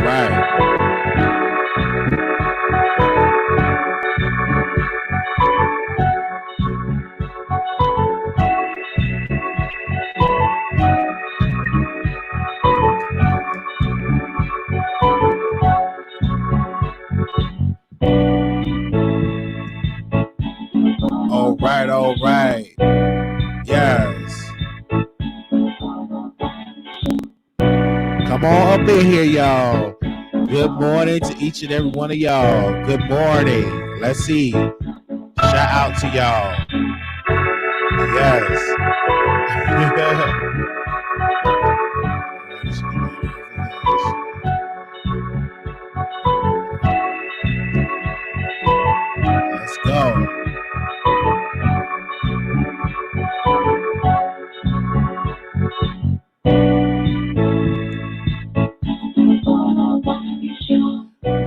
All right. Yes. Come on up in here, y'all. Good morning to each and every one of y'all. Good morning. Let's see. Shout out to y'all. Yes. Let's go.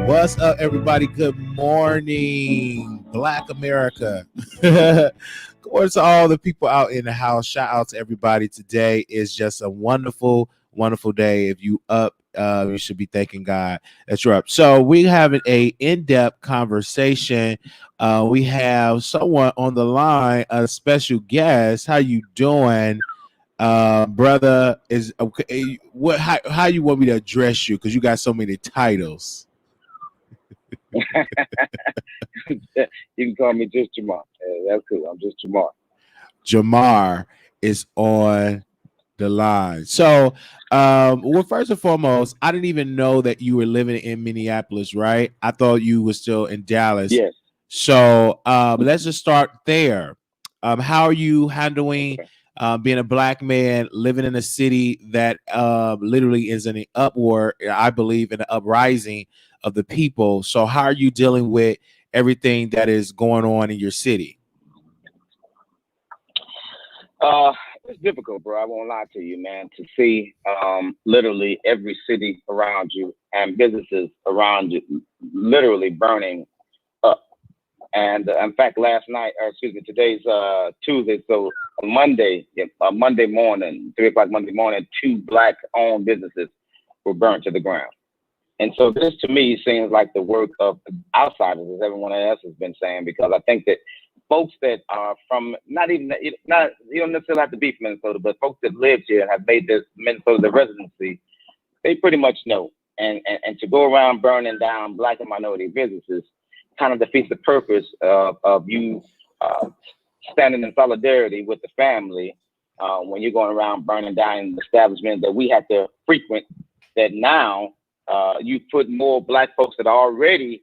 What's up, everybody? Good morning, Black America. Good morning to all the people out in the house. Shout out to everybody. Today is just a wonderful, wonderful day. If you up, you should be thanking God that you're up. So we're having a in-depth conversation. We have someone on the line, a special guest. How you doing? Brother, is okay. How you want me to address you? Because you got so many titles. You can call me just Jamar. That's cool. I'm just Jamar. Jamar is on the line. So, well, first and foremost, I didn't even know that you were living in Minneapolis, right? I thought you were still in Dallas. Yes. So, let's just start there. How are you handling being a Black man living in a city that literally is in an upward, I believe, in an uprising of the people? So how are you dealing with everything that is going on in your city? It's difficult, bro. I won't lie to you, man, to see literally every city around you and businesses around you literally burning up. And in fact, last night, or excuse me, today's Tuesday, so Monday morning, 3 o'clock Monday morning, 2 Black-owned businesses were burnt to the ground. And so this to me seems like the work of outsiders, as everyone else has been saying, because I think that folks that are from you don't necessarily have to be from Minnesota, but folks that live here and have made this Minnesota their residency, they pretty much know. And to go around burning down Black and minority businesses kind of defeats the purpose of you standing in solidarity with the family when you're going around burning down an establishment that we had to frequent, that now you put more Black folks that are already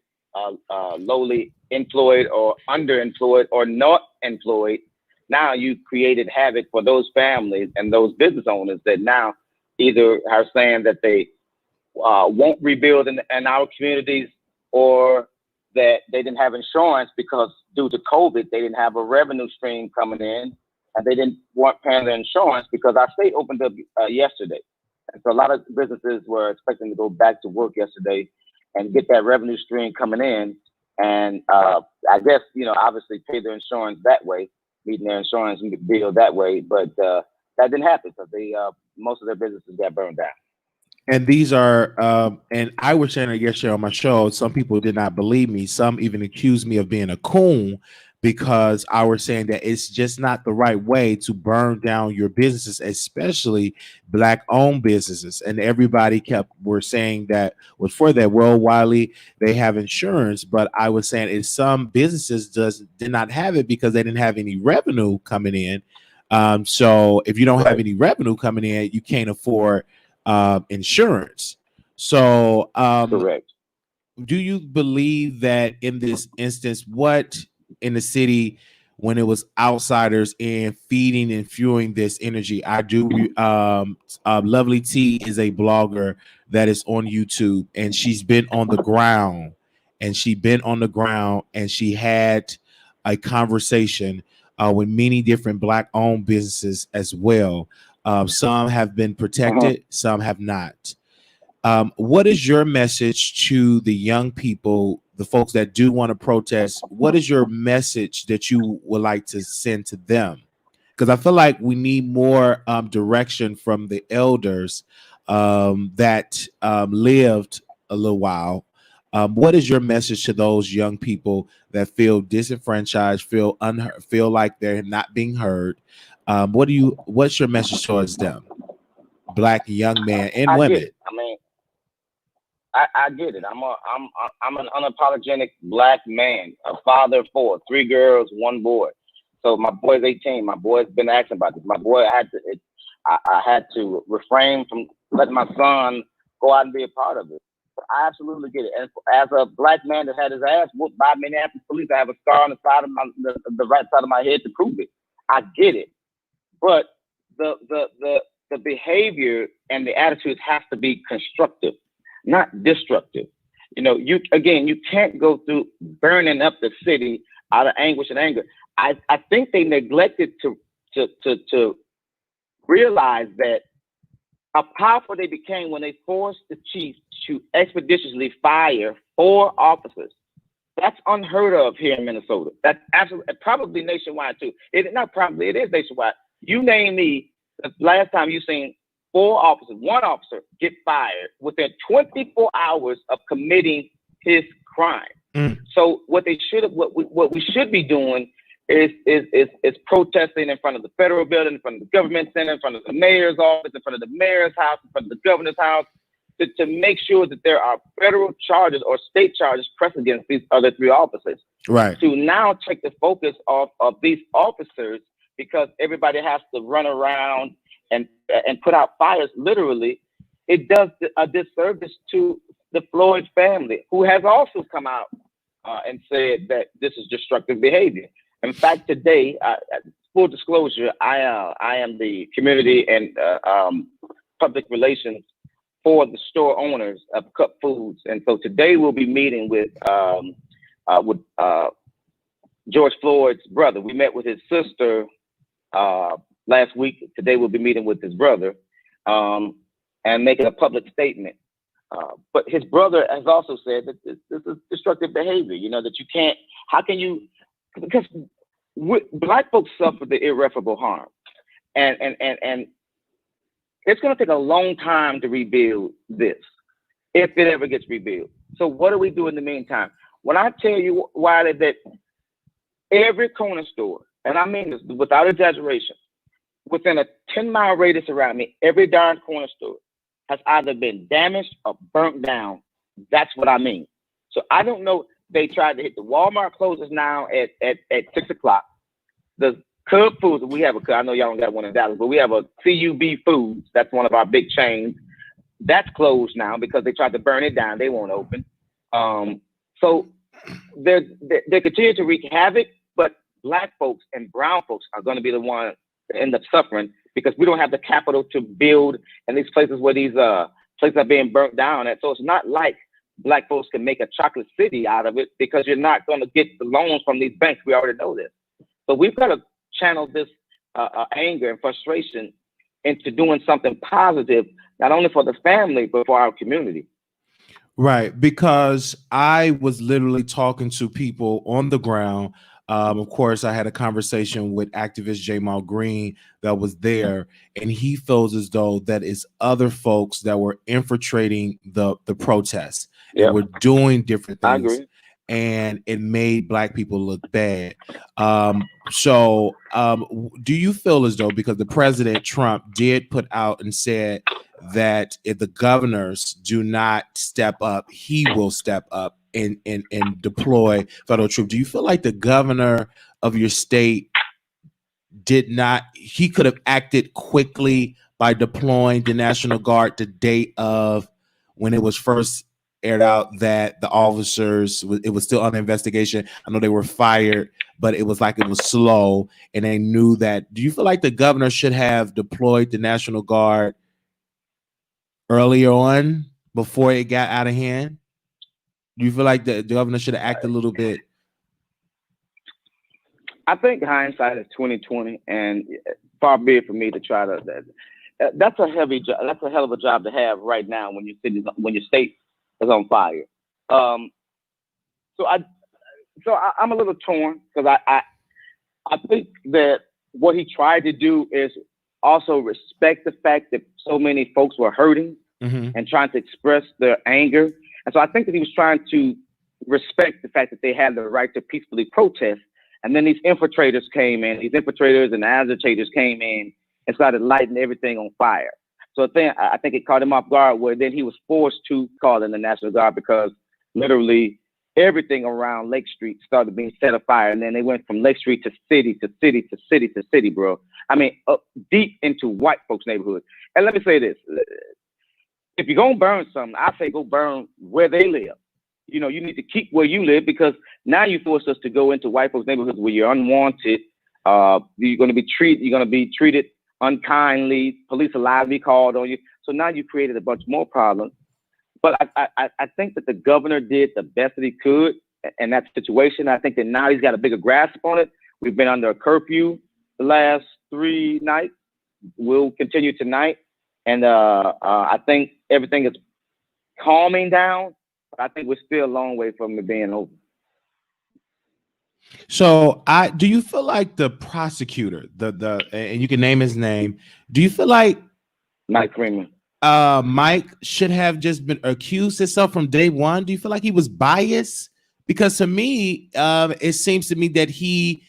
lowly employed or underemployed or not employed. Now you created havoc for those families and those business owners that now either are saying that they won't rebuild in our communities, or that they didn't have insurance because due to COVID, they didn't have a revenue stream coming in, and they didn't want paying their insurance because our state opened up yesterday. And so a lot of businesses were expecting to go back to work yesterday and get that revenue stream coming in. And I guess, obviously pay their insurance that way, meeting their insurance bill that way. But that didn't happen because most of their businesses got burned down. And these are, and I was saying it yesterday on my show, some people did not believe me. Some even accused me of being a coon because I was saying that it's just not the right way to burn down your businesses, especially Black-owned businesses. And everybody were saying that was for that. Well, Wiley, they have insurance, but I was saying if some businesses did not have it because they didn't have any revenue coming in. So if you don't have any revenue coming in, you can't afford insurance. So correct. Do you believe that in this instance, what in the city, when it was outsiders and feeding and fueling this energy? I do Lovely T is a blogger that is on YouTube, and she's been on the ground, and she had a conversation with many different Black-owned businesses as well. Some have been protected, some have not. What is your message to the young people, the folks that do want to protest? What is your message that you would like to send to them? Because I feel like we need more direction from the elders that lived a little while. What is your message to those young people that feel disenfranchised, feel unheard, feel like they're not being heard? What's your message towards them, Black young men and I women? get it. I mean, I get it. I'm an unapologetic Black man, a father of 4, 3 girls, 1 boy. So my boy's 18. My boy's been asking about this. My boy I had to refrain from letting my son go out and be a part of it. So I absolutely get it. And as a Black man that had his ass whooped by Minneapolis police, I have a scar on the side of the right side of my head to prove it. I get it. But the behavior and the attitudes have to be constructive, not destructive. You can't go through burning up the city out of anguish and anger. I think they neglected to realize that how powerful they became when they forced the chief to expeditiously fire 4 officers. That's unheard of here in Minnesota. That's absolutely, probably nationwide too. It is nationwide. You name me the last time you seen 4 officers, 1 officer get fired within 24 hours of committing his crime. So what we should be doing is protesting in front of the federal building, in front of the government center, in front of the mayor's office, in front of the mayor's house, in front of the governor's house, to make sure that there are federal charges or state charges pressed against these other 3 officers. Right. To now take the focus off of these officers, because everybody has to run around and put out fires, literally, it does a disservice to the Floyd family, who has also come out and said that this is destructive behavior. In fact, today, full disclosure, I am the community and public relations for the store owners of Cup Foods, and so today we'll be meeting with George Floyd's brother. We met with his sister last week. Today we'll be meeting with his brother and making a public statement. But his brother has also said that this is destructive behavior. That you can't. How can you? Because Black folks suffer the irreparable harm, and it's going to take a long time to rebuild this, if it ever gets rebuilt. So what do we do in the meantime? When I tell you, Wiley, that every corner store, and I mean this without exaggeration, within a 10-mile radius around me, every darn corner store has either been damaged or burnt down. That's what I mean. So I don't know. They tried to hit the Walmart closes now at 6 o'clock. The Cub Foods, we have I know y'all don't got one in Dallas, but we have a CUB Foods. That's one of our big chains. That's closed now because they tried to burn it down. They won't open. So they continue to wreak havoc, but Black folks and brown folks are going to be the ones that end up suffering because we don't have the capital to build in these places where these places are being burnt down at. So it's not like Black folks can make a chocolate city out of it because you're not going to get the loans from these banks. We already know this. So we've got to channel this anger and frustration into doing something positive, not only for the family, but for our community. Right, because I was literally talking to people on the ground. Of course, I had a conversation with activist Jamal Green that was there, and he feels as though that is other folks that were infiltrating the protests and were doing different things. I agree. And it made Black people look bad. So do you feel as though, because the President Trump did put out and said that if the governors do not step up, he will step up and deploy federal troops, do you feel like the governor of your state he could have acted quickly by deploying the National Guard the date of when it was first aired out that the officers, it was still under investigation? I know they were fired, but it was slow and they knew that. Do you feel like the governor should have deployed the National Guard earlier on before it got out of hand? Do you feel like the governor should have acted a little bit? I think hindsight is 20/20, and far be it for me to try to. That's a heavy job. That's a hell of a job to have right now when your state is on fire. So I'm a little torn because I think that what he tried to do is also respect the fact that so many folks were hurting and trying to express their anger. And so I think that he was trying to respect the fact that they had the right to peacefully protest. And then these infiltrators came in, these infiltrators and agitators came in and started lighting everything on fire. So I think it caught him off guard, where then he was forced to call in the National Guard, because literally everything around Lake Street started being set afire. And then they went from Lake Street to city to city to city to city, bro. I mean, up deep into white folks' neighborhoods. And let me say this. If you're going to burn something, I say go burn where they live. You know, you need to keep where you live, because now you force us to go into white folks' neighborhoods where you're unwanted. You're going to be treated unkindly. Police are liable to be called on you. So now you created a bunch more problems. But I think that the governor did the best that he could in that situation. I think that now he's got a bigger grasp on it. We've been under a curfew the last 3 nights. We'll continue tonight. And I think everything is calming down. But I think we're still a long way from it being over. So do you feel like the prosecutor, and you can name his name, do you feel like Mike Freeman, Mike should have just been accused himself from day one? Do you feel like he was biased? Because to me, it seems to me that he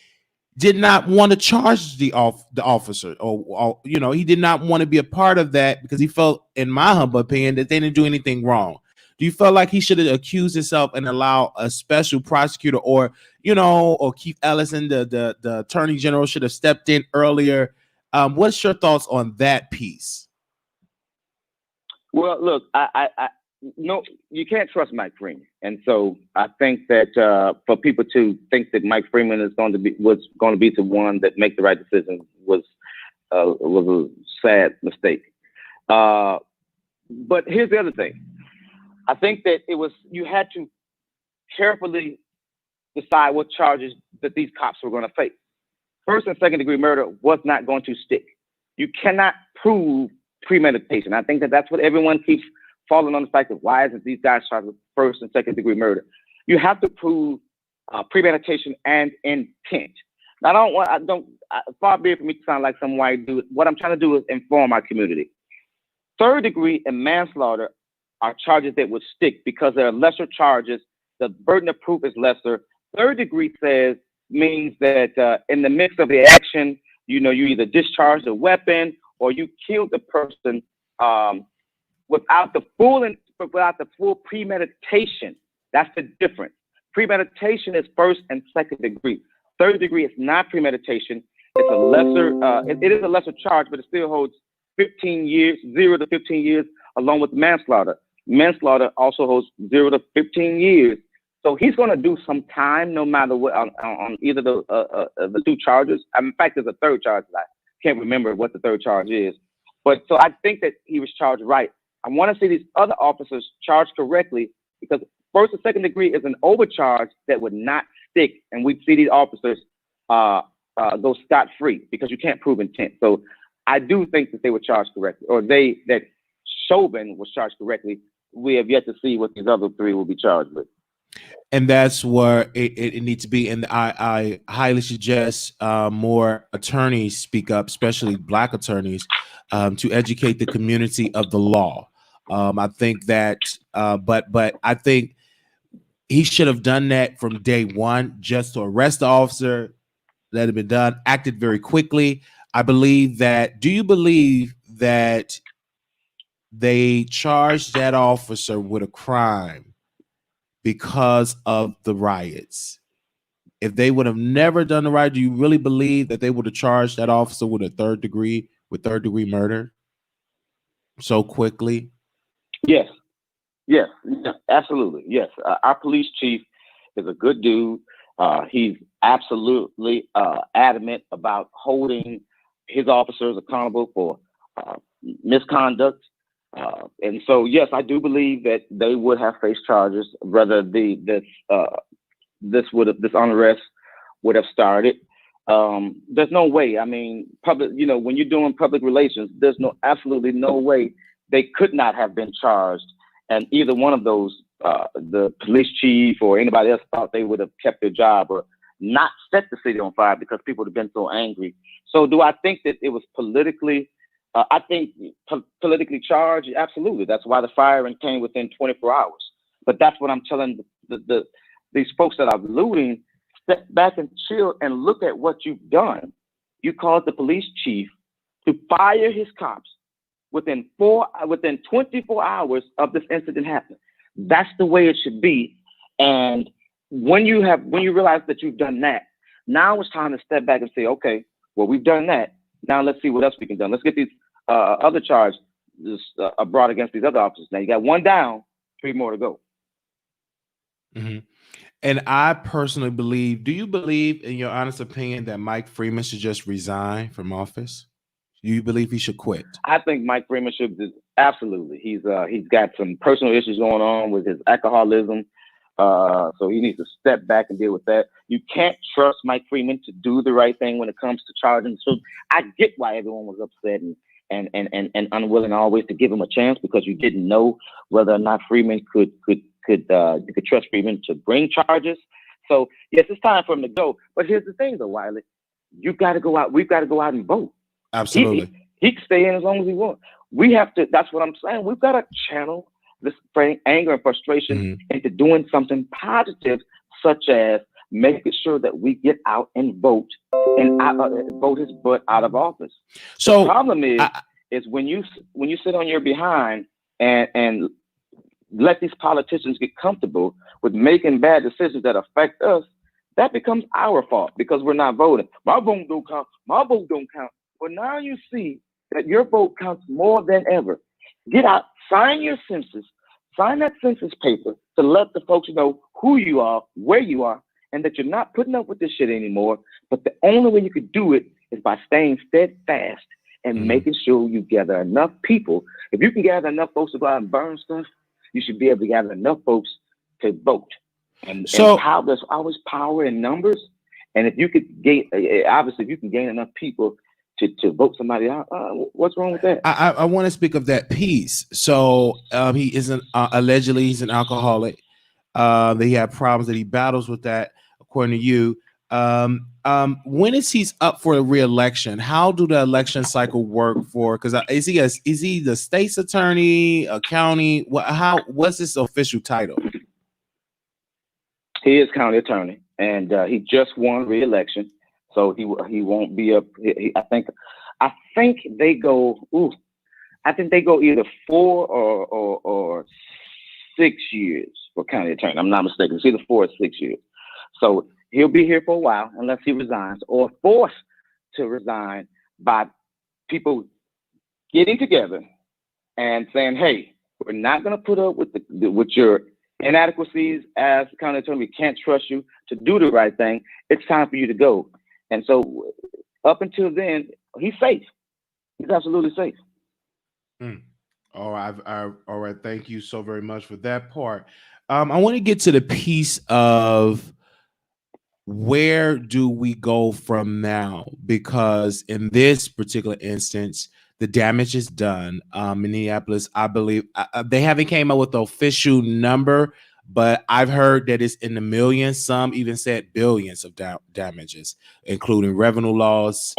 did not want to charge the officer, or he did not want to be a part of that, because he felt, in my humble opinion, that they didn't do anything wrong. Do you feel like he should have accused himself and allow a special prosecutor, or Keith Ellison, the attorney general, should have stepped in earlier? What's your thoughts on that piece? Well, look, no, you can't trust Mike Freeman, and so I think that for people to think that Mike Freeman was going to be the one that make the right decision was a sad mistake. But here's the other thing. I think that you had to carefully decide what charges that these cops were going to face. First and second degree murder was not going to stick. You cannot prove premeditation. I think that that's what everyone keeps falling on the fact of, why isn't these guys charged with first and second degree murder? You have to prove premeditation and intent. Now, far be it for me to sound like some white dude. What I'm trying to do is inform our community. Third degree and manslaughter are charges that would stick because there are lesser charges. The burden of proof is lesser. Third degree means that in the midst of the action, you either discharged a weapon or you killed the person without the full premeditation. That's the difference. Premeditation is first and second degree. Third degree is not premeditation. It's a lesser. It is a lesser charge, but it still holds 15 years, 0 to 15 years, along with manslaughter. Manslaughter also holds 0 to 15 years. So he's going to do some time, no matter what, on either the two charges. In fact, there's a third charge that I can't remember what the third charge is. But so I think that he was charged right. I want to see these other officers charged correctly, because first and second degree is an overcharge that would not stick, and we'd see these officers go scot-free because you can't prove intent. So I do think that they were charged correctly, or that Chauvin was charged correctly. We have yet to see what these other three will be charged with. And that's where it needs to be. And I highly suggest more attorneys speak up, especially Black attorneys, to educate the community of the law. I think that, but I think he should have done that from day one, just to arrest the officer, let it be done, acted very quickly. I believe that. Do you believe that they charged that officer with a crime because of the riots? If they would have never done the riot, do you really believe that they would have charged that officer with third degree murder so quickly? Yes, absolutely. Yes, our police chief is a good dude. He's absolutely adamant about holding his officers accountable for misconduct. And so, yes, I do believe that they would have faced charges, whether this unrest would have started. There's no way. I mean, when you're doing public relations, there's absolutely no way they could not have been charged. And either one of those, the police chief or anybody else, thought they would have kept their job or not set the city on fire because people would have been so angry. So do I think that it was politically? I think politically charged, absolutely. That's why the firing came within 24 hours. But that's what I'm telling these folks that are looting. Step back and chill and look at what you've done. You caused the police chief to fire his cops within 24 hours of this incident happening. That's the way it should be. And when you realize that you've done that, now it's time to step back and say, okay, well, we've done that. Now let's see what else we can do. Let's get these other charges brought against these other officers. Now you got one down, 3 more to go. Mm-hmm. And I personally believe, do you believe, in your honest opinion, that Mike Freeman should just resign from office? Do you believe he should quit? I think Mike Freeman should, absolutely. He's got some personal issues going on with his alcoholism. So he needs to step back and deal with that. You can't trust Mike Freeman to do the right thing when it comes to charging. So I get why everyone was upset and unwilling always to give him a chance, because you didn't know whether or not Freeman you could trust Freeman to bring charges. So yes, it's time for him to go. But here's the thing, though, Wiley, you've got to go out. We've got to go out and vote. Absolutely. He can stay in as long as he wants. We have to. That's what I'm saying. We've got to channel this anger and frustration into doing something positive, such as making sure that we get out and vote and vote his butt out of office. So the problem is when you sit on your behind and let these politicians get comfortable with making bad decisions that affect us, that becomes our fault because we're not voting. My vote don't count. My vote don't count. Well, now you see that your vote counts more than ever. Get out, sign your census, sign that census paper to let the folks know who you are, where you are, and that you're not putting up with this shit anymore. But the only way you could do it is by staying steadfast and making sure you gather enough people. If you can gather enough folks to go out and burn stuff, you should be able to gather enough folks to vote. And how there's always power in numbers. And if you could gain, obviously, if you can gain enough people to vote somebody out, what's wrong with that? I want to speak of that piece. So he isn't allegedly he's an alcoholic. That he had problems, that he battles with that, according to you. When is he's up for the re-election? How do the election cycle work for? Because is he the state's attorney, a county? What's his official title? He is county attorney, and he just won re-election, so he won't be up. I think they go. I think they go either 4 or 6 years for county attorney. I'm not mistaken. It's either 4 or 6 years. So he'll be here for a while unless he resigns or forced to resign by people getting together and saying, "Hey, we're not going to put up with your inadequacies as county attorney. We can't trust you to do the right thing. It's time for you to go." And so up until then, he's safe. He's absolutely safe. All right. Thank you so very much for that part. I want to get to the piece of where do we go from now? Because in this particular instance, the damage is done. Minneapolis, I believe, they haven't came up with the official number, but I've heard that it's in the millions. Some even said billions of damages, including revenue loss.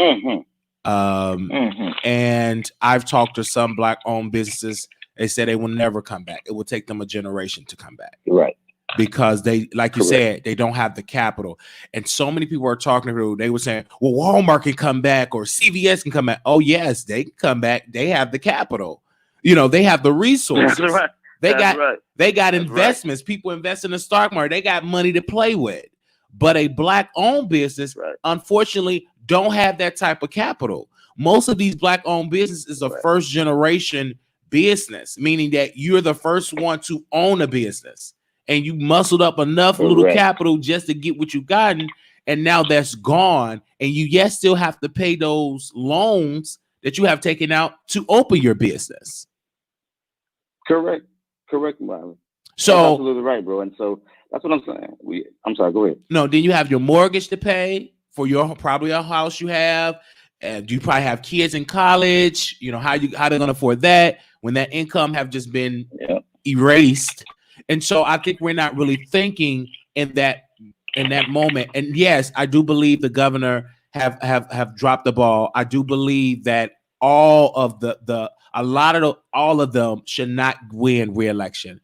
And I've talked to some Black-owned businesses. They said they will never come back. It will take them a generation to come back. Right. Because they, like you said, they don't have the capital. And so many people are talking to, they were saying, well, Walmart can come back or CVS can come back. Oh, yes, they can come back. They have the capital. They have the resources. That's right. They got investments. Right. People invest in the stock market. They got money to play with. But a Black-owned business, unfortunately, don't have that type of capital. Most of these Black-owned businesses is a first-generation business, meaning that you're the first one to own a business. And you muscled up enough little capital just to get what you gotten, and now that's gone. And you still have to pay those loans that you have taken out to open your business. Correct, Wiley. So that's absolutely right, bro. And so that's what I'm saying. I'm sorry. Go ahead. No, then you have your mortgage to pay for probably a house you have. And you probably have kids in college. How they're gonna afford that when that income have just been erased. And so I think we're not really thinking in that moment. And yes, I do believe the governor have dropped the ball. I do believe that all of them should not win re-election.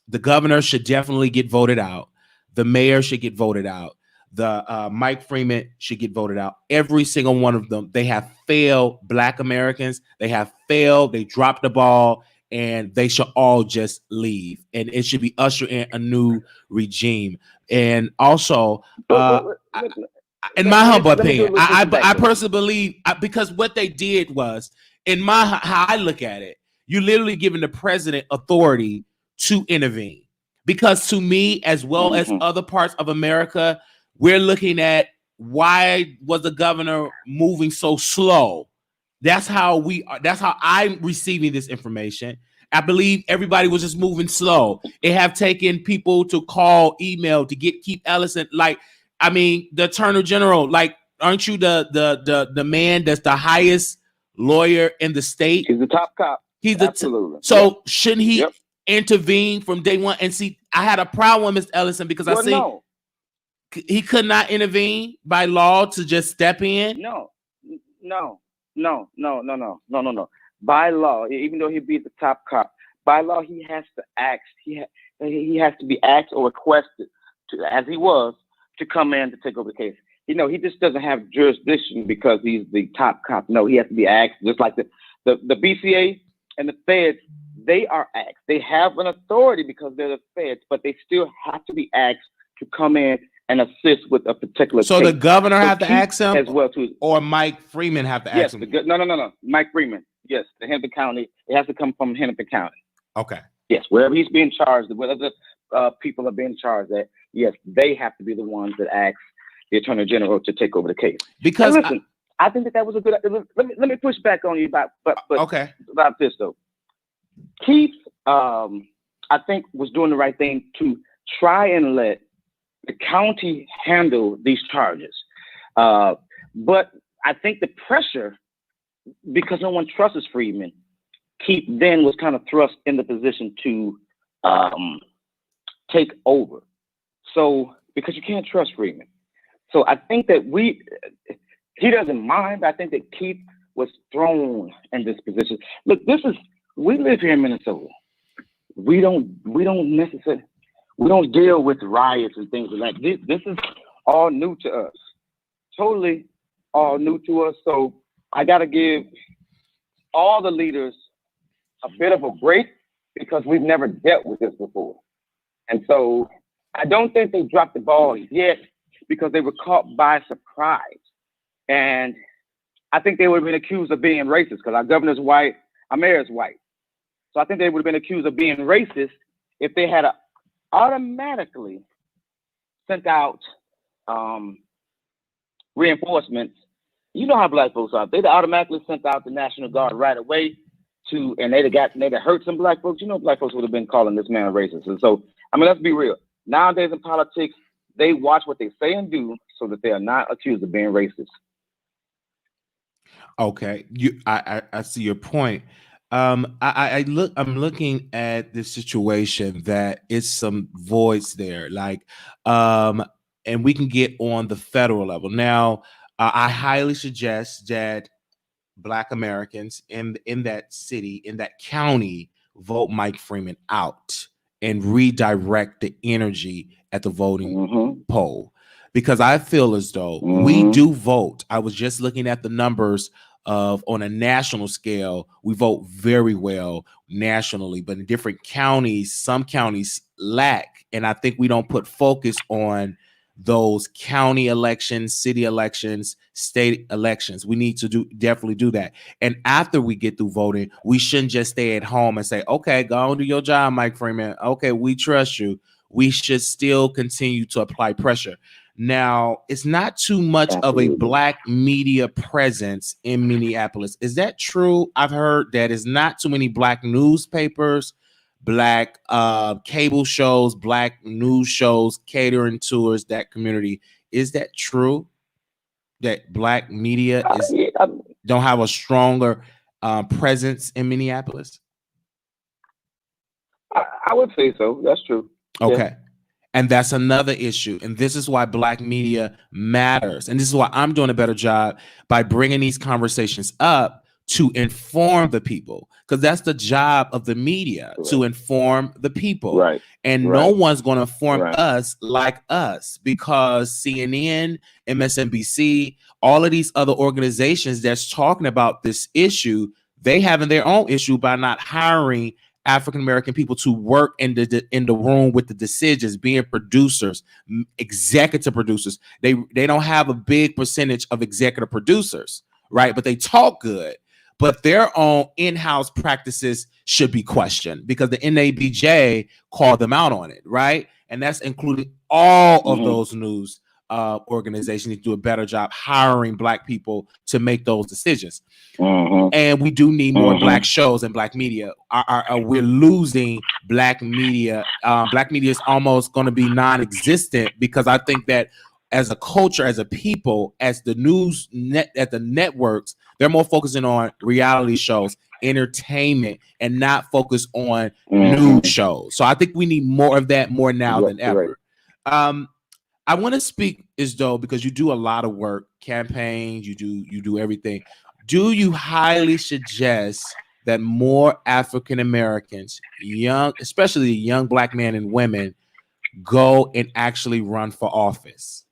the governor should definitely get voted out. The mayor should get voted out. The Mike Freeman should get voted out. Every single one of them. They have failed Black Americans. They have failed. They dropped the ball, and they should all just leave. And it should be ushered in a new regime. And also, in my humble opinion, I personally believe, because what they did was, how I look at it, you're literally giving the president authority to intervene. Because to me, as well as other parts of America, we're looking at, why was the governor moving so slow? That's how I'm receiving this information. I believe everybody was just moving slow. It have taken people to call, email to get Keith Ellison. Like, I mean, the Attorney General, like, aren't you the man that's the highest lawyer in the state? He's the top cop. He's absolutely. So shouldn't he intervene from day one? And see, I had a problem with Mr. Ellison because he could not intervene by law to just step in. No. By law, even though he'd be the top cop, by law he has to ask. He has to be asked or requested to, as he was, to come in to take over the case. You know, he just doesn't have jurisdiction because he's the top cop. No, he has to be asked, just like the BCA and the feds. They are asked. They have an authority because they're the feds, but they still have to be asked to come in and assist with a particular case. So the governor have to ask him as well too, or Mike Freeman have to ask him? No. Mike Freeman. Yes, the Hennepin County. It has to come from Hennepin County. Okay. Yes, wherever he's being charged, whatever people are being charged at, yes, they have to be the ones that ask the Attorney General to take over the case. Because listen, I think that was a good. Let me push back on you about this though. Keith, I think, was doing the right thing to try and let the county handle these charges. But I think the pressure, because no one trusts Freeman, Keith then was kind of thrust in the position to take over. So, because you can't trust Freeman. So I think that he doesn't mind, but I think that Keith was thrown in this position. Look, we live here in Minnesota. We don't deal with riots and things like that. This is all new to us. Totally all new to us. So I got to give all the leaders a bit of a break because we've never dealt with this before. And so I don't think they dropped the ball yet because they were caught by surprise. And I think they would have been accused of being racist because our governor's white, our mayor's white. So I think they would have been accused of being racist if they had automatically sent out reinforcements. You know how black folks are. They'd automatically sent out the National Guard right away and they'd have hurt some black folks. You know, black folks would have been calling this man racist. And so, I mean, let's be real. Nowadays in politics, they watch what they say and do so that they are not accused of being racist. Okay, I see your point. I'm looking at the situation that it's some voids there, like, and we can get on the federal level. Now, I highly suggest that Black Americans in that city, in that county, vote Mike Freeman out and redirect the energy at the voting poll, because I feel as though we do vote. I was just looking at the numbers of, on a national scale, we vote very well nationally, but in different counties, some counties lack. And I think we don't put focus on those county elections, city elections, state elections. We need to definitely do that. And after we get through voting, we shouldn't just stay at home and say, okay, go on, do your job, Mike Freeman. Okay, we trust you. We should still continue to apply pressure. Now, it's not too much of a Black media presence in Minneapolis. Is that true? I've heard that it's not too many Black newspapers, Black cable shows, Black news shows, catering tours, that community. Is that true? That Black media don't have a stronger presence in Minneapolis? I would say so. That's true. Okay. Yeah. And that's another issue. And this is why Black media matters. And this is why I'm doing a better job by bringing these conversations up to inform the people, because that's the job of the media, to inform the people. Right. And no one's going to inform us like us, because CNN, MSNBC, all of these other organizations that's talking about this issue, they having their own issue by not hiring African-American people to work in the room with the decisions, being producers, executive producers. They don't have a big percentage of executive producers, right? But they talk good. But their own in-house practices should be questioned, because the NABJ called them out on it, right? And that's including all of those news organizations need to do a better job hiring Black people to make those decisions. And we do need more Black shows and Black media. We're losing Black media. Black media is almost going to be non-existent, because I think that as a culture, as a people, as the at the networks, they're more focusing on reality shows, entertainment, and not focus on news shows. So I think we need more of that more now than ever. I want to speak as though, because you do a lot of work, campaigns, you do everything. Do you highly suggest that more African Americans, young, especially young Black men and women, go and actually run for office?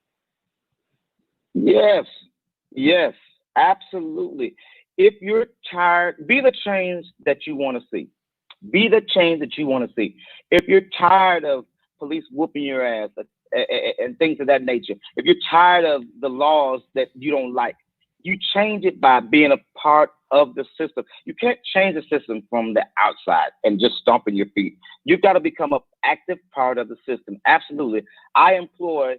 Yes, absolutely. If you're tired, be the change that you want to see. Be the change that you want to see. If you're tired of police whooping your ass and things of that nature, if you're tired of the laws that you don't like, you change it by being a part of the system. You can't change the system from the outside and just stomping your feet. You've got to become an active part of the system. Absolutely. I employ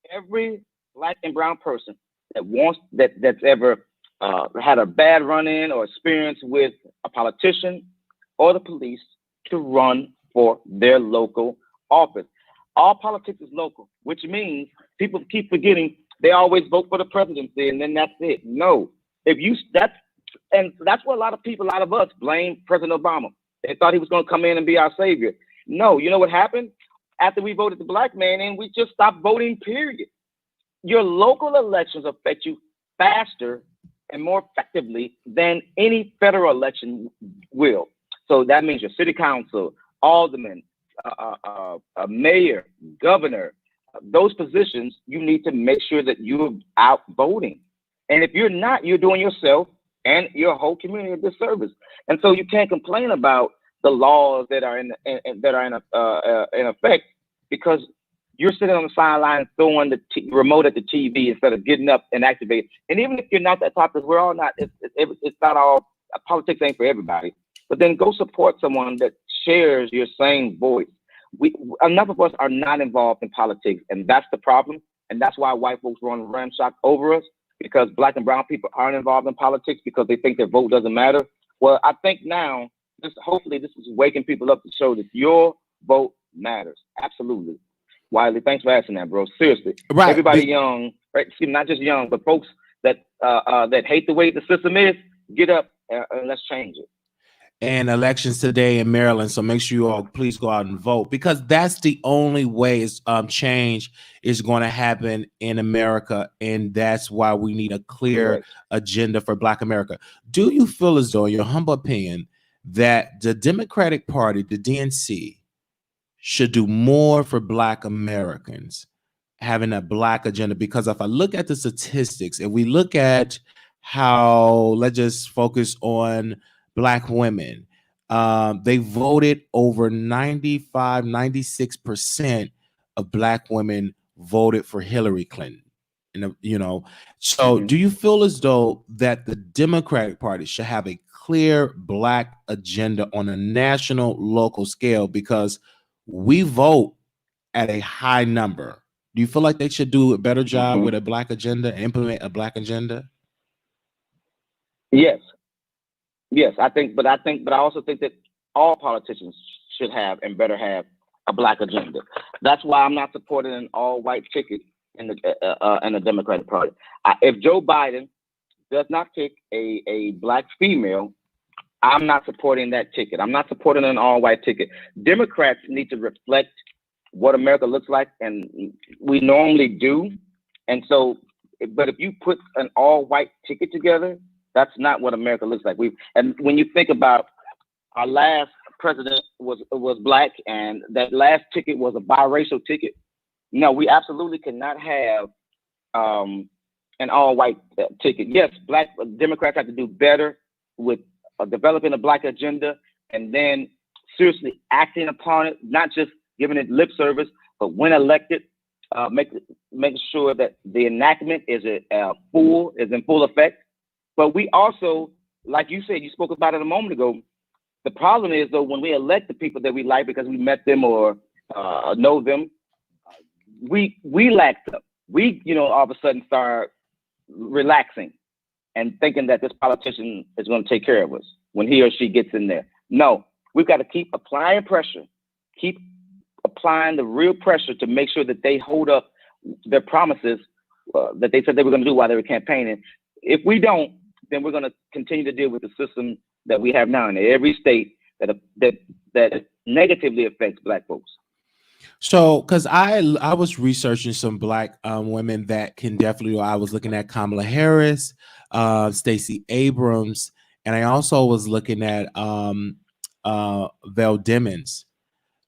every Black and brown person that's ever had a bad run-in or experience with a politician or the police to run for their local office. All politics is local, which means people keep forgetting they always vote for the presidency and then that's it. No, that's what a lot of us blame President Obama. They thought he was going to come in and be our savior. No, you know what happened? After we voted the Black man in, we just stopped voting, period. Your local elections affect you faster and more effectively than any federal election will. So that means your city council, alderman, mayor, governor, those positions, you need to make sure that you're out voting. And if you're not, you're doing yourself and your whole community a disservice. And so you can't complain about the laws that are in effect, because you're sitting on the sideline throwing the remote at the TV instead of getting up and activating. And even if you're not that top, because we're all not, it's not all, politics ain't for everybody. But then go support someone that shares your same voice. Enough of us are not involved in politics, and that's the problem. And that's why white folks run ramshot over us, because Black and brown people aren't involved in politics because they think their vote doesn't matter. Well, I think now, hopefully this is waking people up to show that your vote matters. Absolutely. Wiley, thanks for asking that, bro. Seriously. Right. Everybody young, right? Excuse me, not just young, but folks that hate the way the system is, get up and let's change it. And elections today in Maryland, so make sure you all please go out and vote, because that's the only way change is going to happen in America, and that's why we need a clear agenda for Black America. Do you feel as though, in your humble opinion, that the Democratic Party, the DNC, should do more for Black Americans, having a Black agenda? Because if I look at the statistics, if we look at how, let's just focus on Black women, they voted over 96% of Black women voted for Hillary Clinton. And, so do you feel as though that the Democratic Party should have a clear Black agenda on a national, local scale? Because we vote at a high number. Do you feel like they should do a better job with a Black agenda, implement a Black agenda? Yes, I also think that all politicians should have and better have a Black agenda. That's why I'm not supporting an all-white ticket in the Democratic Party. If Joe Biden does not pick a Black female, I'm not supporting that ticket. I'm not supporting an all-white ticket. Democrats need to reflect what America looks like, and we normally do. And so, but if you put an all-white ticket together, That's not what America looks like. And when you think about our last president was black, and that last ticket was a biracial ticket. No, we absolutely cannot have an all-white ticket. Yes, black Democrats have to do better with developing a black agenda and then seriously acting upon it, not just giving it lip service, but when elected, make sure that the enactment is in full effect. But we also, like you said, you spoke about it a moment ago. The problem is, though, when we elect the people that we like because we met them or know them, we lack them. We, all of a sudden start relaxing and thinking that this politician is going to take care of us when he or she gets in there. No, we've got to keep applying pressure, keep applying the real pressure to make sure that they hold up their promises that they said they were going to do while they were campaigning. If we don't, then we're going to continue to deal with the system that we have now in every state that negatively affects black folks. So, because I was researching some black women that can definitely. I was looking at Kamala Harris, Stacey Abrams, and I also was looking at Val Demings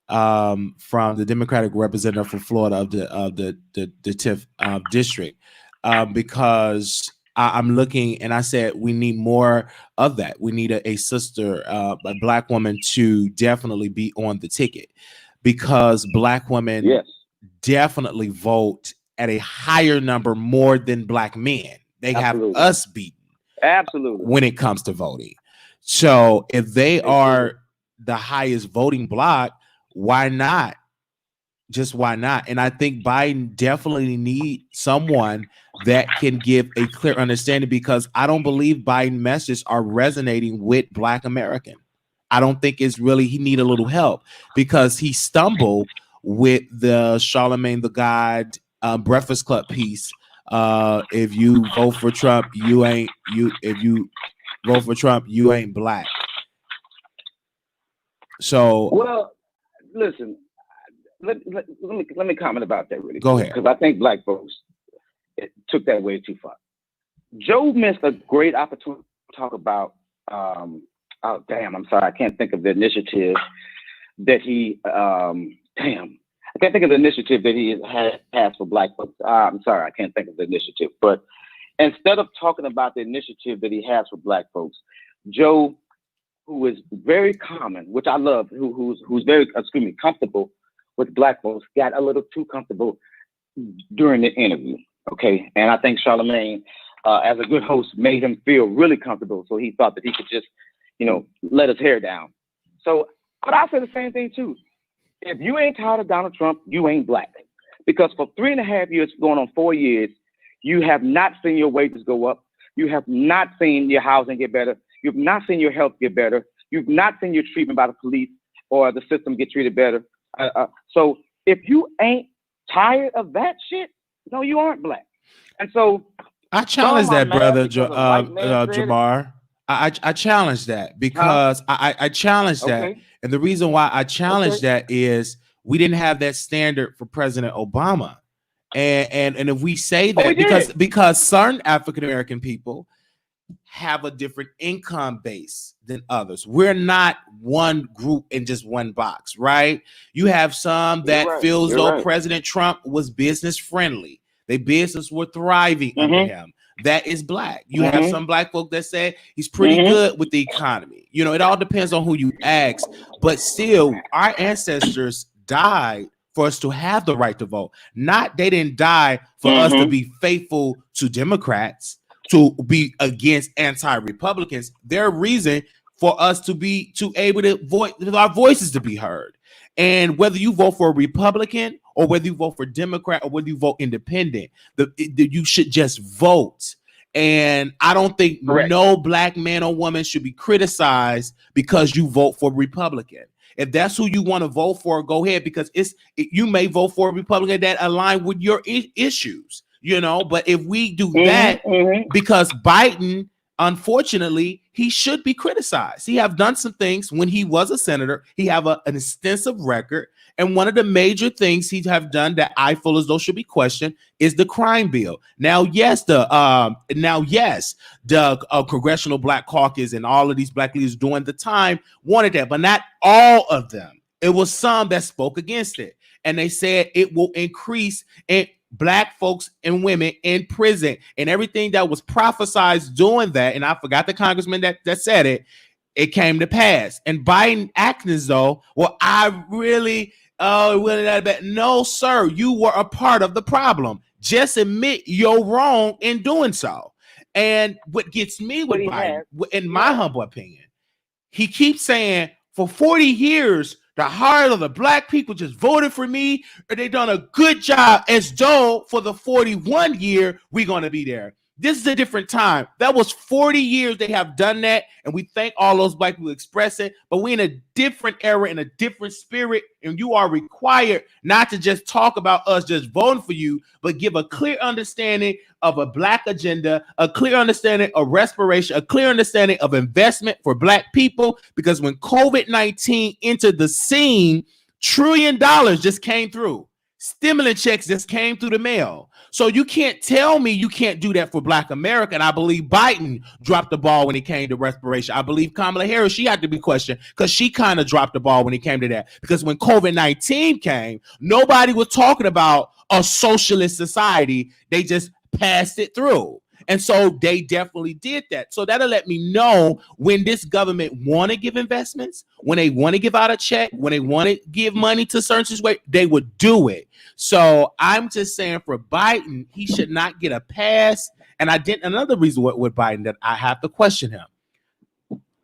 from the Democratic representative for Florida of the 10th district, because I'm looking and I said we need more of that. We need a sister, a black woman to definitely be on the ticket, because black women definitely vote at a higher number more than black men. They have us beaten when it comes to voting. So if they are the highest voting bloc, why not? Just why not? And I think Biden definitely needs someone that can give a clear understanding, because I don't believe Biden messages are resonating with black American. I don't think it's really, he need a little help, because he stumbled with the Charlemagne the God Breakfast Club piece. If you vote for Trump, if you vote for Trump, you ain't black. So, well, listen, let me comment about that really. Go ahead. Because I think black folks took that way too far. Joe missed a great opportunity to talk about, oh, damn, I'm sorry, I can't think of the initiative that he, I can't think of the initiative that he has for black folks. I'm sorry, I can't think of the initiative. But instead of talking about the initiative that he has for black folks, Joe, who is very common, which I love, who's very, comfortable with black folks, got a little too comfortable during the interview, okay? And I think Charlemagne, as a good host, made him feel really comfortable, so he thought that he could just, let his hair down. So, but I say the same thing too. If you ain't tired of Donald Trump, you ain't black. Because for 3.5 years, going on 4 years, you have not seen your wages go up. You have not seen your housing get better. You've not seen your health get better. You've not seen your treatment by the police or the system get treated better. So if you ain't tired of that shit, no, you aren't black. And so I challenge that, brother Jamar. I challenge that, because I challenge that. And the reason why I challenge that is we didn't have that standard for President Obama. And if we say that, because certain African American people have a different income base than others. We're not one group in just one box, right? You have some that feels though President Trump was business friendly. Their business were thriving under him. That is black. You have some black folk that say he's pretty good with the economy. It all depends on who you ask. But still, our ancestors died for us to have the right to vote. They didn't die for us to be faithful to Democrats, to be against anti-Republicans. Their reason for us to be able to voice our voices to be heard. And whether you vote for a Republican or whether you vote for Democrat or whether you vote independent, you should just vote. And I don't think no black man or woman should be criticized because you vote for Republican. If that's who you want to vote for, go ahead, because you may vote for a Republican that align with your issues, But if we do that because Biden unfortunately, he should be criticized. He have done some things when he was a senator. He have an extensive record. And one of the major things he have done that I feel as though should be questioned is the crime bill. Now, yes, the Congressional Black Caucus and all of these black leaders during the time wanted that, but not all of them. It was some that spoke against it, and they said it will increase in black folks and women in prison, and everything that was prophesized doing that. And I forgot the congressman that said it. It came to pass. And Biden acting as though, well, I really, really that bad. No, sir, you were a part of the problem. Just admit you're wrong in doing so. And what gets me with Biden, in my humble opinion, he keeps saying for 40 years, the heart of the black people just voted for me, or they done a good job, as though for the 41 year, we're going to be there. This is a different time. That was 40 years they have done that, and we thank all those black people express it, but we're in a different era, in a different spirit, and you are required not to just talk about us just voting for you, but give a clear understanding of a black agenda, a clear understanding of respiration, a clear understanding of investment for black people, because when COVID-19 entered the scene, $1 trillion just came through. Stimulus checks just came through the mail. So you can't tell me you can't do that for Black America. And I believe Biden dropped the ball when it came to respiration. I believe Kamala Harris, she had to be questioned because she kind of dropped the ball when it came to that. Because when COVID-19 came, nobody was talking about a socialist society. They just passed it through. And so they definitely did that. So that'll let me know when this government want to give investments, when they want to give out a check, when they want to give money to certain situations, they would do it. So I'm just saying for Biden, he should not get a pass. And another reason with Biden that I have to question him.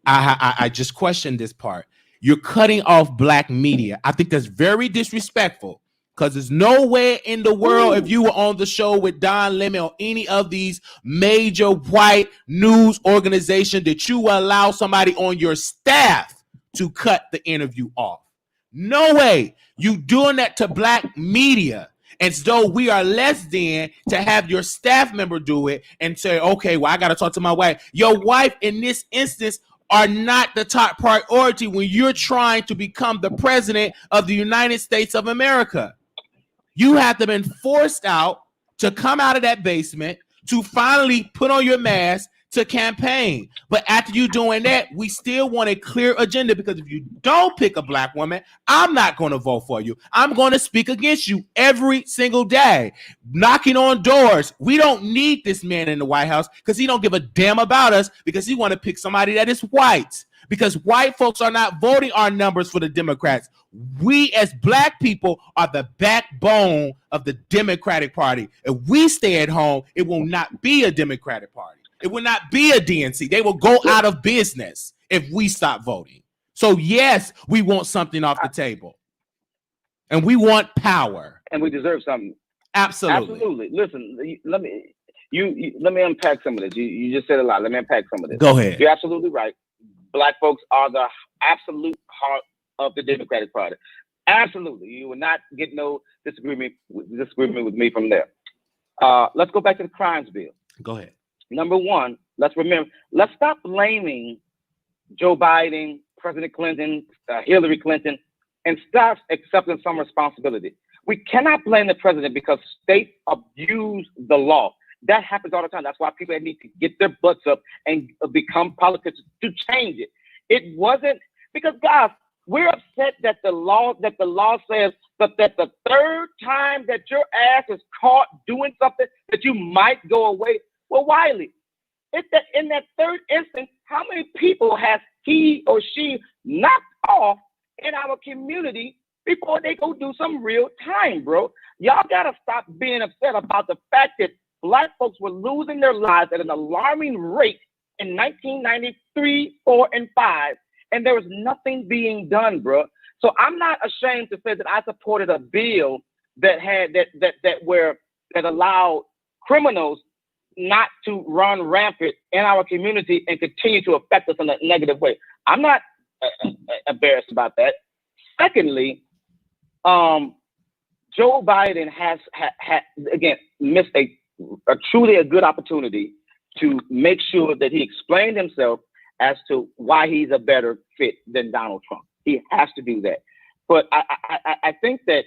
I just questioned this part. You're cutting off black media. I think that's very disrespectful. Because there's nowhere in the world, if you were on the show with Don Lemon or any of these major white news organizations, that you will allow somebody on your staff to cut the interview off. No way. You doing that to black media. And so we are less than to have your staff member do it and say, okay, well, I got to talk to my wife. Your wife in this instance are not the top priority when you're trying to become the president of the United States of America. You have to been forced out to come out of that basement to finally put on your mask to campaign. But after you doing that, we still want a clear agenda, because if you don't pick a black woman, I'm not going to vote for you. I'm going to speak against you every single day, knocking on doors. We don't need this man in the White House because he don't give a damn about us, because he want to pick somebody that is white. Because white folks are not voting our numbers for the Democrats. We as black people are the backbone of the Democratic Party. If we stay at home, it will not be a Democratic Party. It will not be a DNC. They will go out of business if we stop voting. So yes, we want something off the table. And we want power. And we deserve something. Absolutely. Absolutely. Listen, let me unpack some of this. You just said a lot. Let me unpack some of this. Go ahead. You're absolutely right. Black folks are the absolute heart of the Democratic Party. Absolutely. You will not get no disagreement with me from there. Let's go back to the crimes bill. Go ahead. Number one, let's stop blaming Joe Biden, President Clinton, Hillary Clinton, and start accepting some responsibility. We cannot blame the president because states abuse the law. That happens all the time. That's why people need to get their butts up and become politicians to change it. It wasn't because, guys, we're upset that the law says that the third time that your ass is caught doing something that you might go away. Well, Wiley, in that third instance, how many people has he or she knocked off in our community before they go do some real time, bro? Y'all gotta stop being upset about the fact that Black folks were losing their lives at an alarming rate in 1993, 4, and 5, and there was nothing being done, bro. So I'm not ashamed to say that I supported a bill that had that allowed criminals not to run rampant in our community and continue to affect us in a negative way. I'm not embarrassed about that. Secondly, Joe Biden has again missed a truly a good opportunity to make sure that he explained himself as to why he's a better fit than Donald Trump. He has to do that. But I think that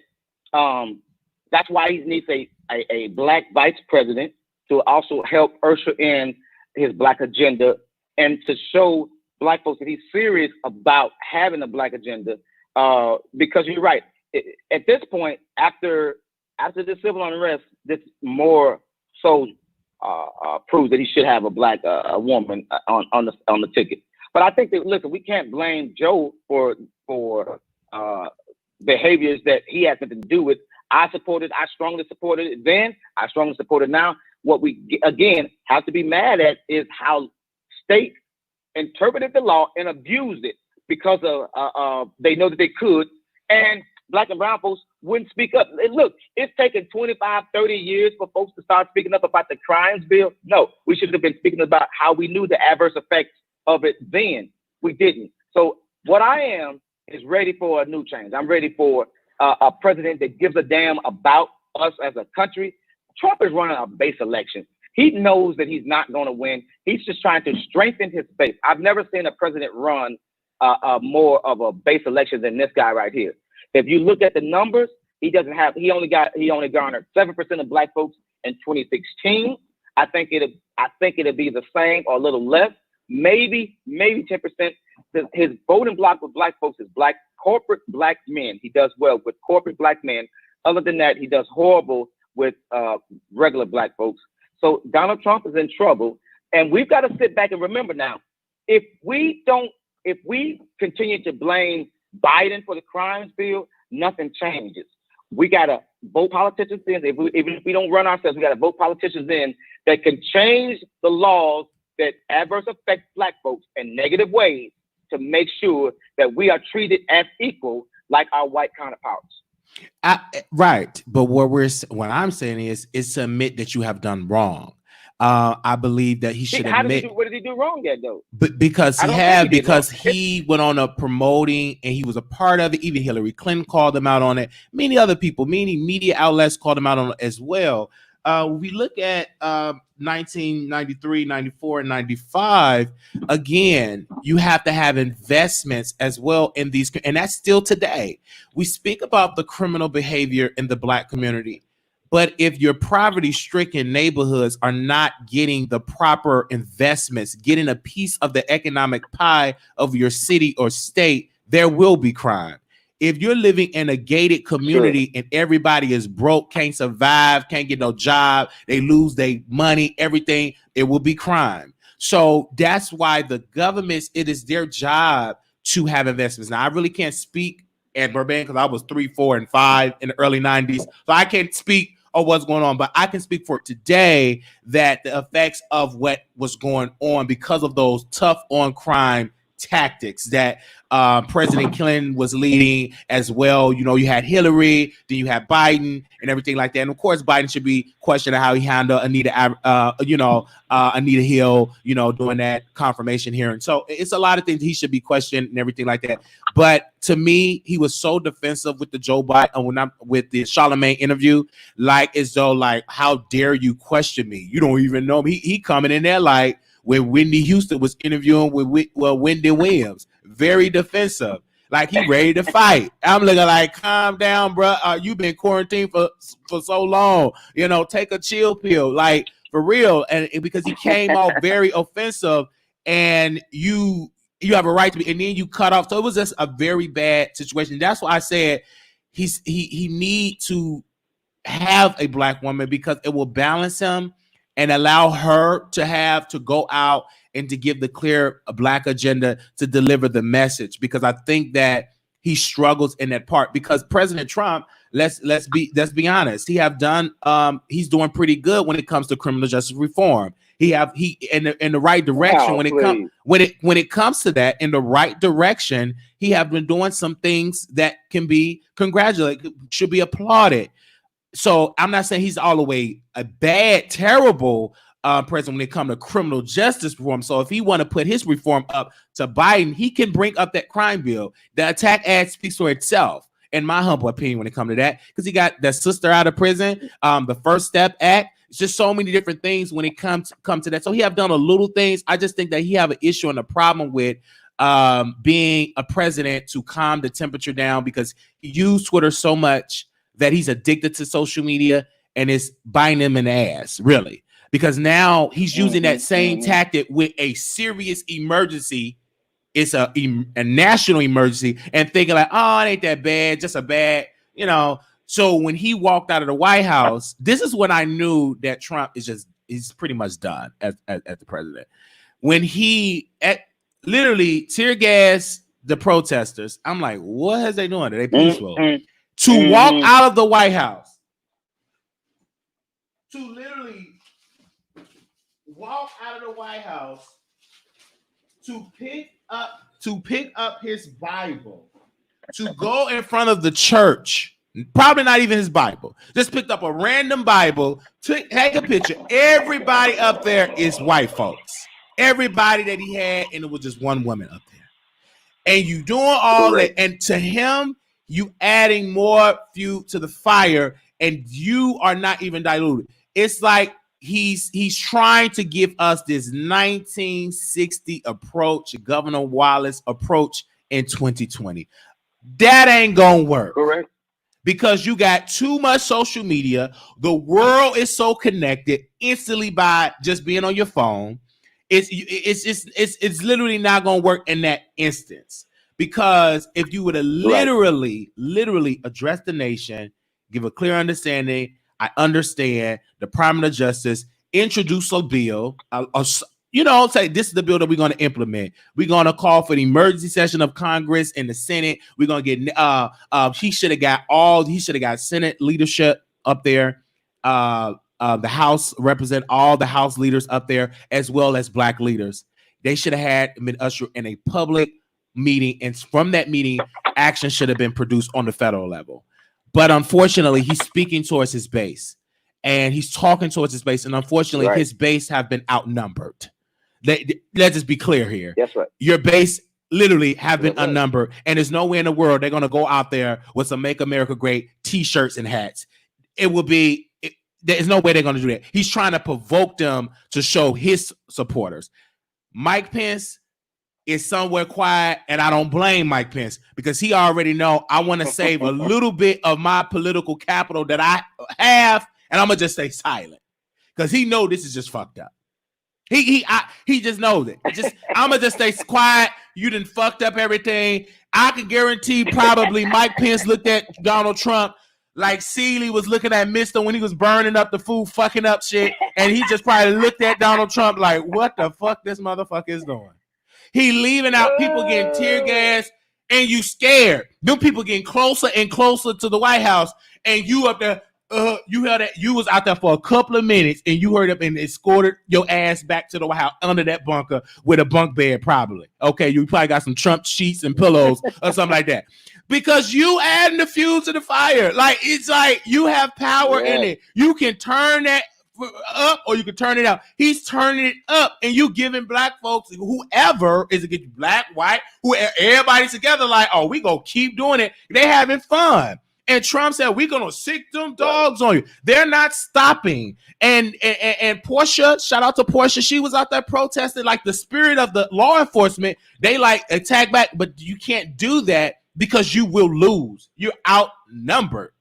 that's why he needs a black vice president to also help usher in his black agenda and to show black folks that he's serious about having a black agenda. Because you're right. At this point, after the civil unrest, this more so proves that he should have a black woman on the ticket. But I think that, listen, we can't blame Joe for behaviors that he has nothing to do with. I strongly supported it then. I strongly support it now. What we, again, have to be mad at is how states interpreted the law and abused it because of they know that they could, and black and brown folks wouldn't speak up. And look, it's taken 25, 30 years for folks to start speaking up about the crimes bill. No, we should have been speaking about how we knew the adverse effects of it then. We didn't. So what I am is ready for a new change. I'm ready for a president that gives a damn about us as a country. Trump is running a base election. He knows that he's not going to win. He's just trying to strengthen his base. I've never seen a president run more of a base election than this guy right here. If you look at the numbers, he only garnered 7% of black folks in 2016. I think it'll be the same or a little less, maybe 10%. His voting block with black folks is corporate black men. He does well with corporate black men. Other than that, he does horrible with regular black folks. So Donald Trump is in trouble, and we've got to sit back and remember now, if we continue to blame Biden for the crimes bill, nothing changes. We got to vote politicians in. Even if we don't run ourselves, we got to vote politicians in that can change the laws that adverse affect black folks in negative ways to make sure that we are treated as equal like our white counterparts. Right, but what I'm saying is to admit that you have done wrong. I believe that he should admit. What did he do wrong yet, though? But because he went on a promoting and he was a part of it. Even Hillary Clinton called him out on it. Many other people, many media outlets called him out on it as well. We look at 1993, 94, and 95. Again, you have to have investments as well in these, and that's still today. We speak about the criminal behavior in the black community, but if your poverty-stricken neighborhoods are not getting the proper investments, getting a piece of the economic pie of your city or state, there will be crime. If you're living in a gated community and everybody is broke, can't survive, can't get no job, they lose their money, everything, it will be crime. So that's why the governments, it is their job to have investments. Now, I really can't speak at Burbank because I was 3, 4, and 5 in the early 90s. So I can't speak on what's going on, but I can speak for today that the effects of what was going on because of those tough on crime tactics that President Clinton was leading as well. You know, you had Hillary, then you had Biden and everything like that. And of course, Biden should be questioned how he handled Anita Hill, doing that confirmation hearing. So it's a lot of things he should be questioned and everything like that. But to me, he was so defensive with the Joe Biden, with the Charlemagne interview, like as though, like, how dare you question me? You don't even know me. He coming in there like when Whitney Houston was interviewing with Wendy Williams, very defensive, like he ready to fight. I'm looking like, calm down, bro. You've been quarantined for so long. Take a chill pill, like for real. And because he came off very offensive, and you have a right to be, and then you cut off. So it was just a very bad situation. That's why I said he need to have a black woman because it will balance him and allow her to go out and to give the clear black agenda to deliver the message, because I think that he struggles in that part. Because President Trump, let's be honest, he's doing pretty good when it comes to criminal justice reform. He in the right direction when it comes to that, in the right direction. He have been doing some things that can be congratulated, should be applauded. So I'm not saying he's all the way a bad, terrible president when it comes to criminal justice reform. So if he want to put his reform up to Biden, he can bring up that crime bill. The Attack Act speaks for itself, in my humble opinion, when it comes to that, because he got that sister out of prison. The First Step Act, It's just so many different things when it come to that. So he have done a little things. I just think that he have an issue and a problem with being a president to calm the temperature down, because he used Twitter so much that he's addicted to social media and it's biting him in the ass, really. Because now he's using that same tactic with a serious emergency. It's a national emergency, and thinking like, oh, it ain't that bad, just a bad, you know. So when he walked out of the White House, this is when I knew that Trump he's pretty much done as the president. When he literally tear gas the protesters, I'm like, what has they doing? Are they peaceful? To walk out of the White House, to literally walk out of the White House, to pick up his Bible, to go in front of the church, probably not even his Bible, just picked up a random Bible, take a picture. Everybody up there is white folks. Everybody that he had, and it was just one woman up there. And you doing all that, and to him, you adding more fuel to the fire, and you are not even diluted. It's like he's trying to give us this 1960 approach, Governor Wallace approach in 2020. That ain't gonna work. Correct. Because you got too much social media. The world is so connected instantly by just being on your phone. It's literally not gonna work in that instance. Because if you would have literally address the nation, give a clear understanding, I understand the Department of Justice, introduce a bill, say this is the bill that we're going to implement. We're going to call for the emergency session of Congress and the Senate. We're going to get he should have got Senate leadership up there. The House represent all the House leaders up there, as well as black leaders. They should have been ushered in a public meeting, and from that meeting, action should have been produced on the federal level. But unfortunately, he's speaking towards his base, and he's talking towards his base, and unfortunately, his base have been outnumbered. Let's just be clear here. That's right. Your base literally have been unnumbered, and there's no way in the world they're going to go out there with some "Make America Great" T-shirts and hats. There's no way they're going to do that. He's trying to provoke them to show his supporters. Mike Pence is somewhere quiet, and I don't blame Mike Pence, because he already know I want to save a little bit of my political capital that I have, and I'm gonna just stay silent because he know this is just fucked up. He just knows it. I'm gonna just stay quiet. You done fucked up everything. I can guarantee probably Mike Pence looked at Donald Trump like Seeley was looking at Mister when he was burning up the food, fucking up shit, and he just probably looked at Donald Trump like, what the fuck this motherfucker is doing? He leaving out people getting tear gas, and you scared. Them people getting closer and closer to the White House, and you up there, you heard that you was out there for a couple of minutes, and you heard up and escorted your ass back to the White House under that bunker with a bunk bed, probably. Okay, you probably got some Trump sheets and pillows or something like that. Because you adding the fuel to the fire. Like, it's like you have power in it. You can turn that up or you can turn it out. He's turning it up, and you giving black folks, whoever is against black, white, whoever, everybody together like, oh, we gonna keep doing it. They having fun. And Trump said, we're gonna sick them dogs on you. They're not stopping. And Portia, shout out to Portia, she was out there protesting like the spirit of the law enforcement. They like attack back, but you can't do that because you will lose. You're outnumbered.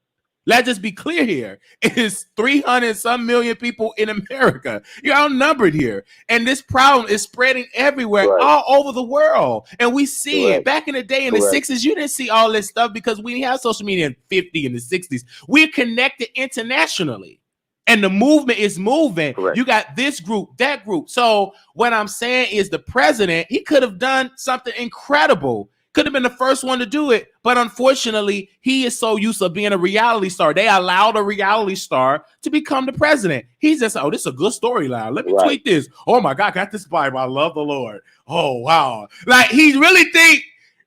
Let's just be clear here. It is 300 some million people in America. You're outnumbered here. And this problem is spreading everywhere, all over the world. And we see it. Back in the day in the 60s, you didn't see all this stuff because we didn't have social media in 50 in the 60s. We're connected internationally. And the movement is moving. You got this group, that group. So what I'm saying is the president, he could have done something incredible. Could have been the first one to do it, but unfortunately, he is so used to being a reality star. They allowed a reality star to become the president. He's just, oh, this is a good storyline. Let me tweet this. Oh my God, I got this Bible. I love the Lord. Oh, wow. Like, he really think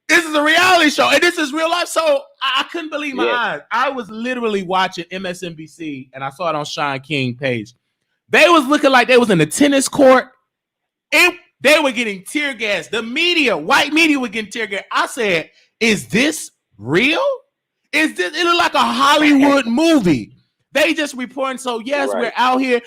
this is a reality show, and this is real life. So I couldn't believe my eyes. I was literally watching MSNBC, and I saw it on Sean King's page. They was looking like they was in the tennis court. They were getting tear gas. The media, white media, were getting tear gas. I said, "Is this real? Is this?" It looked like a Hollywood movie. They just reporting. So yes, Right. we're out here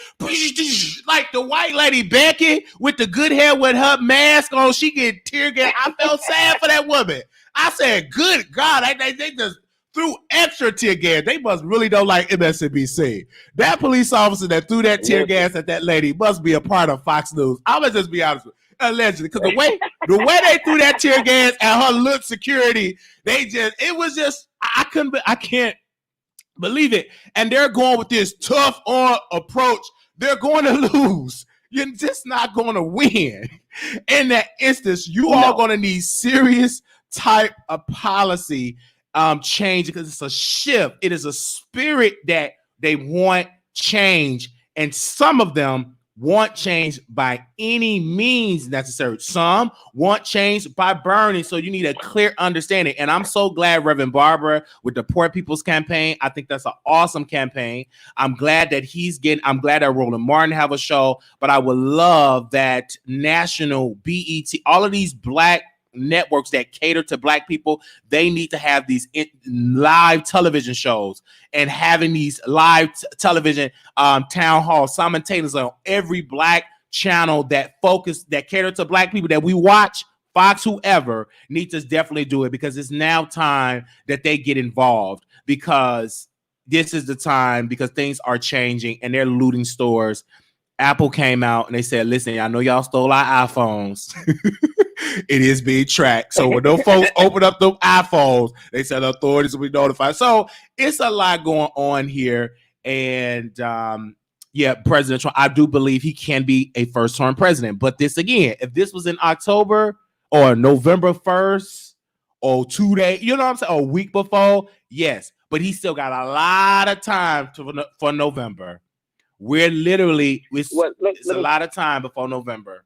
like the white lady Becky with the good hair with her mask on. She get tear gas. I felt sad for that woman. I said, good God, they just threw extra tear gas. They must really don't like MSNBC. That police officer that threw that tear gas at that lady must be a part of Fox News. I'm gonna just be honest with you. Allegedly, because the way they threw that tear gas at her look security, I can't believe it. And they're going with this tough on approach. They're going to lose. You're just not going to win. In that instance, you are going to need serious type of policy change because it's a shift. It is a spirit that they want change. And some of them want change by any means necessary. Some want change by burning. So you need a clear understanding. And I'm so glad Reverend Barbara with the Poor People's Campaign. I think that's an awesome campaign. I'm glad that I'm glad that Roland Martin have a show, but I would love that national BET, all of these black networks that cater to black people, they need to have these live television shows and having these live television town halls simultaneously on every black channel that cater to black people that we watch. Fox, whoever, needs to definitely do it because it's now time that they get involved because this is the time because things are changing and they're looting stores. Apple came out and they said, listen, I know y'all stole our iPhones. It is being tracked. So when those folks open up the iPhones, they said the authorities will be notified. So it's a lot going on here. And President Trump, I do believe he can be a first-term president. But this again, if this was in October or November 1st or 2 days, you know what I'm saying, or a week before, yes. But he still got a lot of time for November. We're literally, it's a lot of time before November.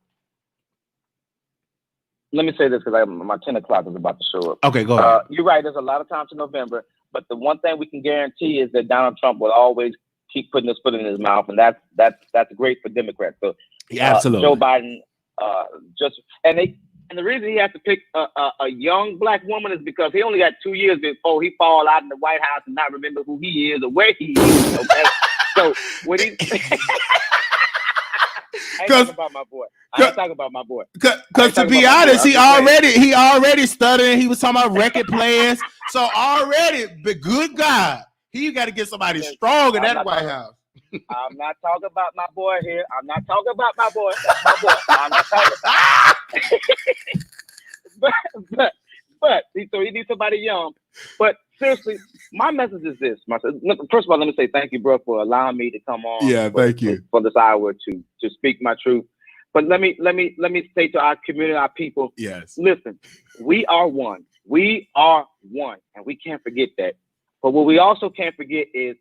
Let me say this because my 10 o'clock is about to show up. Okay, go ahead. You're right. There's a lot of time to November, but the one thing we can guarantee is that Donald Trump will always keep putting his foot in his mouth, and that's great for Democrats. So absolutely, Joe Biden and the reason he has to pick a young black woman is because he only got 2 years before he fall out in the White House and not remember who he is or where he is. Okay, so when he. I ain't talking about my boy. I ain't talking about my boy. Because to be honest, he already stuttering. He was talking about record players. So already, but good God, he got to get somebody strong in that White House. I'm not talking about my boy here. I'm not talking about my boy. That's my boy. I'm not talking about but so he needs somebody young. But seriously, my message is this. First of all, let me say thank you, bro, for allowing me to come on. Yeah, thank you for this hour to speak my truth. But let me say to our community, our people. Yes. Listen, we are one. We are one, and we can't forget that. But what we also can't forget is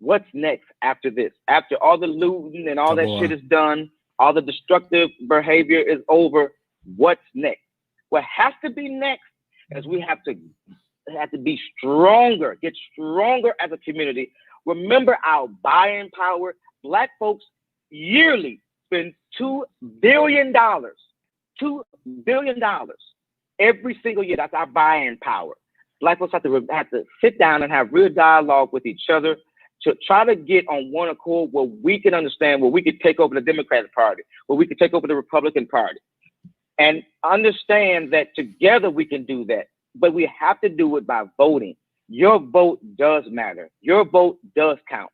what's next after this. After all the looting and all that shit is done, all the destructive behavior is over. What's next? What has to be next is we have to be stronger, get stronger as a community. Remember our buying power. Black folks yearly spend $2 billion. $2 billion every single year. That's our buying power. Black folks have to sit down and have real dialogue with each other to try to get on one accord where we can understand, where we could take over the Democratic Party, where we could take over the Republican Party, and understand that together we can do that. But we have to do it by voting. Your vote does matter. Your vote does count.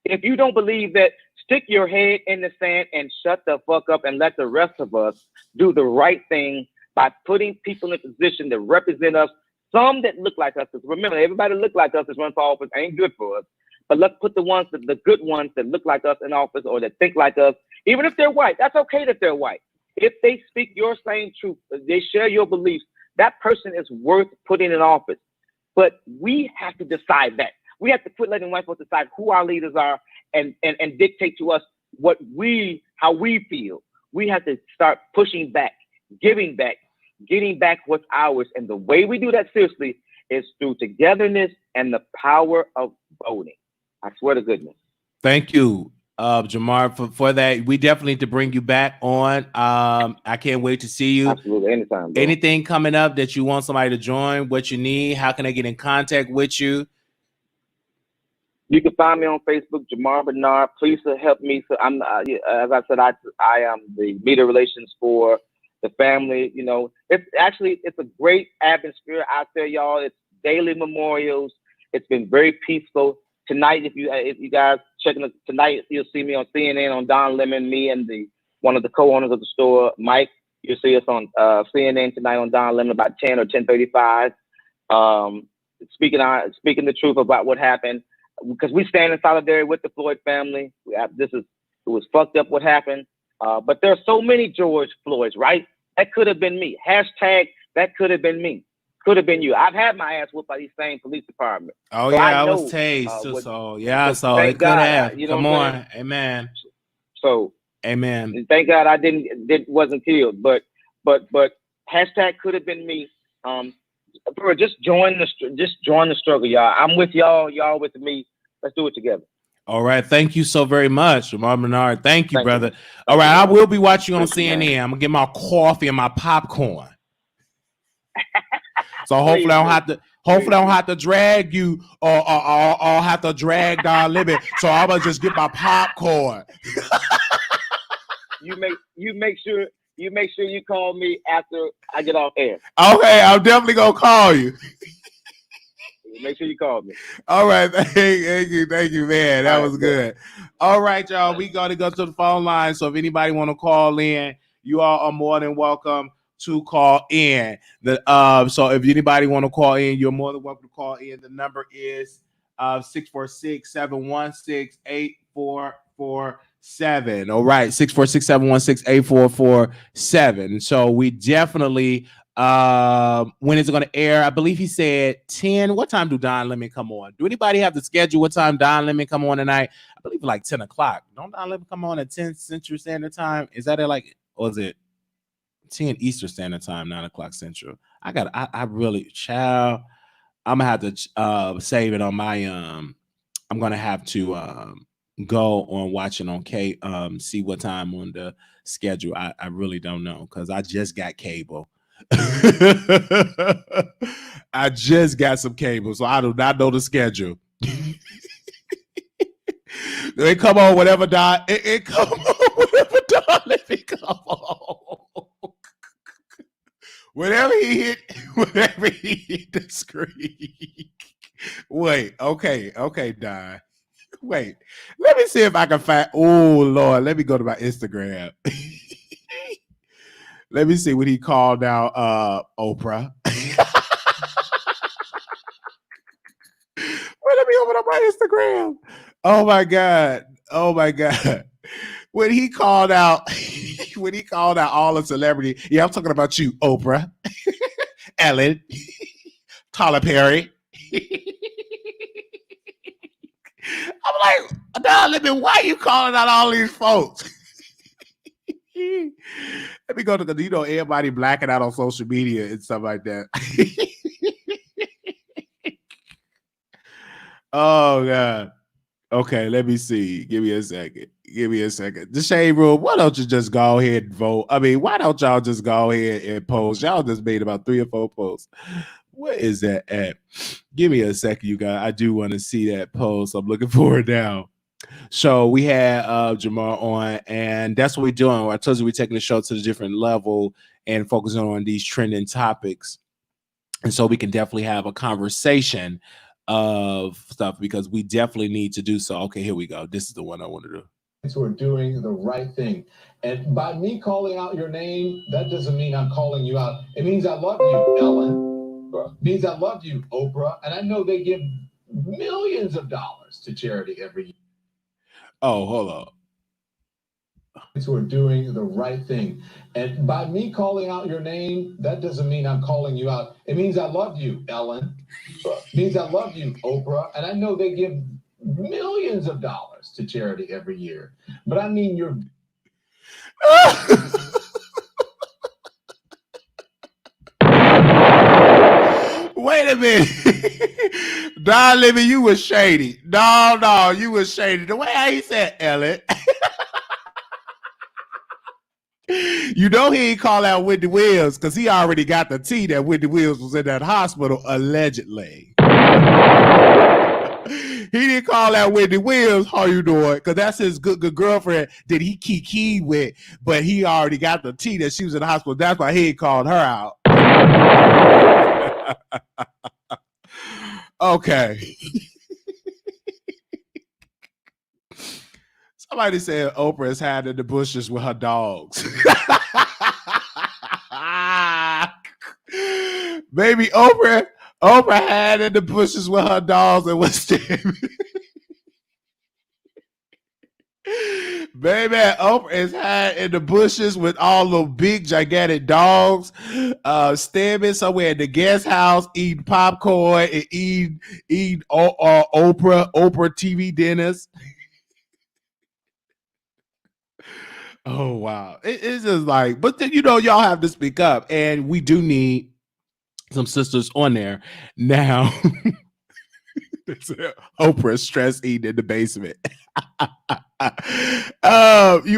If you don't believe that, stick your head in the sand and shut the fuck up and let the rest of us do the right thing by putting people in position to represent us, some that look like us. Because remember, everybody look like us that's run for office ain't good for us. But let's put the good ones that look like us in office or that think like us, even if they're white. That's okay that they're white. If they speak your same truth, they share your beliefs, that person is worth putting in office. But we have to decide that. We have to quit letting white folks decide who our leaders are and dictate to us how we feel. We have to start pushing back, giving back, getting back what's ours. And the way we do that seriously is through togetherness and the power of voting. I swear to goodness. Thank you, Jamar, for that. We definitely need to bring you back on. I can't wait to see you. Absolutely, anytime. Bro. Anything coming up that you want somebody to join, what you need, how can I get in contact with you? You can find me on Facebook, Jamar Bernard. Please help me. So I'm, as I said, I am the media relations for the family. You know, it's a great atmosphere out there, y'all. It's daily memorials. It's been very peaceful. Tonight, if you guys checking it tonight, you'll see me on CNN on Don Lemon, me and one of the co-owners of the store, Mike. You'll see us on CNN tonight on Don Lemon about 10 or 10:35. Speaking the truth about what happened, because we stand in solidarity with the Floyd family. It was fucked up what happened, but there are so many George Floyds, right? That could have been me. Hashtag that could have been me. Could have been you. I've had my ass whooped by these same police departments. Oh so yeah, I was tased. So yeah, so it could have. You know Come on, amen. So amen. Thank God I wasn't killed, but hashtag could have been me. Bro, just join the struggle, y'all. I'm with y'all. Y'all with me. Let's do it together. All right. Thank you so very much, Jamar Bernard. Thank you, brother. All right. I will be watching you on CNN. I'm going to get my coffee and my popcorn. So hopefully I don't have to drag you or have to drag Don Lemon. So I'm going to just get my popcorn. You make sure you call me after I get off air. Okay. I'm definitely going to call you. Make sure you call me. All right. Thank you, man. That was good. All right, y'all. We got to go to the phone line. So if anybody want to call in, you all are more than welcome to call in. So if anybody want to call in, you're more than welcome to call in. The number is 646-716-8447. All right, 646-716-8447. So we definitely when is it going to air? I believe he said 10. What time do Don Lemon come on? Do anybody have the schedule? What time Don Lemon come on tonight? I believe like 10 o'clock. Don't Don Lemon come on at 10 Central Standard Time? Is that or is it 10 Eastern Standard Time, 9 o'clock Central? I really, child, I'm gonna have to save it on my I'm gonna have to go on watching on see what time on the schedule. I really don't know because I just got cable. I just got some cable, so I do not know the schedule. They come on whatever it come on whatever let me come on. Whenever he hit the screen. Wait, okay, Don. Wait, let me see if I can find. Oh Lord, let me go to my Instagram. Let me see what he called out Oprah. Well, let me open up my Instagram. Oh my God. When he called out all the celebrity, yeah, I'm talking about you, Oprah, Ellen, Tyler Perry. I'm like, Don Lemon, why are you calling out all these folks? Let me go to everybody blacking out on social media and stuff like that. Oh God. Okay, let me see. Give me a second. The Shade Room, why don't you just go ahead and vote? I mean, why don't y'all just go ahead and post? Y'all just made about 3 or 4 posts. Where is that at? Give me a second, you guys. I do want to see that post. I'm looking forward now. So we had Jamar on, and that's what we're doing. I told you we're taking the show to a different level and focusing on these trending topics. And so we can definitely have a conversation of stuff because we definitely need to do so. Okay, here we go. This is the one I want to do. Who are doing the right thing. And by me calling out your name, that doesn't mean I'm calling you out. It means I love you, Ellen. It means I love you, Oprah. And I know they give millions of dollars to charity every year. Oh, hold on. Who are doing the right thing. And by me calling out your name, that doesn't mean I'm calling you out. It means I love you, Ellen. It means I love you, Oprah. And I know they give millions of dollars to charity every year. But I mean you're Wait a minute. Don Lemon, you was shady. No, you was shady. The way he said Ellen. You know he ain't call out Wendy Williams because he already got the tea that Wendy Williams was in that hospital allegedly. didn't call that Wendy Williams, how you doing? Because that's his good girlfriend that he kiki with, but he already got the tea that she was in the hospital. That's why he called her out. Okay. Somebody said Oprah's had in the bushes with her dogs. Maybe Oprah had in the bushes with her dogs and was standing. Baby, Oprah is hiding in the bushes with all the big, gigantic dogs, standing somewhere in the guest house, eating popcorn and eating Oprah TV dinners. Oh, wow. It's just like, but then, y'all have to speak up, and we do need some sisters on there. Now, Oprah stress eating in the basement.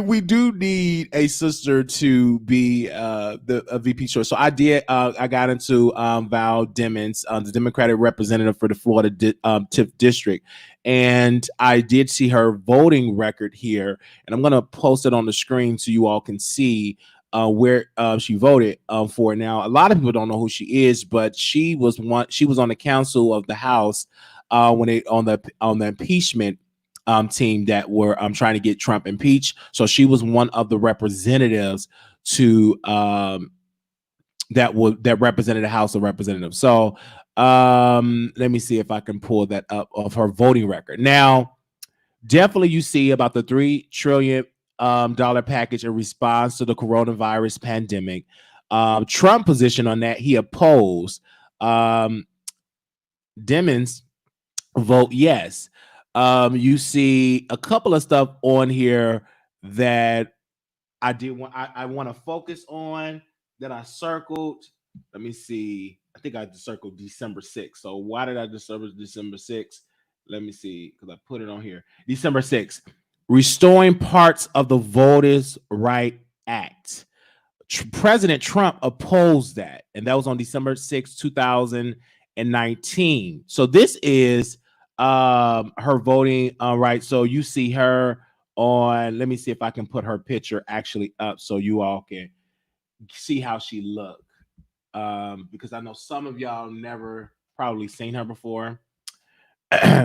We do need a sister to be a VP choice. So I got into Val Demings, the Democratic representative for the Florida 10th district, and I did see her voting record here, and I'm gonna post it on the screen so you all can see where she voted for. Now, a lot of people don't know who she is, but she was on the council of the House when they on the impeachment team that were trying to get Trump impeached. So she was one of the representatives to that represented the House of Representatives. So let me see if I can pull that up of her voting record. Now, definitely you see about the $3 trillion package in response to the coronavirus pandemic. Trump position on that, he opposed. Demings vote yes. You see a couple of stuff on here that I want to focus on that I circled. Let me see. I think I circled December 6th. So why did I circle December 6th? Let me see, because I put it on here. December 6th, restoring parts of the Voters' Right Act. President Trump opposed that, and that was on December 6th, 2019. So this is her voting right. So you see her on, let me see if I can put her picture actually up so you all can see how she looked, because I know some of y'all never probably seen her before.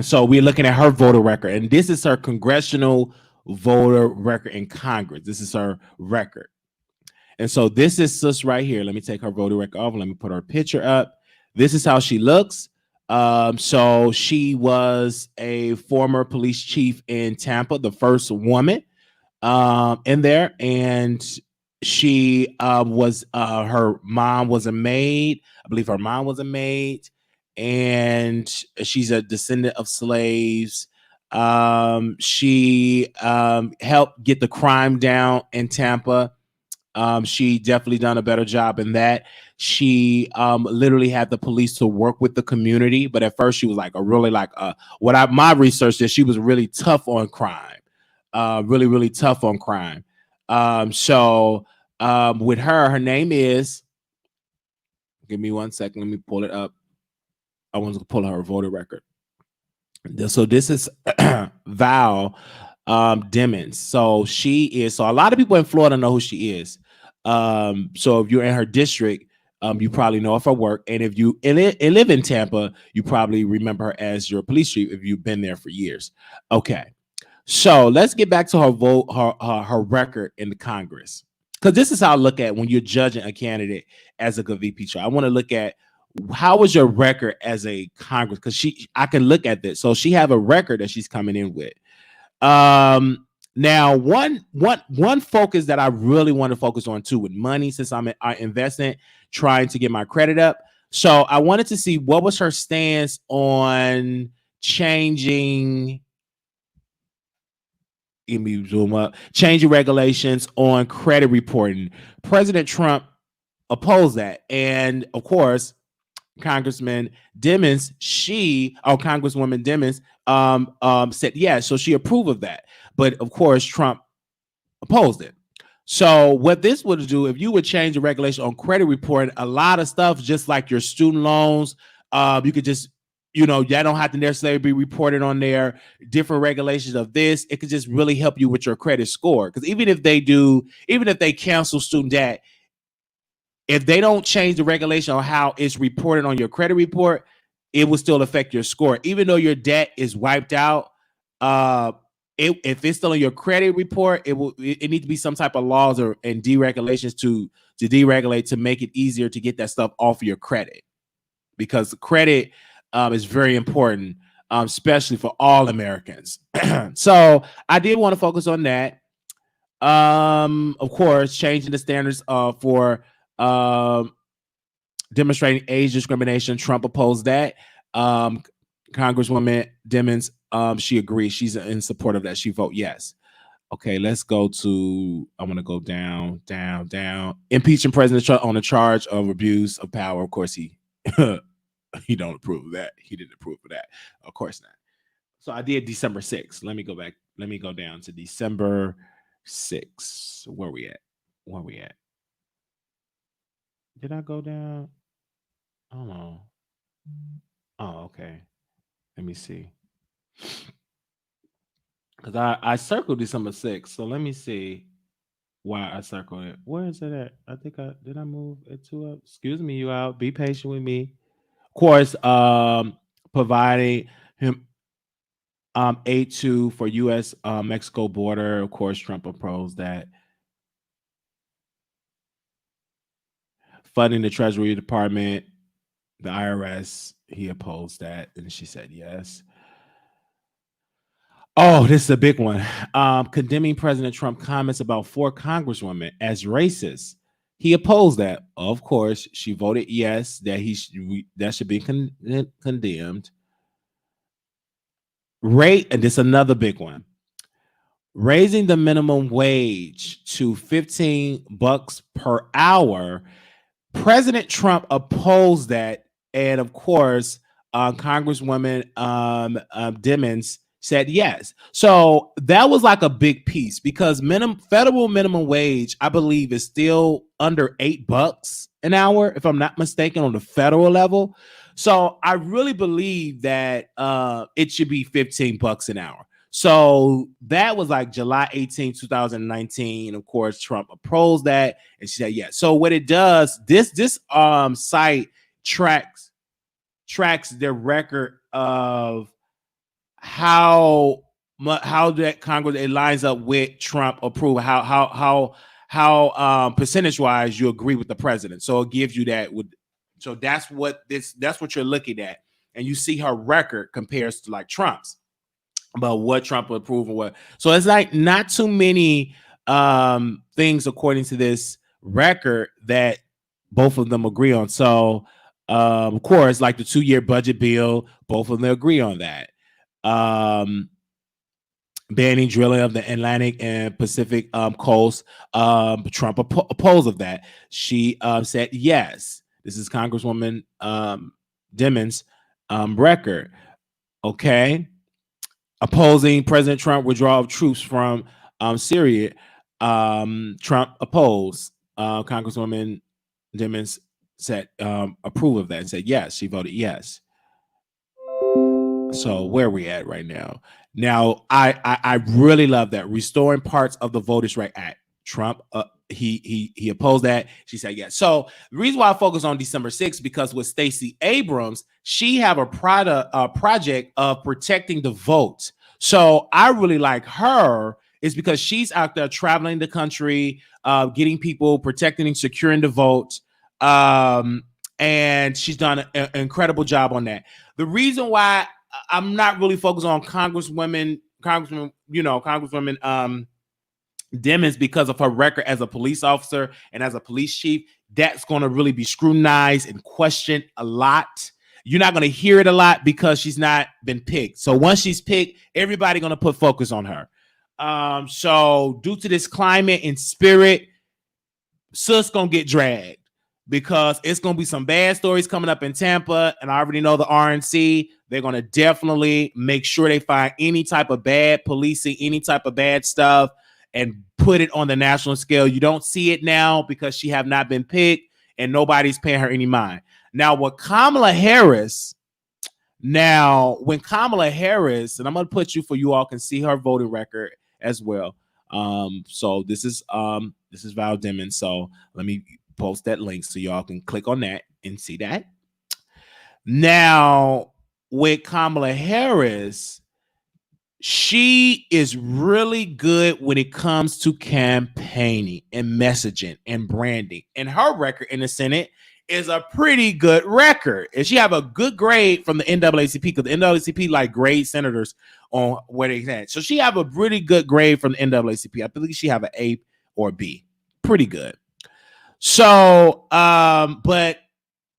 So we're looking at her voter record, and this is her congressional voter record in Congress. This is her record, and so this is sis right here. Let me take her voter record off. Let me put her picture up. This is how she looks. So she was a former police chief in Tampa, the first woman in there, and she was her mom was a maid. I believe her mom was a maid, and she's a descendant of slaves. She helped get the crime down in Tampa. She definitely done a better job in that. She literally had the police to work with the community, but at first she was like my research is she was really tough on crime, really tough on crime. So with her name is, give me 1 second, let me pull it up. I want to pull her voter record. So this is Val Demings. So a lot of people in Florida know who she is. So if you're in her district, you probably know of her work, and if you live in Tampa, you probably remember her as your police chief if you've been there for years. Okay, so let's get back to her vote, her record in the Congress, because this is how I look at when you're judging a candidate as a good VP. I want to look at how was your record as a Congress, because I can look at this. So she have a record that she's coming in with. Now, one focus that I really want to focus on too with money, since I'm investing, trying to get my credit up. So I wanted to see what was her stance on changing. Let me zoom up. Changing regulations on credit reporting. President Trump opposed that, and of course, Congresswoman Demings said yes, so she approved of that. But of course, Trump opposed it. So what this would do, if you would change the regulation on credit reporting, a lot of stuff, just like your student loans, you could just you know, that don't have to necessarily be reported on there. Different regulations of this, it could just really help you with your credit score. Because even if they cancel student debt, if they don't change the regulation on how it's reported on your credit report, it will still affect your score. Even though your debt is wiped out, if it's still on your credit report, it needs to be some type of laws and deregulations to deregulate to make it easier to get that stuff off of your credit. Because credit is very important, especially for all Americans. So I did want to focus on that. Of course, changing the standards for demonstrating age discrimination. Trump opposed that. Congresswoman Demons, she agrees. She's in support of that. She vote yes. Okay, let's go to, I'm going to go down. Impeaching President Trump on a charge of abuse of power. Of course, he he don't approve of that. He didn't approve of that. Of course not. So I did December 6th. Let me go back. Let me go down to December 6th. Where we at? Did I go down? Oh, okay. Let me see. Because I circled December 6th. So let me see why I circled it. Where is it at? I think did I move it to up? Excuse me, you out. Be patient with me. Of course, providing him aid for U.S. Mexico border. Of course, Trump opposed that. Funding the Treasury Department, the IRS, he opposed that, and she said yes. Oh, this is a big one. Condemning President Trump comments about 4 congresswomen as racist. He opposed that. Of course, she voted yes that that should be condemned. And this is another big one. Raising the minimum wage to $15 per hour. President Trump opposed that, and of course, Congresswoman Demons said yes. So that was like a big piece because federal minimum wage, I believe, is still under $8 an hour, if I'm not mistaken, on the federal level. So I really believe that it should be $15 an hour. So that was like July 18, 2019. Of course, Trump opposed that, and she said yes. So what it does, this site tracks their record of how that Congress, it lines up with Trump approval, how percentage wise you agree with the president. So it gives you that. So that's what you're looking at, and you see her record compares to like Trump's. About what Trump would approve and what. So it's like not too many things according to this record that both of them agree on. So of course, like the 2-year budget bill, both of them agree on that. Banning drilling of the Atlantic and Pacific coast. Trump opposed of that. She said yes. This is Congresswoman Demons record. Okay. Opposing President Trump withdrawal of troops from Syria. Trump opposed. Congresswoman Demons said approve of that and said yes. She voted yes. So where are we at right now? Now I really love that restoring parts of the Voters' Right Act. Trump he opposed that. She said yes. So the reason why I focus on December 6th because with Stacey Abrams, she have a project of protecting the vote. So I really like her is because she's out there traveling the country, getting people, protecting and securing the vote. And she's done an incredible job on that. The reason why I'm not really focused on Congresswoman Demons because of her record as a police officer and as a police chief. That's going to really be scrutinized and questioned a lot. You're not going to hear it a lot because she's not been picked. So once she's picked, everybody's going to put focus on her. So due to this climate and spirit, sis going to get dragged because it's going to be some bad stories coming up in Tampa. And I already know the RNC, they're going to definitely make sure they find any type of bad policing, any type of bad stuff, and put it on the national scale. You don't see it now because she have not been picked and nobody's paying her any mind. Now with Kamala Harris, Now, when Kamala Harris, and I'm going to put you all can see her voting record as well. So this is Val Deming. So let me post that link so y'all can click on that and see that. Now, with Kamala Harris, she is really good when it comes to campaigning and messaging and branding. And her record in the Senate is a pretty good record. And she have a good grade from the NAACP, because the NAACP like grade senators on where they stand. So she have a really good grade from the NAACP. I believe she have an A or B. Pretty good. So, but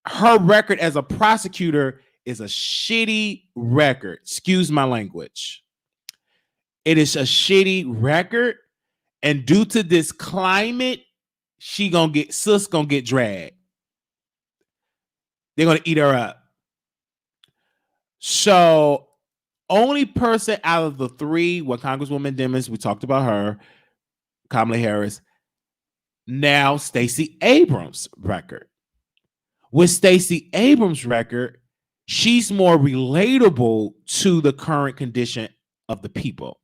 her record as a prosecutor is a shitty record. Excuse my language. It is a shitty record. And due to this climate, sis gonna get dragged. They're gonna eat her up. So, only person out of the three, Congresswoman Demings, we talked about her, Kamala Harris, now Stacey Abrams' record. With Stacey Abrams' record, she's more relatable to the current condition of the people.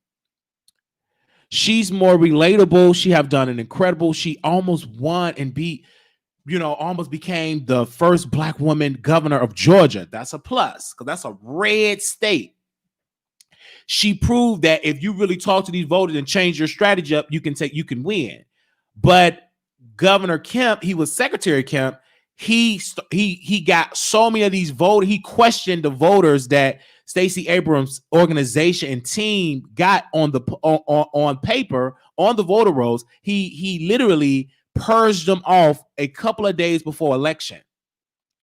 She's more relatable. She have done an incredible. She almost won and beat, almost became the first Black woman governor of Georgia. That's a plus, because that's a red state. She proved that if you really talk to these voters and change your strategy up, you can win. But Governor Kemp, he was Secretary Kemp. He got so many of these voters. He questioned the voters that Stacey Abrams' organization and team got on paper on the voter rolls. He literally purged them off a couple of days before election,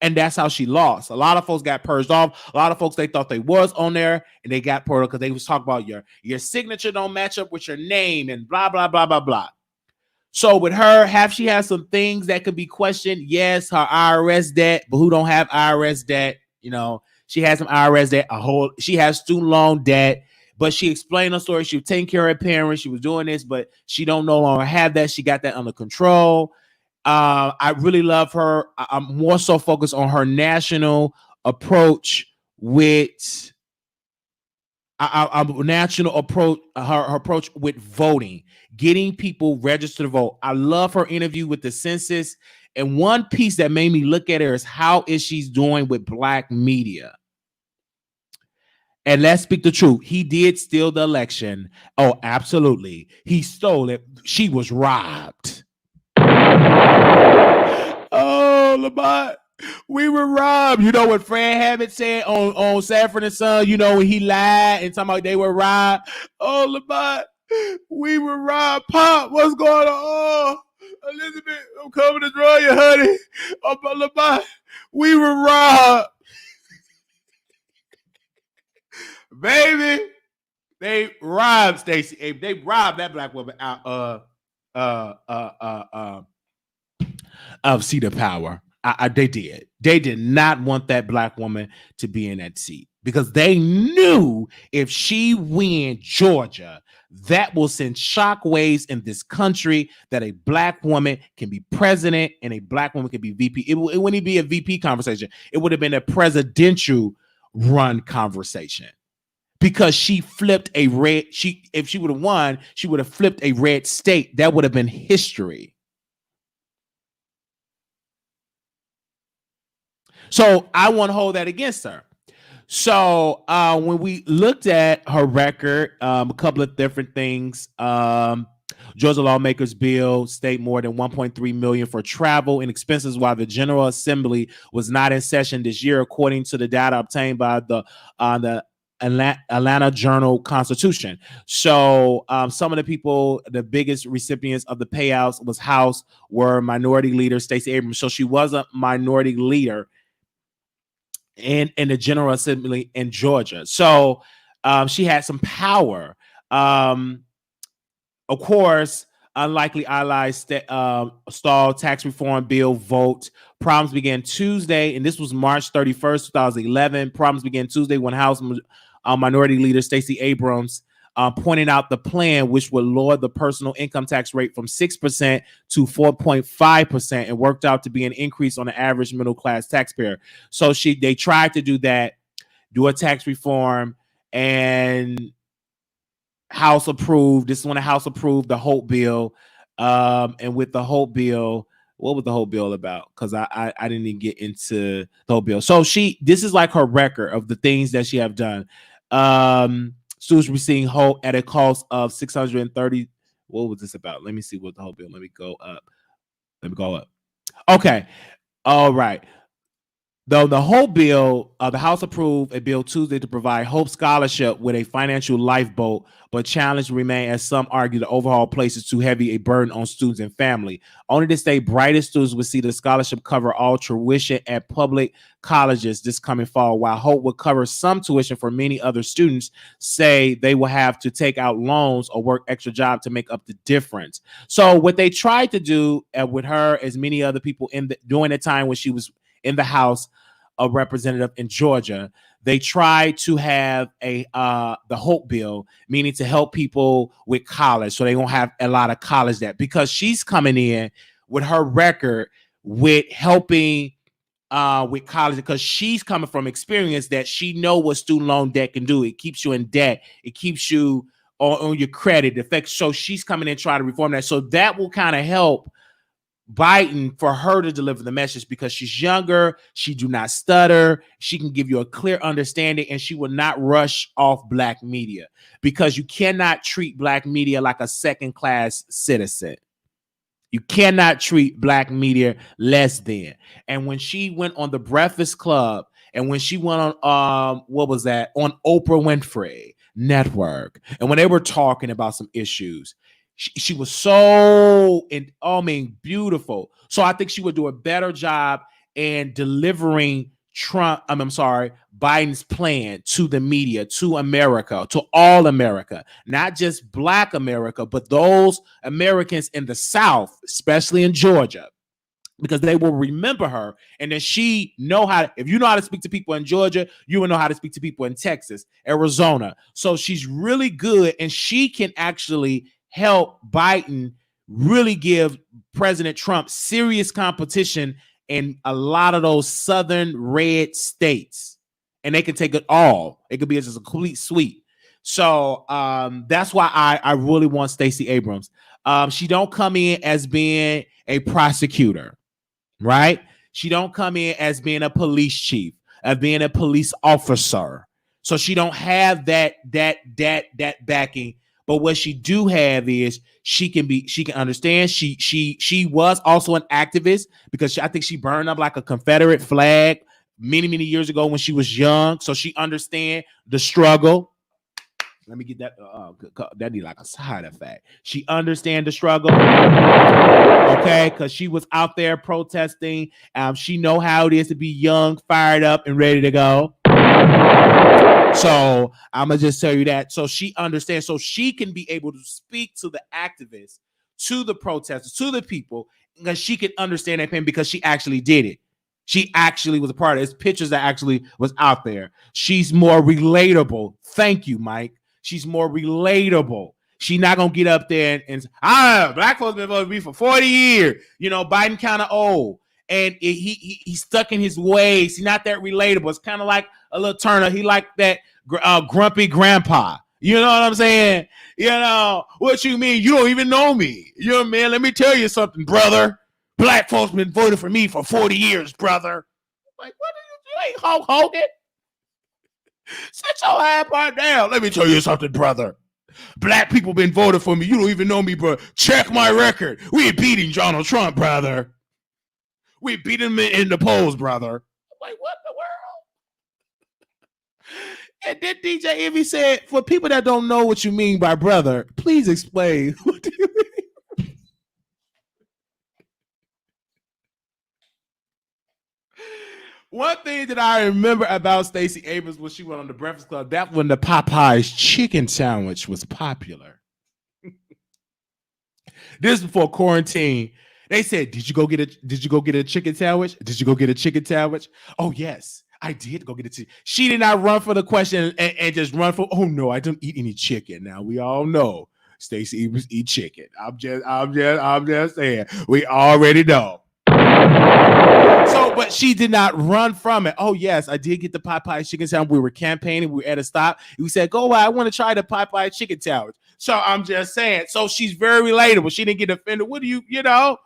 and that's how she lost. A lot of folks got purged off. A lot of folks, they thought they was on there, and they got purged because they was talking about your signature don't match up with your name and blah blah blah blah blah. So with her, she has some things that could be questioned. Yes, her IRS debt, but who don't have IRS debt? She has some IRS debt. She has student loan debt, but she explained her story. She was taking care of her parents. She was doing this, but she don't no longer have that. She got that under control. I really love her. I'm more so focused on her national approach with her approach with voting, getting people registered to vote. I love her interview with the census. And one piece that made me look at her is how is she's doing with Black media. And let's speak the truth. He did steal the election. Oh, absolutely. He stole it. She was robbed. Oh, Lamont. We were robbed. What Fred Hammond said on Sanford and Son, when he lied and talking about they were robbed. Oh, Lamont, we were robbed. Pop, what's going on? Elizabeth, I'm coming to draw you, honey. Oh, but Lamont, we were robbed. Baby, they robbed Stacey Abrams. They robbed that Black woman out of seat of power. They did. They did not want that Black woman to be in that seat because they knew if she win Georgia, that will send shockwaves in this country that a Black woman can be president and a Black woman can be VP. It wouldn't be a VP conversation. It would have been a presidential run conversation because she flipped a red. If she would have won, she would have flipped a red state. That would have been history. So I want to hold that against her. So when we looked at her record, a couple of different things. Georgia lawmakers bill state more than $1.3 million for travel and expenses while the General Assembly was not in session this year, according to the data obtained by the Atlanta Journal-Constitution. So some of the people, the biggest recipients of the payouts were Minority Leader Stacey Abrams. So she was a minority leader in the General Assembly in Georgia. So she had some power. Of course, unlikely allies stalled tax reform bill vote. Problems began Tuesday, and this was March 31st, 2011. Problems began Tuesday when House Minority Leader Stacey Abrams pointed out the plan, which would lower the personal income tax rate from 6% to 4.5%, and worked out to be an increase on the average middle class taxpayer. So they tried to do that. do a tax reform, and House approved. This is when the House approved the Hope bill. And with the Hope bill, what was the Hope bill about? Because I didn't even get into the Hope bill. So this is like her record of the things that she have done. Students receiving Hope at a cost of $630. What was this about? Let me see what the Hope bill. Let me go up. Okay. All right. Though the Hope bill, the House approved a bill Tuesday to provide Hope Scholarship with a financial lifeboat, but challenge remain as some argue the overhaul places too heavy a burden on students and family. Only the state brightest students will see the scholarship cover all tuition at public colleges this coming fall, while Hope will cover some tuition for many other students. Say they will have to take out loans or work extra job to make up the difference. So what they tried to do with her, as many other people during the time when she was in the House of Representative in Georgia, they tried to have the Hope bill, meaning to help people with college, so they won't have a lot of college debt, because she's coming in with her record with helping with college, because she's coming from experience that she know what student loan debt can do. It keeps you in debt. It keeps you on your credit effects. So she's coming in trying to reform that. So that will kind of help Biden for her to deliver the message, because she's younger, she do not stutter, she can give you a clear understanding, and she will not rush off black media, because you cannot treat black media like a second-class citizen. You cannot treat black media less than. And when she went on the Breakfast Club, and when she went on what was that, on Oprah Winfrey Network, and when they were talking about some issues, she was so, beautiful. So I think she would do a better job in delivering Biden's plan to the media, to America, to all America, not just Black America, but those Americans in the South, especially in Georgia, because they will remember her. And then she if you know how to speak to people in Georgia, you will know how to speak to people in Texas, Arizona. So she's really good, and she can actually help Biden really give President Trump serious competition in a lot of those southern red states, and they can take it all. It could be just a complete sweep. So that's why I really want Stacey Abrams. She don't come in as being a prosecutor, right? She don't come in as being a police chief, as being a police officer. So she don't have that backing. But what she do have is she can understand. She was also an activist, because I think she burned up like a Confederate flag many years ago when she was young. So she understand the struggle. Let me get that. That need like a side effect. She understand the struggle, okay? Because she was out there protesting. She know how it is to be young, fired up, and ready to go. So I'm gonna just tell you that. So she understands. So she can be able to speak to the activists, to the protesters, to the people, because she can understand that pain, because she actually did it. She actually was a part of it. It's pictures that actually was out there. She's more relatable. Thank you, Mike. She's more relatable. She's not gonna get up there and black folks been voting for me for 40 years. You know, Biden kind of old, and he's stuck in his ways. He's not that relatable. It's kind of like a little Turner. He like that grumpy grandpa. You know what I'm saying? You know what you mean? You don't even know me. You know, man. Let me tell you something, brother. Black folks been voting for me for 40 years, brother. Like, what are you ain't Hulk Hogan? Sit your ass part down. Let me tell you something, brother. Black people been voting for me. You don't even know me, bro. Check my record. We beating Donald Trump, brother. We beat him in the polls, brother. Like, what in the world? And then DJ Envy said, for people that don't know what you mean by brother, please explain. What do you mean? One thing that I remember about Stacey Abrams when she went on the Breakfast Club, that when the Popeyes chicken sandwich was popular. This is before quarantine. They said, did you go get a chicken sandwich? Did you go get a chicken sandwich? Oh, yes, I did go get a chicken. She did not run for the question and just run for, oh no, I don't eat any chicken. Now we all know Stacey Abrams eat chicken. I'm just saying. We already know. So, but she did not run from it. Oh, yes, I did get the Popeye chicken sandwich. We were campaigning. We were at a stop. We said, go away. I want to try the Popeye chicken sandwich. So I'm just saying. So she's very relatable. She didn't get offended. What do you know?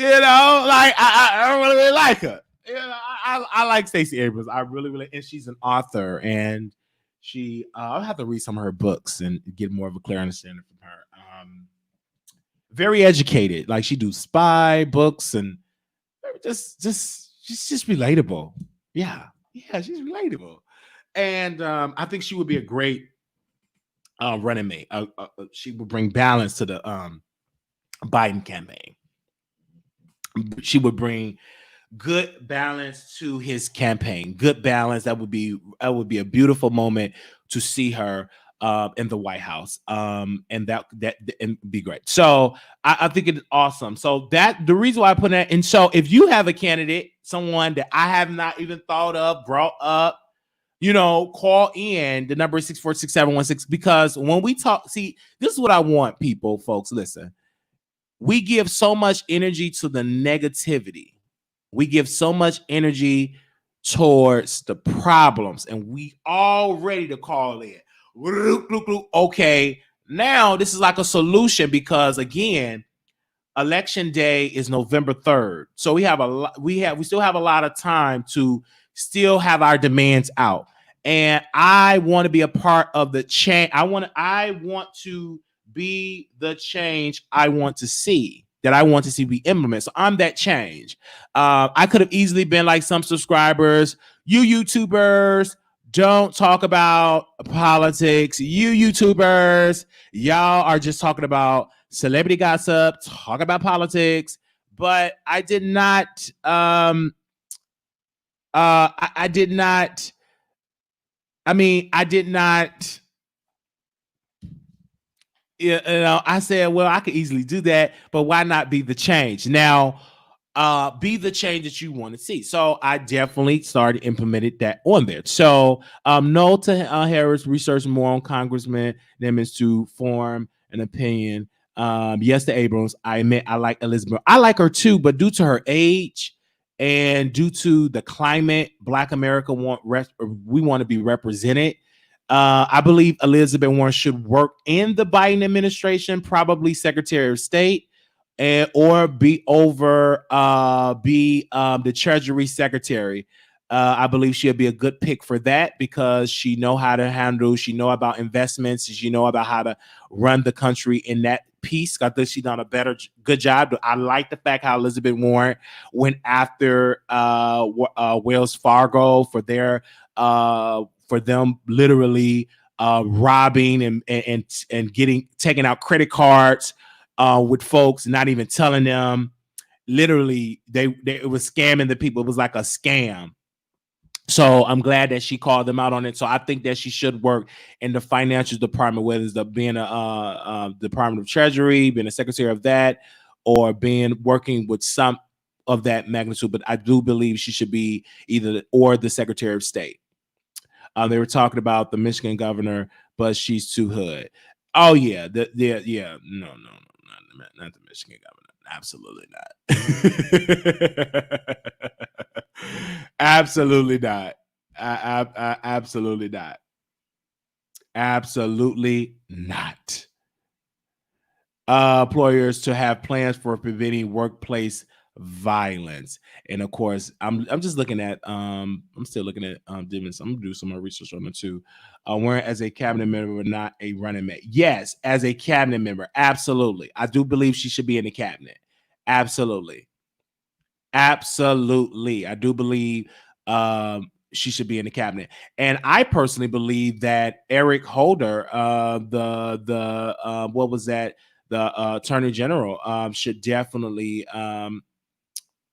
Like I don't really like her. I like Stacey Abrams. I really, and she's an author, and she I'll have to read some of her books and get more of a clear understanding from her. Very educated, like she do spy books and just relatable. Yeah, she's relatable, and I think she would be a great running mate. She would bring balance to the Biden campaign. She would bring good balance to his campaign. Good balance. That would be a beautiful moment to see her in the White House. And that be great. So I think it's awesome. So that the reason why I put that in. So if you have a candidate, someone that I have not even thought of, brought up, call in. The number is 646-716. Because when we talk, see, this is what I want people, folks. Listen. We give so much energy to the negativity. We give so much energy towards the problems, and we all ready to call in. Okay, now this is like a solution because again, election day is November 3rd. So we still have a lot of time to still have our demands out. And I want to be a part of the change. I want to be the change I want to see, that I want to see be implemented. So I'm that change. I could have easily been like some subscribers. You YouTubers don't talk about politics. You YouTubers, y'all are just talking about celebrity gossip, talk about politics. But I did not. I did not. I mean, I did not. I said, well, I could easily do that, but why not be the change? Now, be the change that you want to see. So I definitely started implemented that on there. So no to Harris, research more on Congressman Nimitz to form an opinion. Yes to Abrams. I admit I like Elizabeth. I like her too, but due to her age and due to the climate, Black America we want to be represented. I believe Elizabeth Warren should work in the Biden administration, probably Secretary of State, or be the Treasury Secretary. I believe she'll be a good pick for that because she know how to handle, she know about investments, she know about how to run the country in that piece. I think she's done a good job. I like the fact how Elizabeth Warren went after Wells Fargo for their for them literally robbing and taking out credit cards with folks, not even telling them. Literally, it was scamming the people. It was like a scam. So I'm glad that she called them out on it. So I think that she should work in the financial department, whether it's being a Department of Treasury, being a secretary of that, or working with some of that magnitude. But I do believe she should be either or the Secretary of State. They were talking about the Michigan governor, but she's too hood. Oh yeah, no, not the Michigan governor. Absolutely not. Absolutely not. Absolutely not. Absolutely not. Employers to have plans for preventing workplace violence. And of course, I'm just looking at I'm still looking at Dimmons. I'm gonna do some more research on it too. Wearing as a cabinet member, not a running mate. Yes, as a cabinet member, absolutely. I do believe she should be in the cabinet. Absolutely. Absolutely. I do believe she should be in the cabinet. And I personally believe that Eric Holder, what was that? The Attorney General should definitely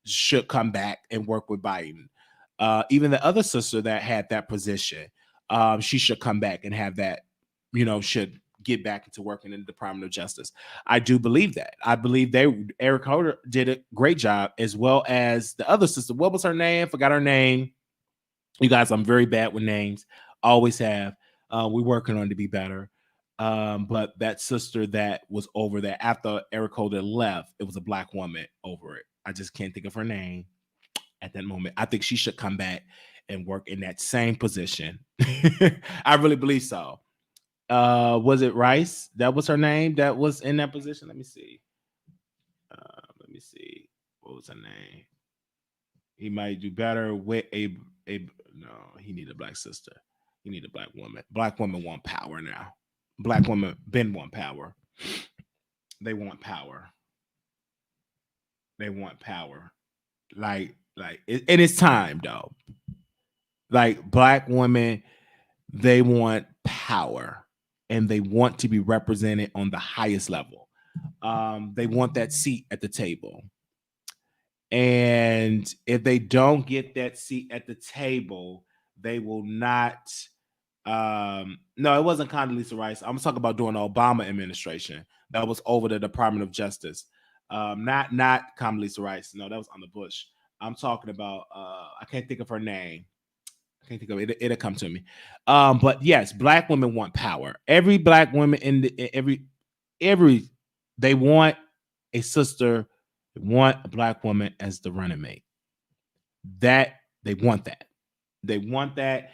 should come back and work with Biden. Even the other sister that had that position, she should come back and have that, should get back into working in the Department of Justice. I do believe that. I believe Eric Holder did a great job, as well as the other sister. What was her name? Forgot her name. You guys, I'm very bad with names. Always have. We're working on it to be better. But that sister that was over there after Eric Holder left, it was a Black woman over it. I just can't think of her name at that moment. I think she should come back and work in that same position. I really believe so. Was it Rice? That was her name that was in that position. Let me see. What was her name? He might do better with a no, he need a black sister. He need a black woman. Black women want power now. Black women been want power. They want power. They want power. And it's time though. Like black women, they want power and they want to be represented on the highest level. They want that seat at the table. And if they don't get that seat at the table, they will not. No, it wasn't Condoleezza Rice. I'm talking about during the Obama administration. That was over the Department of Justice. Not Condoleezza Rice. No, that was under Bush. I'm talking about. I can't think of her name. I can't think of it. It'll come to me. But yes, black women want power. Every black woman they want a sister. They want a black woman as the running mate. That they want that. They want that.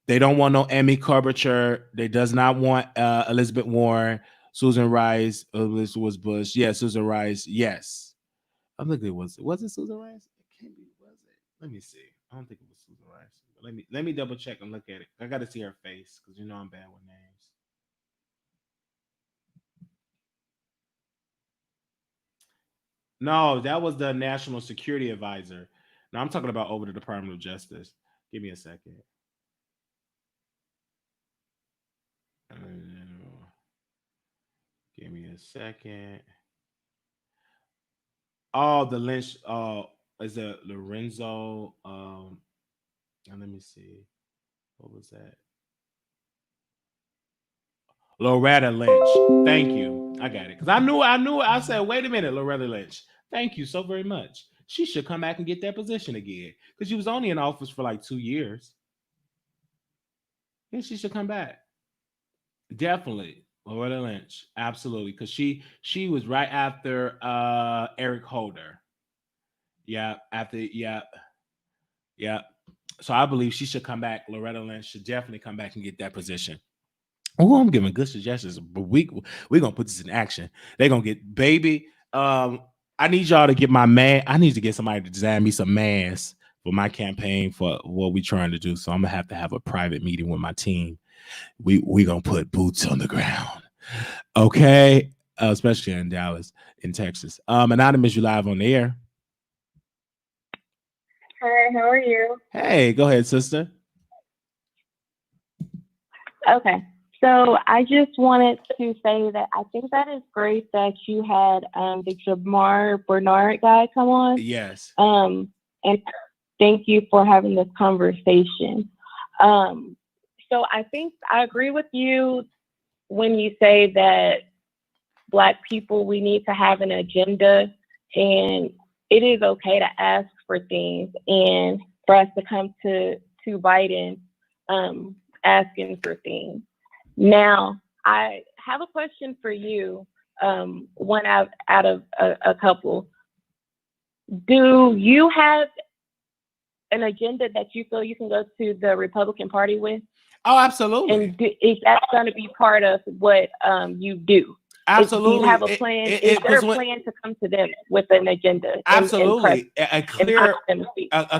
They don't want no Amy Klobuchar. They does not want Elizabeth Warren, Susan Rice, Elizabeth Bush. Yeah, Susan Rice. Yes. I think it was it Susan Rice? It can't be, was it? Let me see. I don't think it was Susan Rice. Let me double check and look at it. I got to see her face because you know I'm bad with names. No, that was the National Security Advisor. Now I'm talking about over the Department of Justice. Give me a second. Give me a second. Oh, the Lynch. Is it Lorenzo? Let me see. What was that? Loretta Lynch. Thank you. I got it. Because I knew it. I said, wait a minute, Loretta Lynch. Thank you so very much. She should come back and get that position again. Because she was only in office for like 2 years. And she should come back. Definitely. Loretta Lynch. Absolutely. Because she was right after Eric Holder. Yeah. Yeah. So I believe she should come back. Loretta Lynch should definitely come back and get that position. Oh, I'm giving good suggestions, but we're gonna put this in action. They're gonna get baby. I need y'all to get my man. I need to get somebody to design me some masks for my campaign for what we're trying to do. So I'm gonna have a private meeting with my team. We gonna put boots on the ground, okay? Especially in Dallas, in Texas. Anonymous, you live on the air. Hi, how are you? Hey, go ahead, sister. Okay. So I just wanted to say that I think that is great that you had the Jamar Bernard guy come on. Yes. And thank you for having this conversation. So I think I agree with you when you say that Black people, we need to have an agenda, and it is okay to ask for things, and for us to come to Biden asking for things. Now, I have a question for you, one out of a couple. Do you have an agenda that you feel you can go to the Republican Party with? Oh, absolutely. And is that going to be part of what you do? Absolutely. Do you have a plan? Is there a plan to come to them with an agenda? Absolutely. A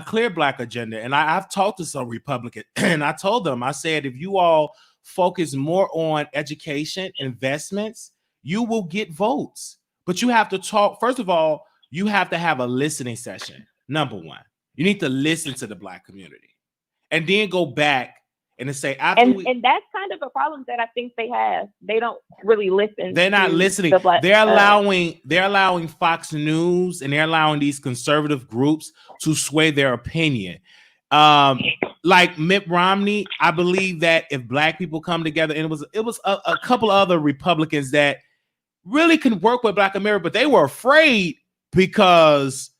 clear Black agenda. And I've talked to some Republicans, and I told them, I said, if you all focus more on education, investments, you will get votes. But you have to talk. First of all, you have to have a listening session. Number one, you need to listen to the Black community, and then go back and say, and that's kind of a problem that I think they have. They don't really listen. They're not listening. They're allowing Fox News, and they're allowing these conservative groups to sway their opinion. Like Mitt Romney, I believe that if Black people come together, and it was a couple of other Republicans that really can work with Black America, but they were afraid because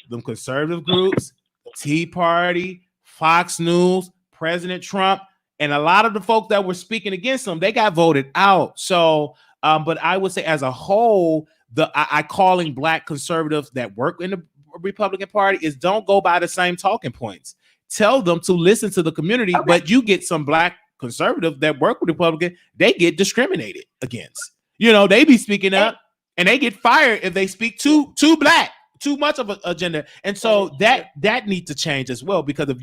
them conservative groups, Tea Party, Fox News, President Trump, and a lot of the folks that were speaking against them, they got voted out. So, but I would say as a whole, I calling Black conservatives that work in the Republican Party is don't go by the same talking points. Tell them to listen to the community, Okay. but you get some black conservatives that work with Republican, they get discriminated against. You know, they be speaking up and they get fired if they speak too black, too much of an agenda. And so that needs to change as well, because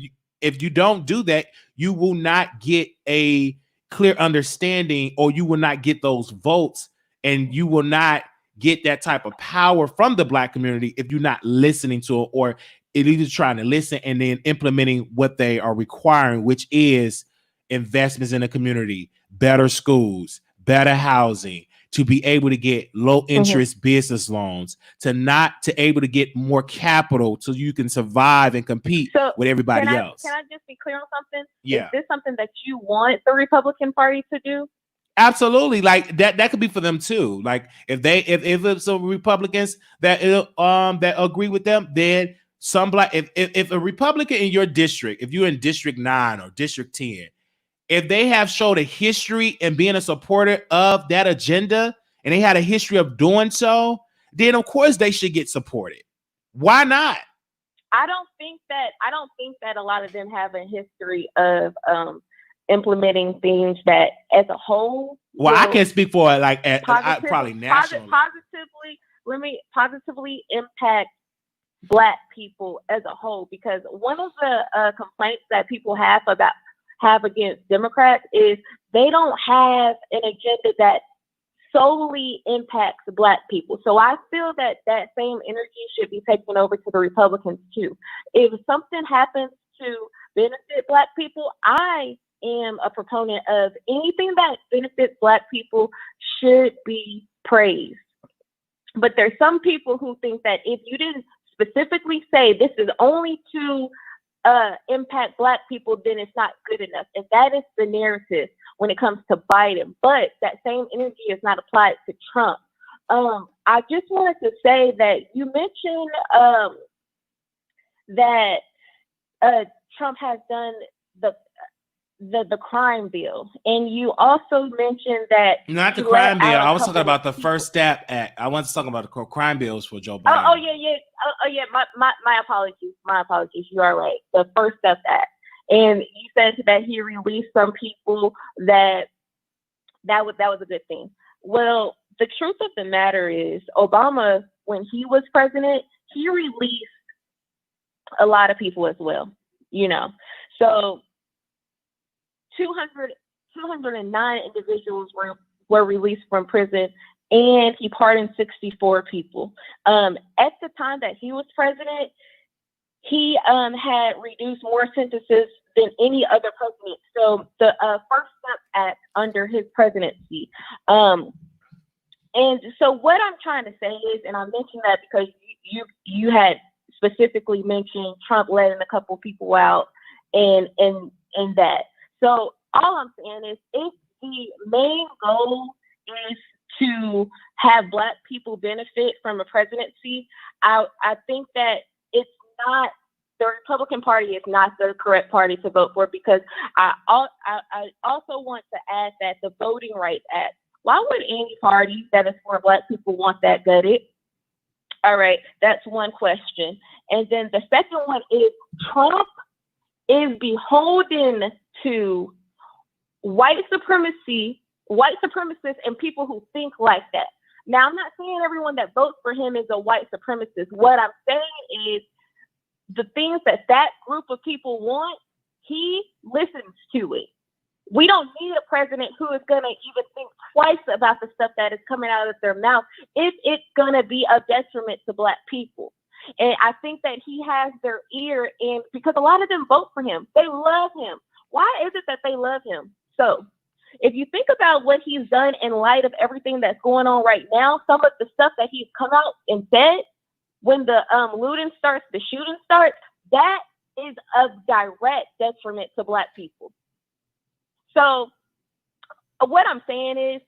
if you don't do that, you will not get a clear understanding, or you will not get those votes, and you will not get that type of power from the black community if you're not listening to it, or at least trying to listen and then implementing what they are requiring, which is investments in the community, better schools, better housing, to be able to get low interest business loans, to able to get more capital so you can survive and compete with everybody else. Can I just be clear on something? Yeah. Is this something that you want the Republican Party to do? Absolutely. Like that could be for them too. Like if it's some Republicans that agree with them, then some black, if a Republican in your district, if you're in District 9 or District 10, if they have showed a history in being a supporter of that agenda, and they had a history of doing so, then of course they should get supported. Why not? I don't think that a lot of them have a history of implementing things that as a whole. Well, I can't speak for it like probably nationally. Positively impact Black people as a whole, because one of the complaints that people have against Democrats is they don't have an agenda that solely impacts Black people. So I feel that same energy should be taken over to the Republicans too. If something happens to benefit Black people, I am a proponent of anything that benefits Black people should be praised. But there's some people who think that if you didn't specifically say this is only to impact Black people, then it's not good enough. And that is the narrative when it comes to Biden. But that same energy is not applied to Trump. I just wanted to say that you mentioned that Trump has done the crime bill, and you also mentioned that not the crime bill. I was talking about the First Step Act. I want to talk about the crime bills for Joe Biden. Oh yeah. My apologies. You are right. The First Step Act, and you said that he released some people that was a good thing. Well, the truth of the matter is, Obama, when he was president, he released a lot of people as well. You know, so 209 individuals were released from prison, and he pardoned 64 people. At the time that he was president, he had reduced more sentences than any other president. So the First Step Act under his presidency. And so what I'm trying to say is, and I mentioned that because you had specifically mentioned Trump letting a couple people out and that. So all I'm saying is, if the main goal is to have Black people benefit from a presidency, I think that it's not, the Republican Party is not the correct party to vote for, because I also want to add that the Voting Rights Act, why would any party that is for Black people want that gutted? All right, that's one question. And then the second one is, Trump is beholden to white supremacists and people who think like that. Now, I'm not saying everyone that votes for him is a white supremacist. What I'm saying is, the things that group of people want, he listens to it. We don't need a president who is going to even think twice about the stuff that is coming out of their mouth if it's going to be a detriment to Black people. And I think that he has their ear, and because a lot of them vote for him, they love him. Why is it that they love him? So if you think about what he's done in light of everything that's going on right now, some of the stuff that he's come out and said when the looting starts, the shooting starts, that is a direct detriment to Black people. So what I'm saying is,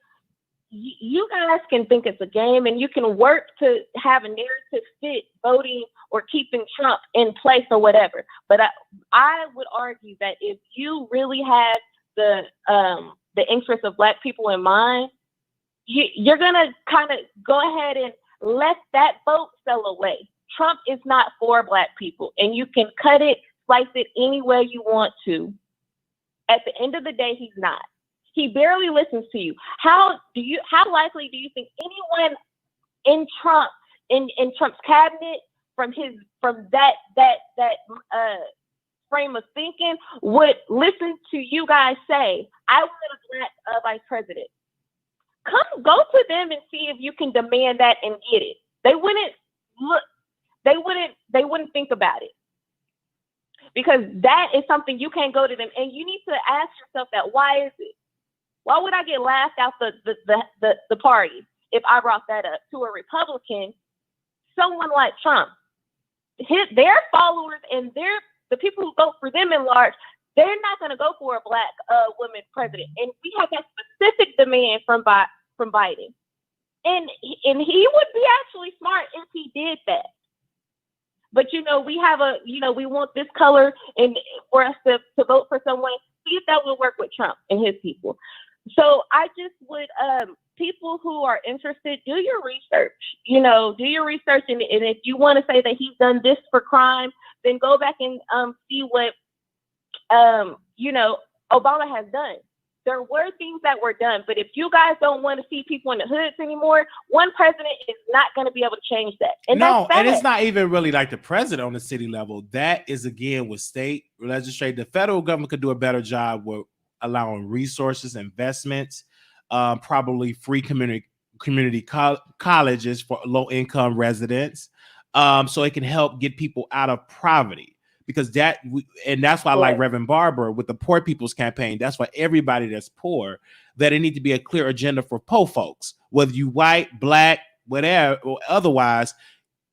you guys can think it's a game, and you can work to have a narrative fit voting or keeping Trump in place or whatever. But I would argue that if you really have the interests of Black people in mind, you're gonna kind of go ahead and let that vote sell away. Trump is not for Black people, and you can cut it, slice it any way you want to. At the end of the day, he's not. He barely listens to you. How likely do you think anyone in Trump's cabinet from that frame of thinking would listen to you guys say, I want a Black vice president? Go to them and see if you can demand that and get it. They wouldn't think about it, because that is something you can't go to them, and you need to ask yourself that. Why is it? Why would I get laughed out the party if I brought that up to a Republican, someone like Trump? Their followers and the people who vote for them in large, they're not going to go for a Black woman president. And we have that specific demand from Biden. And he would be actually smart if he did that. But, we want this color and for us to vote for someone, see if that would work with Trump and his people. So I just would, people who are interested, do your research, do your research. And if you want to say that he's done this for crime, then go back and see what, Obama has done. There were things that were done, but if you guys don't want to see people in the hoods anymore, one president is not going to be able to change that. And and it's not even really like the president on the city level. That is, again, with state legislature. The federal government could do a better job with allowing resources, investments, probably free community colleges for low-income residents, so it can help get people out of poverty. Because that's why I like Reverend Barber with the Poor People's Campaign. That's why everybody that's poor, that it need to be a clear agenda for poor folks, whether you white, Black, whatever, or otherwise.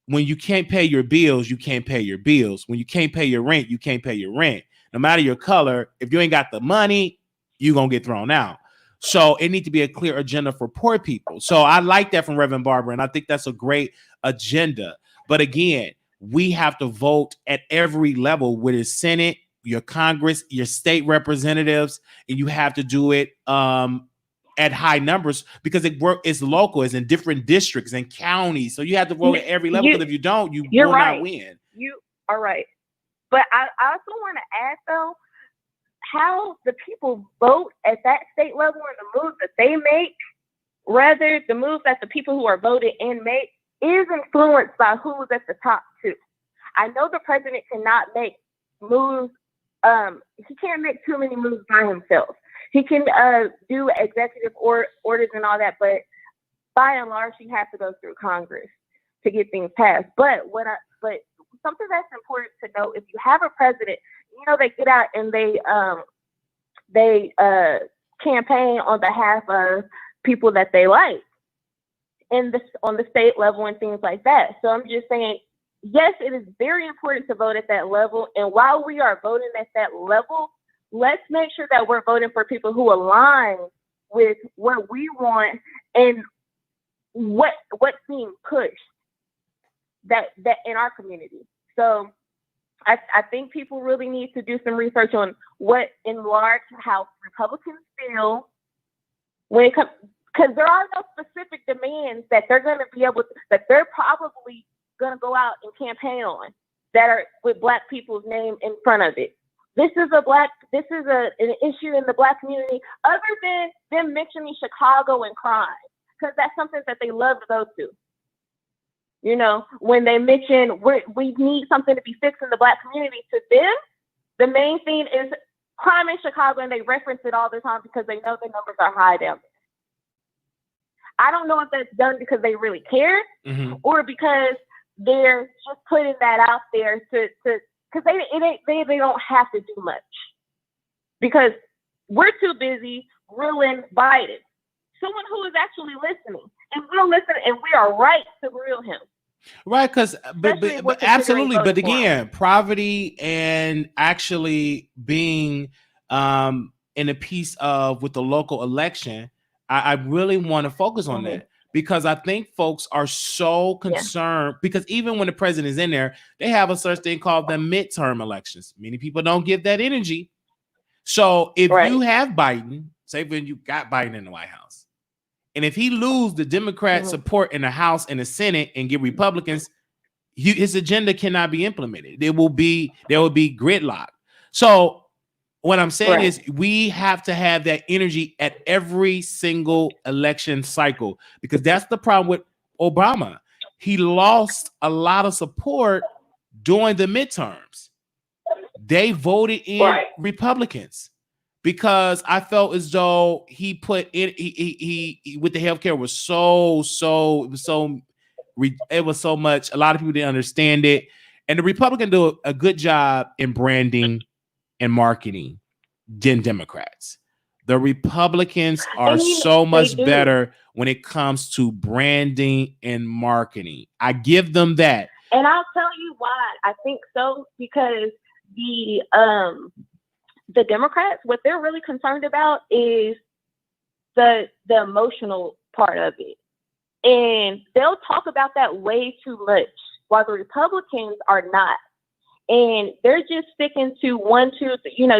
When you can't pay your bills, you can't pay your bills. When you can't pay your rent, you can't pay your rent. No matter your color, if you ain't got the money, you're going to get thrown out. So it needs to be a clear agenda for poor people. So I like that from Reverend Barber, and I think that's a great agenda. But again, we have to vote at every level, with the Senate, your Congress, your state representatives, and you have to do it at high numbers, because it's local, it's in different districts and counties. So you have to vote at every level, because if you don't, you will not win. You are right. But I also want to add, though, how the people vote at that state level and the moves that they make, rather the moves that the people who are voted in make, is influenced by who's at the top too. I know the president cannot make moves. He can't make too many moves by himself. He can do executive orders and all that, but by and large, he has to go through Congress to get things passed. But something that's important to note: if you have a president, they get out and they campaign on behalf of people that they like, on the state level and things like that. So I'm just saying, yes, it is very important to vote at that level. And while we are voting at that level, let's make sure that we're voting for people who align with what we want and what's being pushed that in our community. So I think people really need to do some research on what, in large, how Republicans feel when it comes. Because there are no specific demands that they're going to be able to, that they're probably going to go out and campaign on that are with Black people's name in front of it. This is an issue in the Black community, other than them mentioning Chicago and crime, because that's something that they love to go to. When they mention we need something to be fixed in the Black community, to them, the main thing is crime in Chicago, and they reference it all the time because they know the numbers are high down there. I don't know if that's done because they really care, or because they're just putting that out there because they don't have to do much, because we're too busy grilling Biden, someone who is actually listening, and we'll listen, and we are right to grill him. Right, because but absolutely, but again, poverty and actually being in a piece of with the local election. I really want to focus on that, because I think folks are so concerned, because even when the president is in there, they have a such thing called the midterm elections. Many people don't give that energy. So if you have Biden, say when you got Biden in the White House, and if he lose the Democrat support in the House and the Senate and get Republicans, his agenda cannot be implemented. There will be gridlock. So what I'm saying is we have to have that energy at every single election cycle, because that's the problem with Obama. He lost a lot of support during the midterms. They voted in Republicans because I felt as though he put in he with the healthcare was it was so much. A lot of people didn't understand it, and the Republicans do a good job in branding and marketing than Democrats. The Republicans are so much better when it comes to branding and marketing. I give them that. And I'll tell you why I think so, because the Democrats, what they're really concerned about is the emotional part of it. And they'll talk about that way too much, while the Republicans are not. And they're just sticking to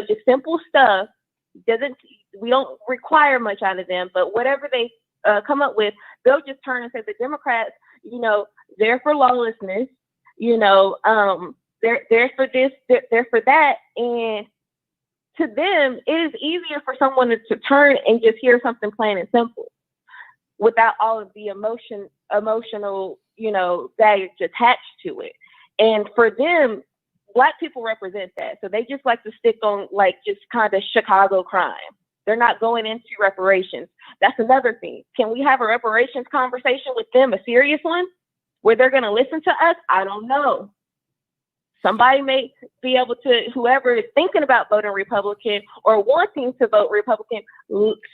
just simple stuff. We don't require much out of them, but whatever they come up with, they'll just turn and say the Democrats, they're for lawlessness, they're for this, they're for that. And to them, it is easier for someone to turn and just hear something plain and simple without all of the emotional, baggage attached to it. And for them, Black people represent that. So they just like to stick on just kind of Chicago crime. They're not going into reparations. That's another thing. Can we have a reparations conversation with them, a serious one, where they're going to listen to us? I don't know. Somebody may be able to, whoever is thinking about voting Republican or wanting to vote Republican,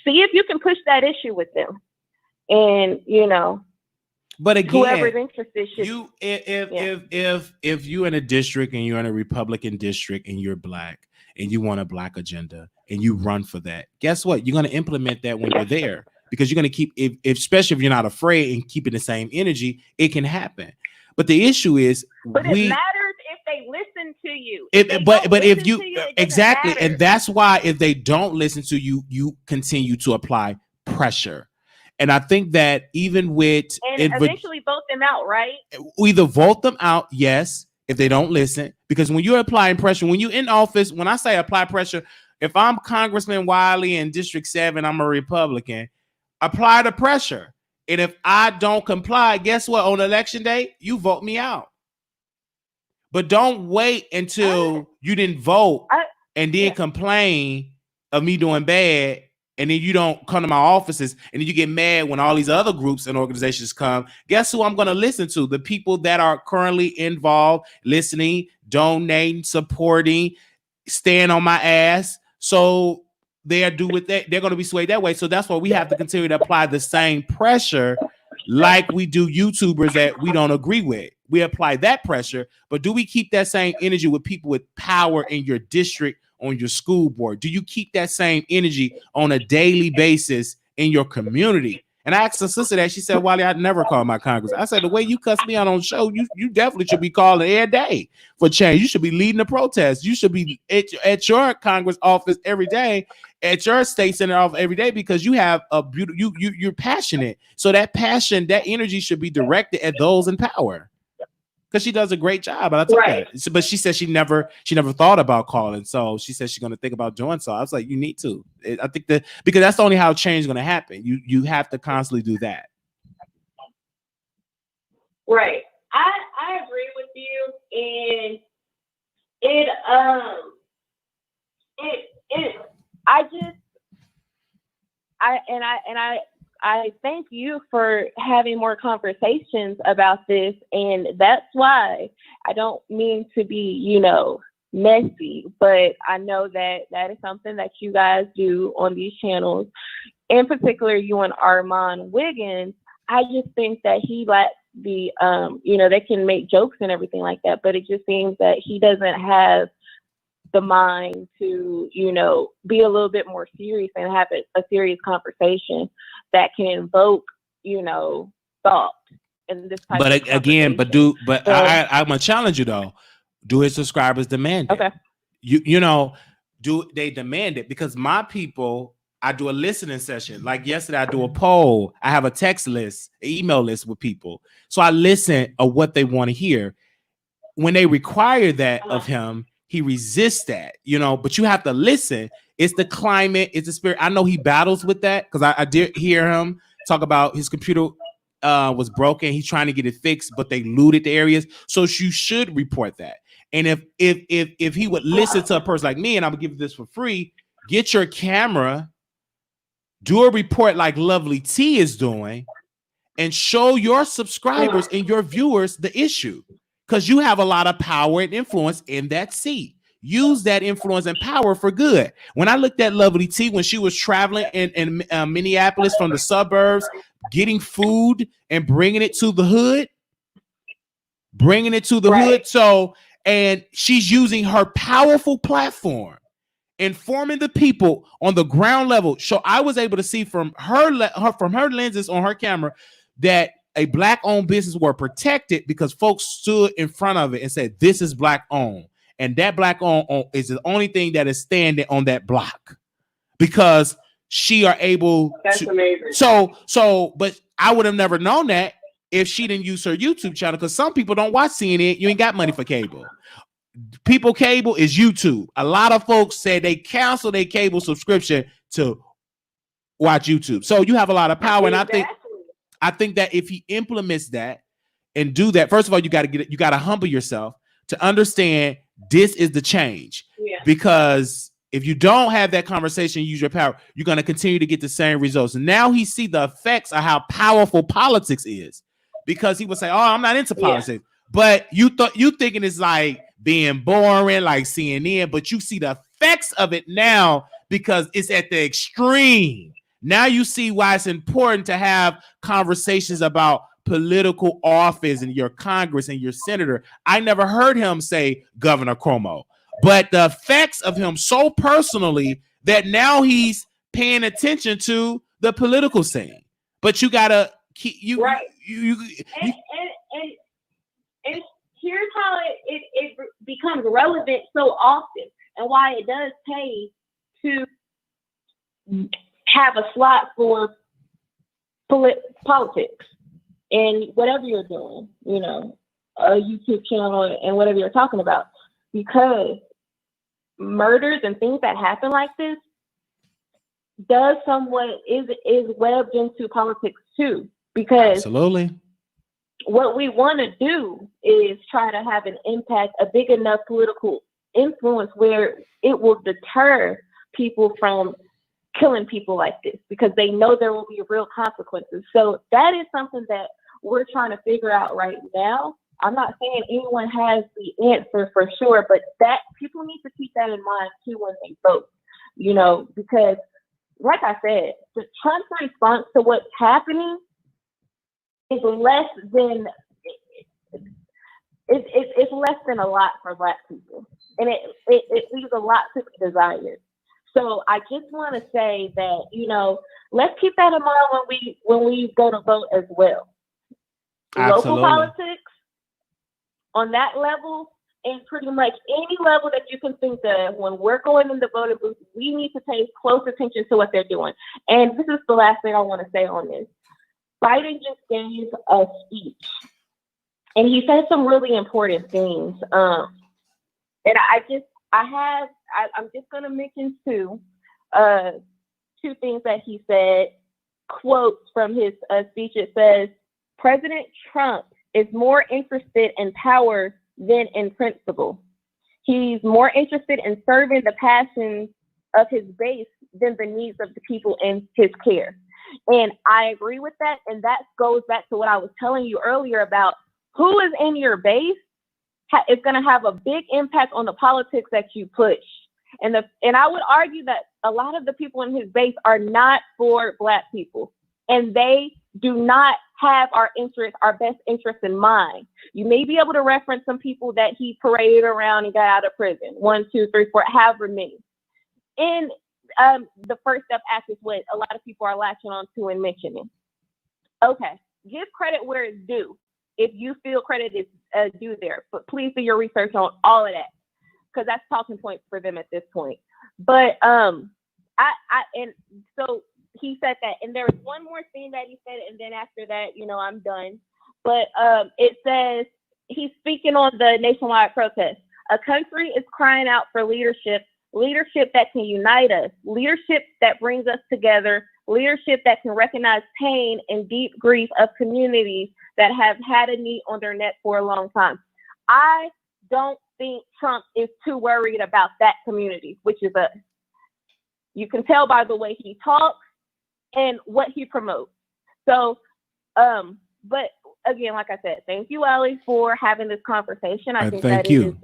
see if you can push that issue with them. And, but again, whoever's interested should, if you're in a district and you're in a Republican district and you're Black and you want a Black agenda and you run for that, guess what? You're going to implement that when you're there, because you're going to keep, especially if you're not afraid and keeping the same energy, it can happen. But the issue is, it matters if they listen to you. Exactly, and that's why if they don't listen to you, you continue to apply pressure. And I think that even with eventually vote them out, right? Either vote them out, yes, if they don't listen, because when you're applying pressure, when you're in office, when I say apply pressure, if I'm Congressman Wiley in District 7, I'm a Republican, apply the pressure. And if I don't comply, guess what? On election day, you vote me out. But don't wait until you didn't vote and then complain of me doing bad, and then you don't come to my offices, and then you get mad when all these other groups and organizations come. Guess who I'm going to listen to? The people that are currently involved, listening, donating, supporting, staying on my ass. So they're going to be swayed that way. So that's why we have to continue to apply the same pressure like we do YouTubers that we don't agree with. We apply that pressure, but do we keep that same energy with people with power in your district, on your school board? Do you keep that same energy on a daily basis in your community? And I asked the sister that, she said, Wally, I'd never call my Congress. I said, the way you cuss me out on the show, you definitely should be calling every day for change. You should be leading the protest. You should be at your Congress office every day, at your state senate office every day, because you have a beautiful, you're passionate. So that passion, that energy should be directed at those in power. Because she does a great job, and I told her. But she said she never thought about calling, so she said she's going to think about doing so. I was like, you need to. I think because that's only how change is going to happen. You have to constantly do that. Right, I agree with you, and I thank you for having more conversations about this, and that's why I don't mean to be, messy, but I know that is something that you guys do on these channels. In particular, you and Armand Wiggins. I just think that he lacks the, they can make jokes and everything like that, but it just seems that he doesn't have the mind to, be a little bit more serious and have a serious conversation that can invoke, thought in this type of again, I'm gonna challenge you though. Do his subscribers demand it? Okay. Do they demand it? Because my people, I do a listening session. Like yesterday, I do a poll. I have a text list, an email list with people. So I listen of what they want to hear. when they require that of him, he resists that, you know, but you have to listen. It's the climate, it's the spirit. I know he battles with that because I did hear him talk about his computer was broken. He's trying to get it fixed, but they looted the areas. So you should report that. And if he would listen to a person like me, and I'm gonna give you this for free, get your camera, do a report like Lovely T is doing, and show your subscribers and your viewers the issue, because you have a lot of power and influence in that seat. Use that influence and power for good. When I looked at Lovely T when she was traveling in Minneapolis from the suburbs, getting food and bringing it to the hood, hood. So, and she's using her powerful platform, informing the people on the ground level. So I was able to see from her lenses on her camera that a Black-owned business were protected because folks stood in front of it and said, this is Black-owned. And that Black-owned is the only thing that is standing on that block, because she are able to. Amazing. So, but I would have never known that if she didn't use her YouTube channel, because some people don't watch CNN. You ain't got money for cable. People cable is YouTube. A lot of folks say they cancel their cable subscription to watch YouTube. So you have a lot of power. Exactly. And I think that if he implements that and do that, first of all, you got to humble yourself to understand this is the change. Yeah. Because if you don't have that conversation, use your power, you're going to continue to get the same results. And now he see the effects of how powerful politics is, because he would say, oh, I'm not into politics. Yeah. But you thinking it's like being boring, like CNN, but you see the effects of it now because it's at the extreme. Now you see why it's important to have conversations about political office and your Congress and your senator. I never heard him say Governor Cuomo, but the effects of him so personally that now he's paying attention to the political scene. But you gotta keep and here's how it becomes relevant so often, and why it does pay to have a slot for politics and whatever you're doing, you know, a YouTube channel and whatever you're talking about, because murders and things that happen like this does somewhat is webbed into politics too, because absolutely what we want to do is try to have an impact, a big enough political influence where it will deter people from killing people like this, because they know there will be real consequences. So that is something that we're trying to figure out right now. I'm not saying anyone has the answer for sure, but that people need to keep that in mind too when they vote, you know, because like I said, the Trump's response to what's happening is less than it's less than a lot for Black people, and it leaves a lot to be desired. So I just want to say that, you know, let's keep that in mind when we go to vote as well. Absolutely. Local politics on that level, and pretty much any level that you can think of, when we're going in the voting booth, we need to pay close attention to what they're doing. And this is the last thing I want to say on this. Biden just gave a speech, and he said some really important things. And I'm just going to mention two things that he said, quotes from his speech. It says, President Trump is more interested in power than in principle. He's more interested in serving the passions of his base than the needs of the people in his care. And I agree with that. And that goes back to what I was telling you earlier about who is in your base is going to have a big impact on the politics that you push. And I would argue that a lot of the people in his base are not for Black people, and they do not have our best interest in mind. You may be able to reference some people that he paraded around and got out of prison, 1, 2, 3, 4, however many. And the First Step Act is what a lot of people are latching on to and mentioning. Okay, give credit where it's due. If you feel credit is due there, but please do your research on all of that, because that's talking points for them at this point. But and so he said that, and there was one more thing that he said, and then after that, you know, I'm done. But it says he's speaking on the nationwide protest. A country is crying out for leadership that can unite us, leadership that brings us together, leadership that can recognize pain and deep grief of communities that have had a knee on their neck for a long time. I don't think Trump is too worried about that community, which is us. You can tell by the way he talks and what he promotes. So, but again, like I said, thank you, Wiley, for having this conversation. I think that is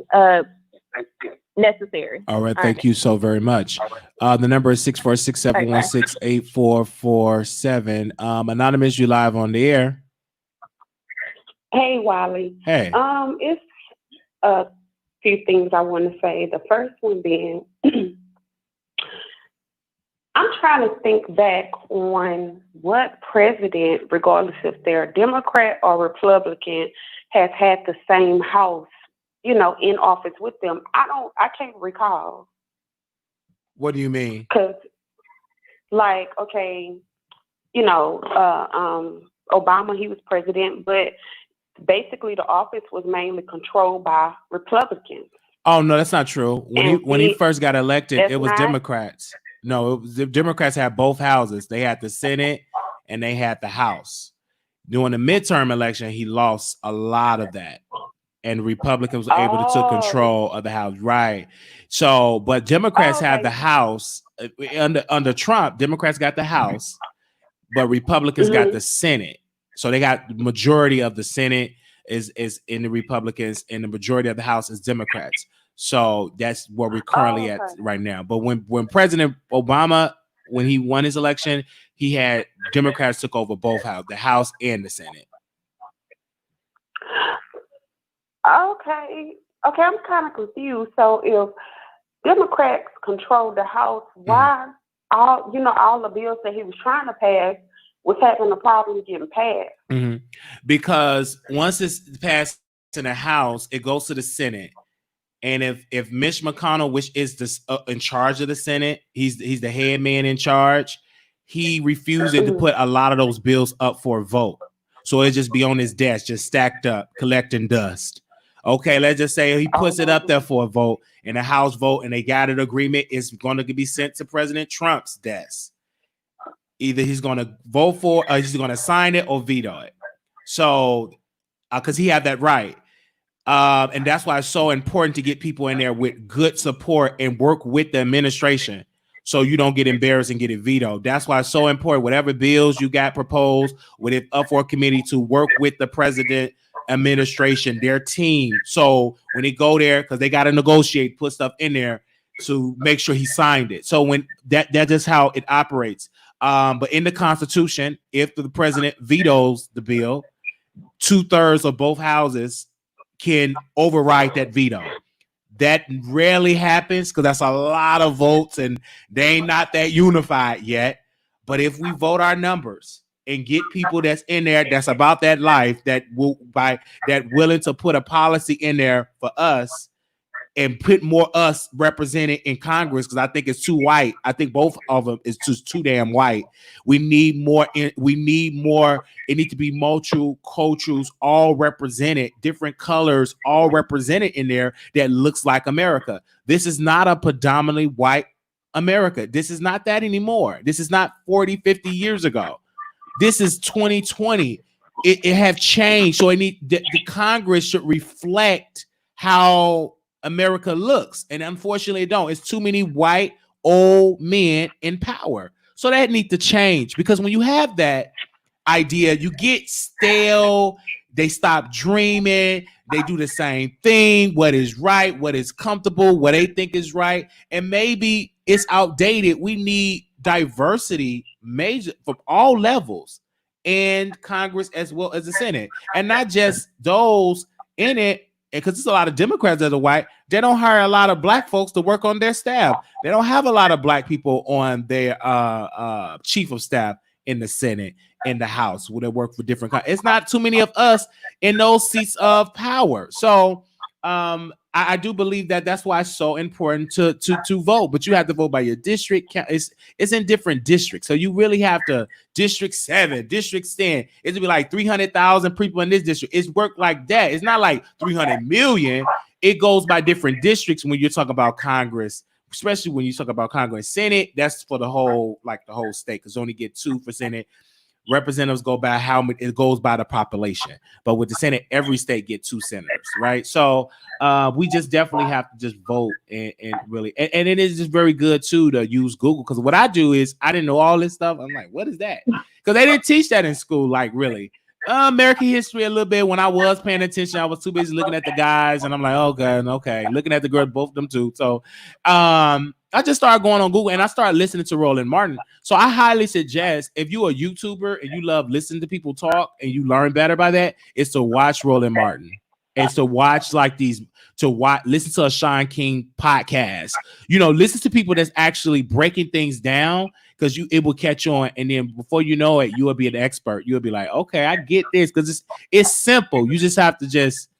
necessary. All right. Thank you so very much. The number is 646-716-8447. Anonymous, you live on the air. Hey, Wiley. Hey. It's a few things I want to say. The first one being, I'm trying to think back on what president, regardless if they're Democrat or Republican, has had the same house, in office with them. I can't recall. What do you mean? Because, Obama, he was president, but basically the office was mainly controlled by Republicans. Oh, no, that's not true. When he first got elected, it was Democrats. No, the Democrats had both houses. They had the Senate and they had the House. During the midterm election, he lost a lot of that. And Republicans were able to take control of the House. Right. So, but Democrats have the House. Under Trump, Democrats got the House, but Republicans got the Senate. So they got the majority of the Senate is in the Republicans, and the majority of the House is Democrats. So that's where we're currently at right now. But when President Obama, when he won his election, he had Democrats took over both houses, the House and the Senate. Okay, I'm kind of confused. So if Democrats control the House, why all the bills that he was trying to pass was having a problem getting passed? Because once it's passed in the House, it goes to the Senate. And if Mitch McConnell, which is in charge of the Senate, he's the head man in charge, he refused to put a lot of those bills up for a vote. So it just be on his desk, just stacked up, collecting dust. Okay, let's just say he puts it up there for a vote, and the House vote, and they got an agreement. It's going to be sent to President Trump's desk. Either he's going to vote for, or he's going to sign it or veto it. So, because he had that right. And that's why it's so important to get people in there with good support and work with the administration so you don't get embarrassed and get it vetoed. That's why it's so important. Whatever bills you got proposed, with it up for a committee to work with the president, administration, their team. So when they go there, because they got to negotiate, put stuff in there to make sure he signed it. So when that's just how it operates. But in the Constitution, if the president vetoes the bill, 2/3 of both houses can override that veto. That rarely happens because that's a lot of votes and they ain't not that unified yet. But if we vote our numbers and get people that's in there that's about that life, that willing to put a policy in there for us and put more us represented in Congress, because I think it's too white. I think both of them is just too damn white. We need more. It needs to be multiple cultures, all represented, different colors, all represented in there that looks like America. This is not a predominantly white America. This is not that anymore. This is not 40, 50 years ago. This is 2020. It have changed. So the Congress should reflect how America looks, and unfortunately it don't. It's too many white old men in power. So that needs to change, because when you have that idea, you get stale. They stop dreaming. They do the same thing. What is right, what is comfortable, what they think is right, and maybe it's outdated. We need diversity major from all levels in Congress as well as the Senate, and not just those in it. Because there's a lot of Democrats that are white, they don't hire a lot of black folks to work on their staff. They don't have a lot of black people on their chief of staff in the Senate, in the House, where they work for different. It's not too many of us in those seats of power. So I do believe that that's why it's so important to vote, but you have to vote by your district. It's in different districts, so you really have to district 7, district 10. It'll be like 300,000 people in this district. It's work like that. It's not like 300 million. It goes by different districts when you're talking about Congress, especially when you talk about Congress. Senate, that's for the whole state, because only get 2 for Senate. Representatives go by how many, it goes by the population, but with the Senate, every state get 2 senators, right? So we just definitely have to just vote and really, and it is just very good too to use Google, because what I do is I didn't know all this stuff. I'm like, what is that? Because they didn't teach that in school, like really. American history a little bit. When I was paying attention, I was too busy looking at the guys, and I'm like, oh god, okay, looking at the girls, both of them too. So I just started going on Google and I started listening to Roland Martin. So I highly suggest, if you're a YouTuber and you love listening to people talk and you learn better by that, is to watch Roland Martin. And to watch listen to a Sean King podcast, listen to people that's actually breaking things down, because it will catch on. And then before you know it, you will be an expert. You'll be like, okay, I get this, because it's simple. You just have to just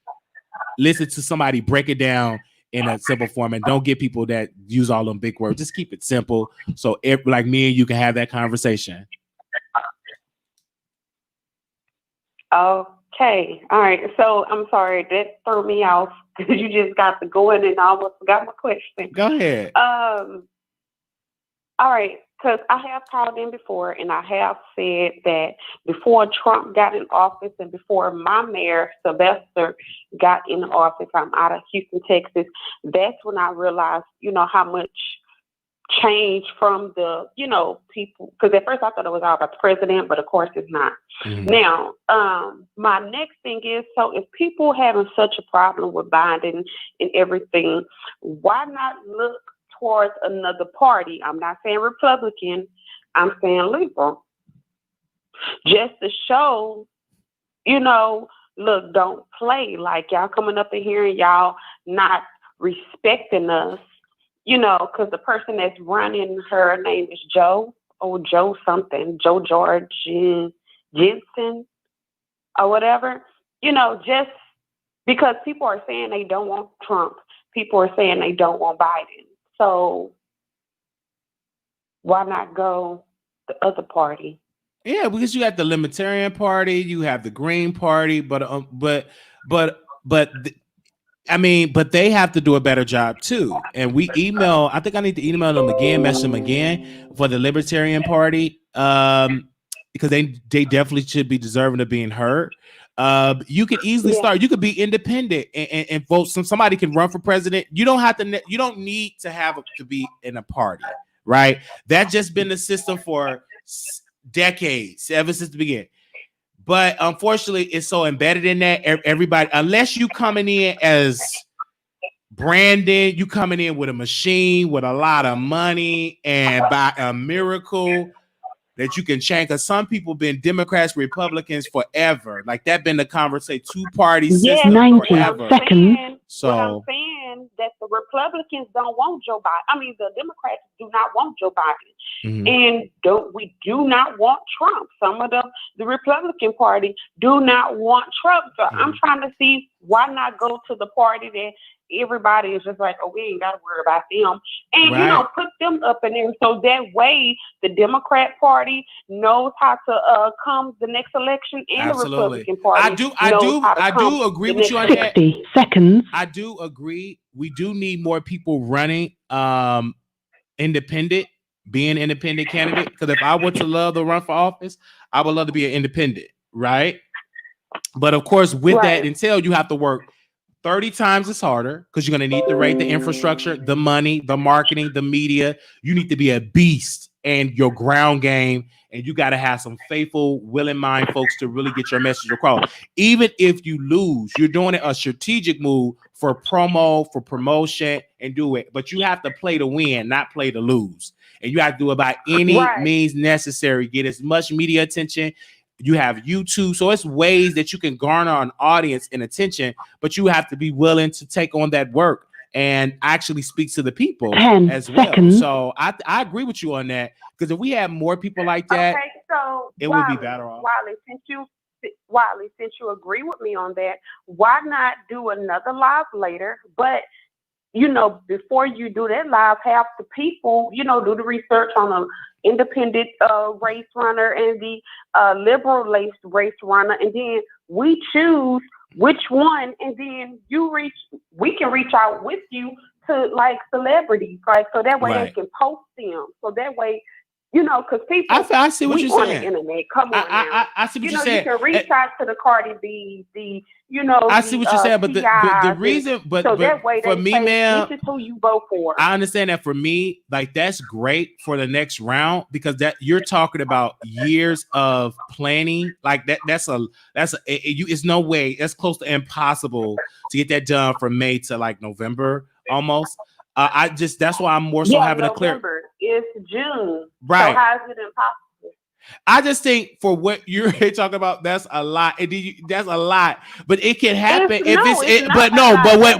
listen to somebody break it down in a simple form, and don't get people that use all them big words. Just keep it simple. So like me and you can have that conversation. Okay. All right. So I'm sorry, that threw me off because you just got to go in and I almost forgot my question. Go ahead. All right. Because I have called in before and I have said that before Trump got in office and before my mayor, Sylvester, got in office, I'm out of Houston, Texas, that's when I realized, how much change from the, people. Because at first I thought it was all about the president, but of course it's not. Mm-hmm. Now, my next thing is, so if people having such a problem with Biden and everything, why not look towards another party? I'm not saying Republican, I'm saying liberal. Just to show, look, don't play. Like, y'all coming up in here and y'all not respecting us, because the person that's running, her name is Joe George Jensen or whatever, just because people are saying they don't want Trump, people are saying they don't want Biden. So why not go the other party? Yeah, because you got the Libertarian Party, you have the Green Party, but they have to do a better job too. And I think I need to email them again, message them again for the Libertarian Party, because they definitely should be deserving of being heard. You could easily start. You could be independent and vote. Somebody can run for president. You don't have to. You don't need to be in a party, right? That's just been the system for decades, ever since the beginning. But unfortunately, it's so embedded in that everybody, unless you coming in as Brandon, you coming in with a machine with a lot of money and by a miracle that you can change. Because some people been Democrats, Republicans forever. Like that been the conversation, 2-party system 90 forever. seconds. So what I'm saying that the Republicans don't want Joe Biden. I mean, the Democrats do not want Joe Biden, and we do not want Trump. Some of the Republican Party do not want Trump. So I'm trying to see why not go to the party that everybody is just like, oh, we ain't got to worry about them, and put them up in there, so that way the Democrat Party knows how to come the next election, and the Republican Party. I do agree with you on that. 60 seconds. I do agree. We do need more people running independent, being independent candidate. Because if I were to love to run for office, I would love to be an independent, right? But of course, with that entail, you have to work 30 times as harder, because you're going to need the rate, the infrastructure, the money, the marketing, the media. You need to be a beast and your ground game, and you got to have some faithful, willing mind folks to really get your message across. Even if you lose, you're doing it a strategic move for promo, for promotion, and do it. But you have to play to win, not play to lose. And you have to do it by any means necessary. Get as much media attention. You have YouTube, so it's ways that you can garner an audience and attention, but you have to be willing to take on that work and actually speak to the people as well. So I agree with you on that, because if we had more people like that, it would be better off. Wiley, Wiley, since you agree with me on that, why not do another live later? But before you do that live, have the people, do the research on an independent race runner and the liberal race runner, and then we choose which one, and then we can reach out with you to like celebrities, like so that way they can post them, so that way. Because people, I see what you're on saying. The internet. Come on now. I see what you're saying. You can reach out to the Cardi B, I see what you're saying, but the reason, so that way for me, ma'am, this is who you vote for. I understand that for me, like that's great for the next round because that you're talking about years of planning, like it's no way, that's close to impossible to get that done from May to like November almost. That's why I'm more so having November. a clear. It's June, right? So how is it impossible? I just think for what you're talking about, that's a lot. That's a lot, but it can happen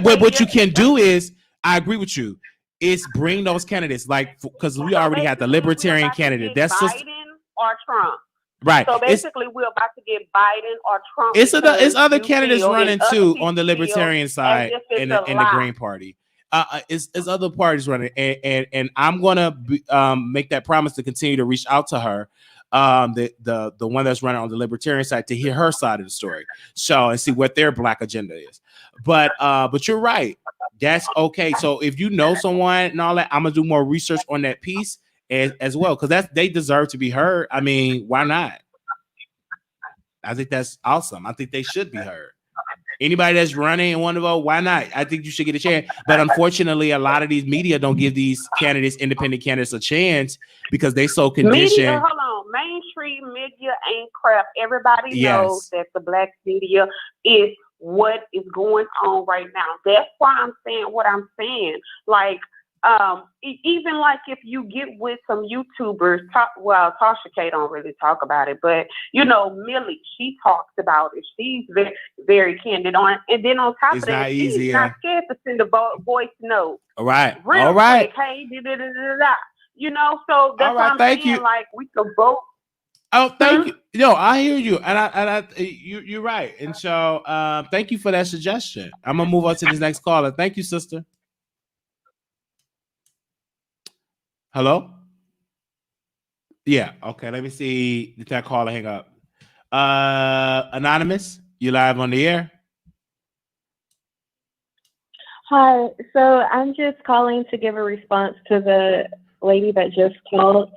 what you can do is, I agree with you, is bring those candidates, like because we already had the libertarian candidate. That's Biden just or Trump. Right. So basically, we're about to get Biden or Trump. It's other candidates running too on the libertarian side in the Green Party. It's other parties running, and I'm gonna make that promise to continue to reach out to her, the one that's running on the libertarian side, to hear her side of the story, and see what their black agenda is. But you're right, that's okay. So if you know someone and all that, I'm gonna do more research on that piece as well, because they deserve to be heard. I mean, why not? I think that's awesome. I think they should be heard. Anybody that's running and want to vote, why not? I think you should get a chance. But unfortunately, a lot of these media don't give these independent candidates a chance because they so conditioned. Hold on. Mainstream media ain't crap. Everybody knows that the black media is what is going on right now. That's why I'm saying what I'm saying. Like, even like if you get with some YouTubers, Tasha K don't really talk about it, but Millie, she talks about it. She's very, very candid on it. And then on top of that, she's not scared to send a voice note. All right. Real quick, hey, so that's what I'm saying. Like, we could vote. Oh, thank you. No, I hear you, and you're right. And so, thank you for that suggestion. I'm gonna move on to this next caller. Thank you, sister. Hello? Yeah, okay. Let me see. Did that caller hang up? Anonymous, you live on the air? Hi. So I'm just calling to give a response to the lady that just called.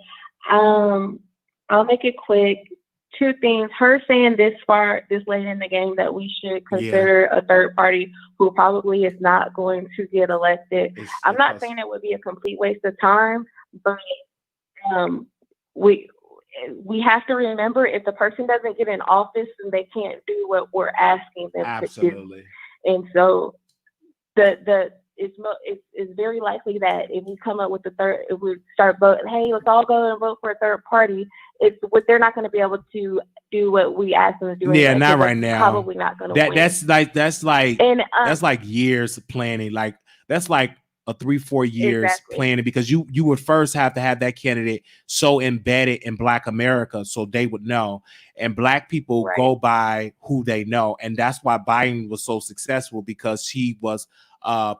I'll make it quick. Two things. Her saying this late in the game that we should consider a third party who probably is not going to get elected. I'm not saying it would be a complete waste of time, but we have to remember, if the person doesn't get in office, then they can't do what we're asking them to do. And so it's very likely that if we come up with if we start voting, hey, let's all go and vote for a third party, they're not going to be able to do what we ask them to do. Yeah, not right now. Probably not going to win. That's like years of planning. Like that's like a 3-4 years planning, because you would first have to have that candidate so embedded in Black America so they would know, and Black people go by who they know, and that's why Biden was so successful, because he was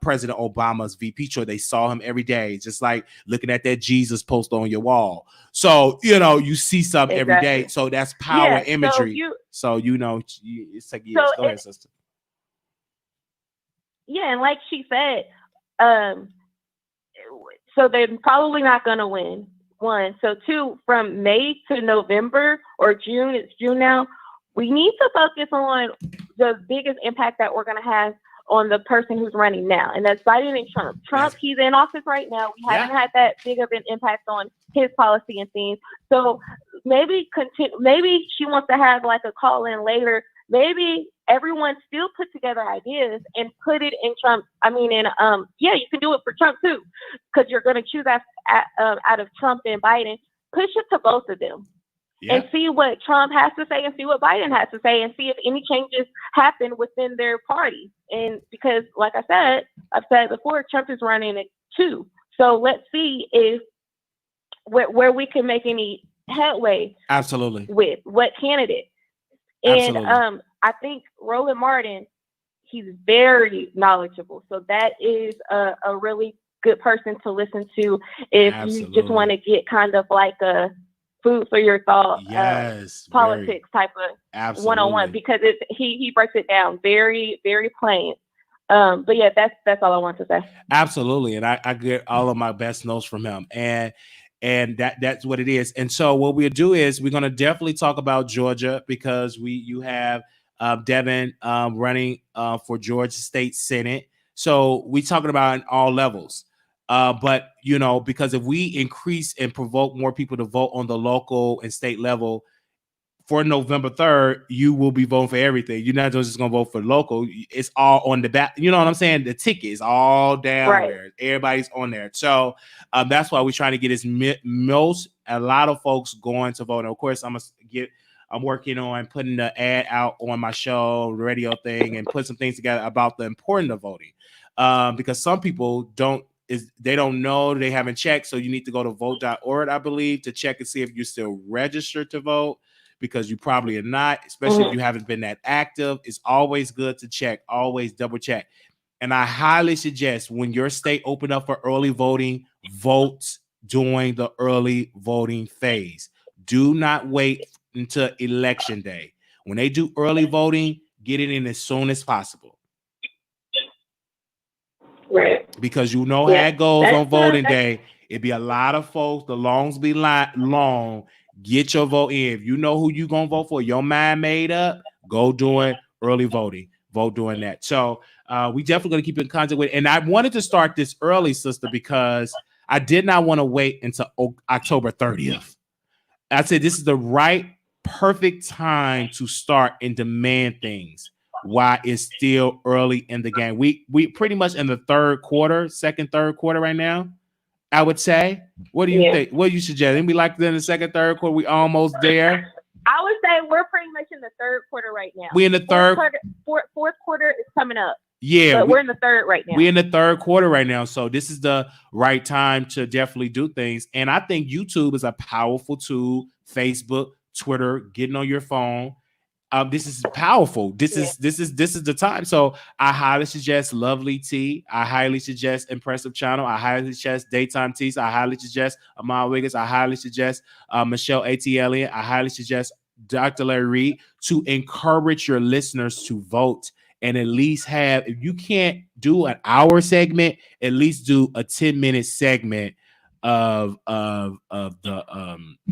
President Obama's VP choice. They saw him every day, just like looking at that Jesus post on your wall. So you see something every day. So that's power imagery. So it's like go ahead, sister. Yeah, and like she said, so they're probably not going to win. One. So two, from May to November or June, it's June now, we need to focus on the biggest impact that we're going to have on the person who's running now, and that's Biden and Trump. Trump, he's in office right now. We haven't had that big of an impact on his policy and things. So maybe she wants to have like a call in later. Maybe everyone still put together ideas and put it in Trump. You can do it for Trump too, because you're going to choose out of Trump and Biden. Push it to both of them. And see what Trump has to say and see what Biden has to say, and see if any changes happen within their party. And because, like I've said before, Trump is running it too. So let's see if where we can make any headway. Absolutely. With what candidate. And Absolutely. I think Roland Martin, he's very knowledgeable. So that is a really good person to listen to if you just want to get kind of like a food for your thought, yes, politics type of one-on-one, because he breaks it down very, very plain. But yeah, that's all I want to say. Absolutely. And I get all of my best notes from him. And that's what it is. And so what we'll do is we're going to definitely talk about Georgia, because you have Devin running for Georgia State Senate. So we're talking about in all levels. But, you know, because if we increase and provoke more people to vote on the local and state level for November 3rd, you will be voting for everything. You're not just going to vote for local. It's all on the back. You know what I'm saying? The ticket is all down there. Everybody's on there. So that's why we're trying to get a lot of folks going to vote. And of course, I'm working on putting the ad out on my show, radio thing, and put some things together about the importance of voting. Because some people don't know, they haven't checked. So you need to go to vote.org, I believe, to check and see if you're still registered to vote, because you probably are not, especially if you haven't been that active. It's always good to check, always double check. And I highly suggest when your state open up for early voting, vote during the early voting phase. Do not wait until election day. When they do early voting, get it in as soon as possible. Right. Because you know how it goes on voting day. It'd be a lot of folks. The longs be long. Get your vote in. If you know who you gonna vote for, your mind made up, go doing early voting. Vote doing that. So we definitely gonna keep in contact with. And I wanted to start this early, sister, because I did not want to wait until October 30th. I said this is the perfect time to start and demand things while it's still early in the game. We pretty much in the third quarter right now, I would say. What do you think? What do you suggest? Maybe like in the second, third quarter, we almost there. I would say we're pretty much in the third quarter right now. We in the third quarter. Fourth quarter is coming up. Yeah, but we're in the third right now. We're in the third quarter right now. So this is the right time to definitely do things. And I think YouTube is a powerful tool. Facebook, Twitter, getting on your phone. This is powerful. This is the time. So I highly suggest Lovely T. I highly suggest Impressive Channel. I highly suggest Daytime Teas. I highly suggest Amal Wiggins. I highly suggest Michelle A.T. Elliott. I highly suggest Dr. Larry Reed to encourage your listeners to vote and at least have, if you can't do an hour segment, at least do a 10-minute segment of the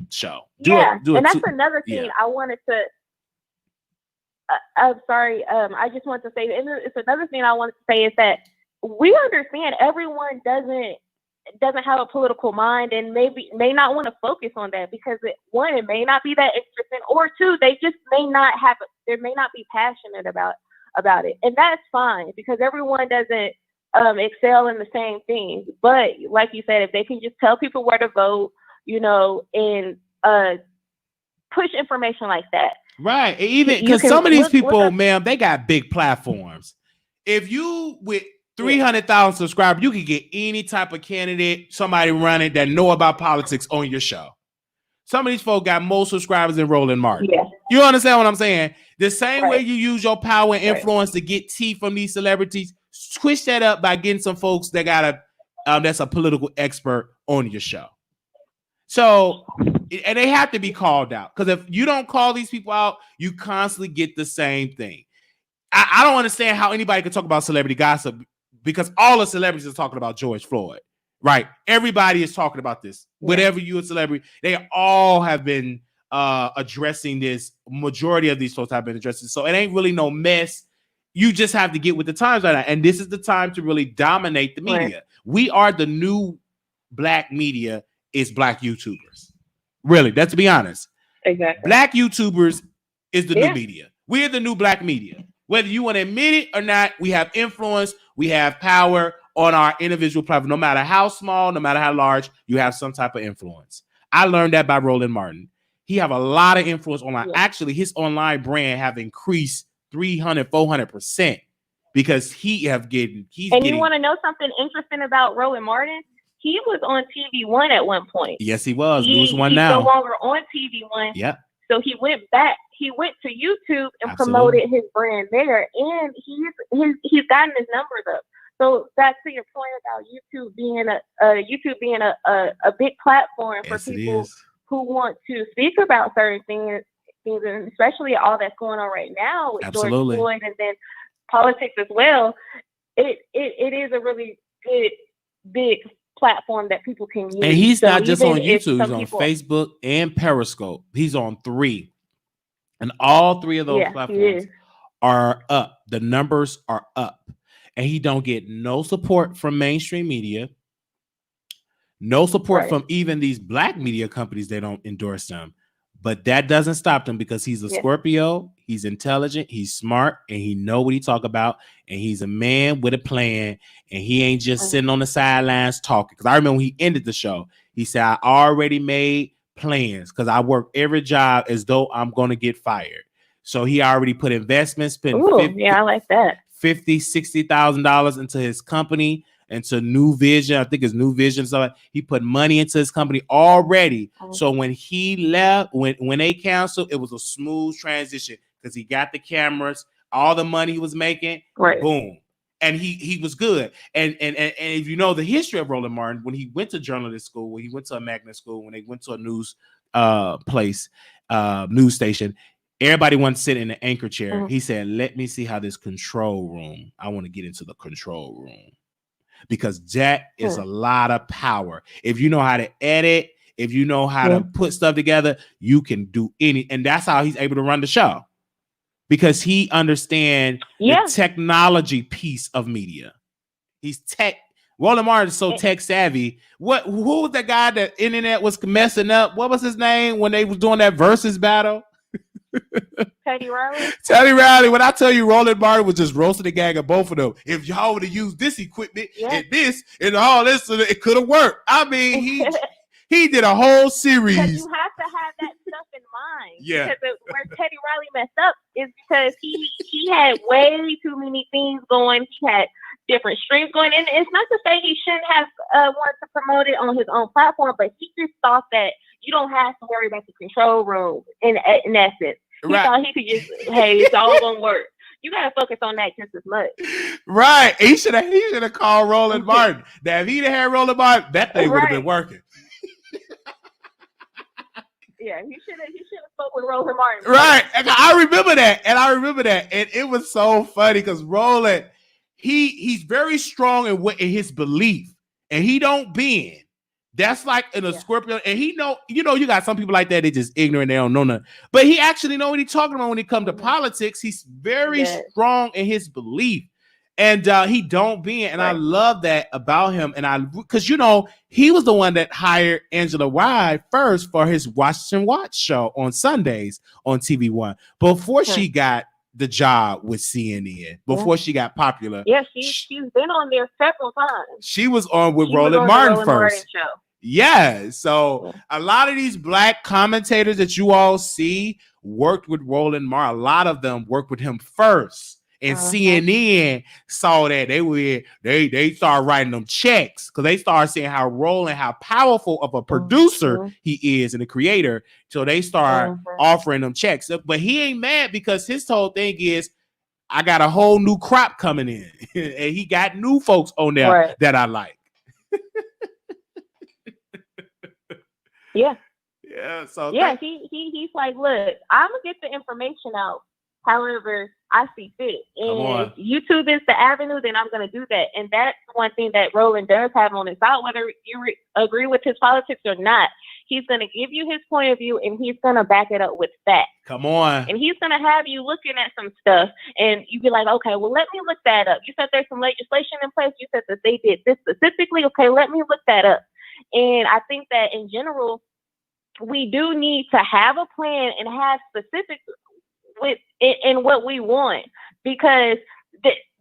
show. And that's another thing I wanted to. I'm sorry. I just want to say, and it's another thing I wanted to say is that we understand everyone doesn't have a political mind and may not want to focus on that because it may not be that interesting, or two, they just may not be passionate about it, and that's fine because everyone doesn't excel in the same things. But like you said, if they can just tell people where to vote, and push information like that. Right. Even because some of these people, ma'am, they got big platforms. If you with 300,000 subscribers, you can get any type of candidate, somebody running that know about politics on your show. Some of these folks got more subscribers than Roland Martin. Yeah. You understand what I'm saying? The same way you use your power and influence to get tea from these celebrities, switch that up by getting some folks that got that's a political expert on your show. So, and they have to be called out, because if you don't call these people out, you constantly get the same thing. I don't understand how anybody could talk about celebrity gossip, because all the celebrities are talking about George Floyd, right? Everybody is talking about this. Yeah. Whatever you're a celebrity, they all have been addressing this. Majority of these folks have been addressing. So it ain't really no mess. You just have to get with the times right now. And this is the time to really dominate the media. Right. We are the new black media. Is black YouTubers. Really, let's be honest. Exactly. Black YouTubers is the new media. We're the new black media. Whether you want to admit it or not, we have influence, we have power on our individual platform. No matter how small, no matter how large, you have some type of influence. I learned that by Roland Martin. He have a lot of influence online. Yeah. Actually, his online brand have increased 300, 400% because you want to know something interesting about Roland Martin? He was on TV One at one point. Yes, he was. He was one now. He's no longer on TV One. Yeah. So he went to YouTube and Absolutely. promoted his brand there, and he's gotten his numbers up. So back to your point about YouTube being a big platform for Yes, it people is. who want to speak about certain things, and especially all that's going on right now with Absolutely. George Floyd and then politics as well. It is a really good big platform that people can use. And he's So not just even on if YouTube, he's some on people, Facebook and Periscope. He's on 3. And all 3 of those yeah, he platforms is. are up. The numbers are up. And he don't get no support from mainstream media, no support Right. from even these black media companies. They don't endorse him. But that doesn't stop him because he's a Yeah. Scorpio, he's intelligent, he's smart, and he know what he talk about, and he's a man with a plan, and he ain't just sitting on the sidelines talking. Because I remember when he ended the show, he said, I already made plans because I work every job as though I'm going to get fired. So he already put investments, Yeah, I like that. $50,000-$60,000 into his company, into New Vision. I think it's New Vision. So he put money into his company already. So when he left, when they canceled, it was a smooth transition because he got the cameras, all the money he was making, Right. boom. And he was good. And if you know the history of Roland Martin, when he went to journalism school, when he went to a magnet school, when they went to a news news station, everybody wanted to sit in the anchor chair. He said, let me see how this control room. I want to get into the control room. Because that is a lot of power. If you know how to edit, if you know how to put stuff together, you can do any. And that's how he's able to run the show. Because he understands the technology piece of media. He's tech. Roland Martin is so tech savvy. Who was that guy that internet was messing up? What was his name when they was doing that versus battle? Teddy Riley. Teddy Riley. When I tell you Roland Martin was just roasting the gang of both of them. If y'all would have used this equipment and this and all this, it could have worked. I mean, he did a whole series. Because you have to have that stuff in mind. Yeah. Because where Teddy Riley messed up is because he had way too many things going. He had different streams going. And it's not to say he shouldn't have wanted to promote it on his own platform, but he just thought that you don't have to worry about the control room in essence. He thought he could just, hey, it's all gonna work. You gotta focus on that just as much. Right. He should have called Roland Martin. Now, if he'd have had Roland Martin, that thing would have been working. Yeah, he should have spoke with Roland Martin. Right. I remember that. And it was so funny because Roland, he's very strong in his belief, and he don't bend. That's like in a Scorpio, and he know, you got some people like that, they just ignorant, they don't know nothing. But he actually know what he's talking about when it comes to politics. He's very strong in his belief, and he don't bend. And I love that about him. And because he was the one that hired Angela Rye first for his Watch and Watch show on Sundays on TV1 before she got the job with CNN, before she got popular. Yeah, she's been on there several times. She was on with Roland Martin first. Yeah, so a lot of these black commentators that you all see worked with Roland Martin. A lot of them worked with him first. And CNN saw that they started writing them checks because they started seeing how powerful of a producer he is and a creator. So they start offering them checks. But he ain't mad because his whole thing is, I got a whole new crop coming in, and he got new folks on there that I like. Yeah. So he's like, look, I'm gonna get the information out however I see fit. And if YouTube is the avenue, then I'm gonna do that. And that's one thing that Roland does have on his side, whether you agree with his politics or not. He's gonna give you his point of view, and he's gonna back it up with facts. Come on. And he's gonna have you looking at some stuff, and you be like, okay, well, let me look that up. You said there's some legislation in place. You said that they did this specifically. Okay, let me look that up. And I think that in general, we do need to have a plan and have specifics in what we want, because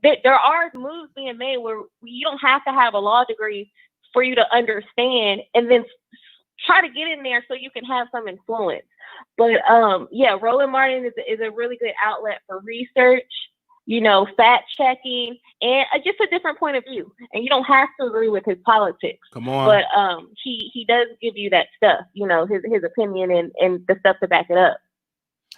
there are moves being made where you don't have to have a law degree for you to understand, and then try to get in there so you can have some influence. But Roland Martin is a really good outlet for research, fact checking, and just a different point of view. And you don't have to agree with his politics. Come on. But he does give you that stuff, his opinion and the stuff to back it up.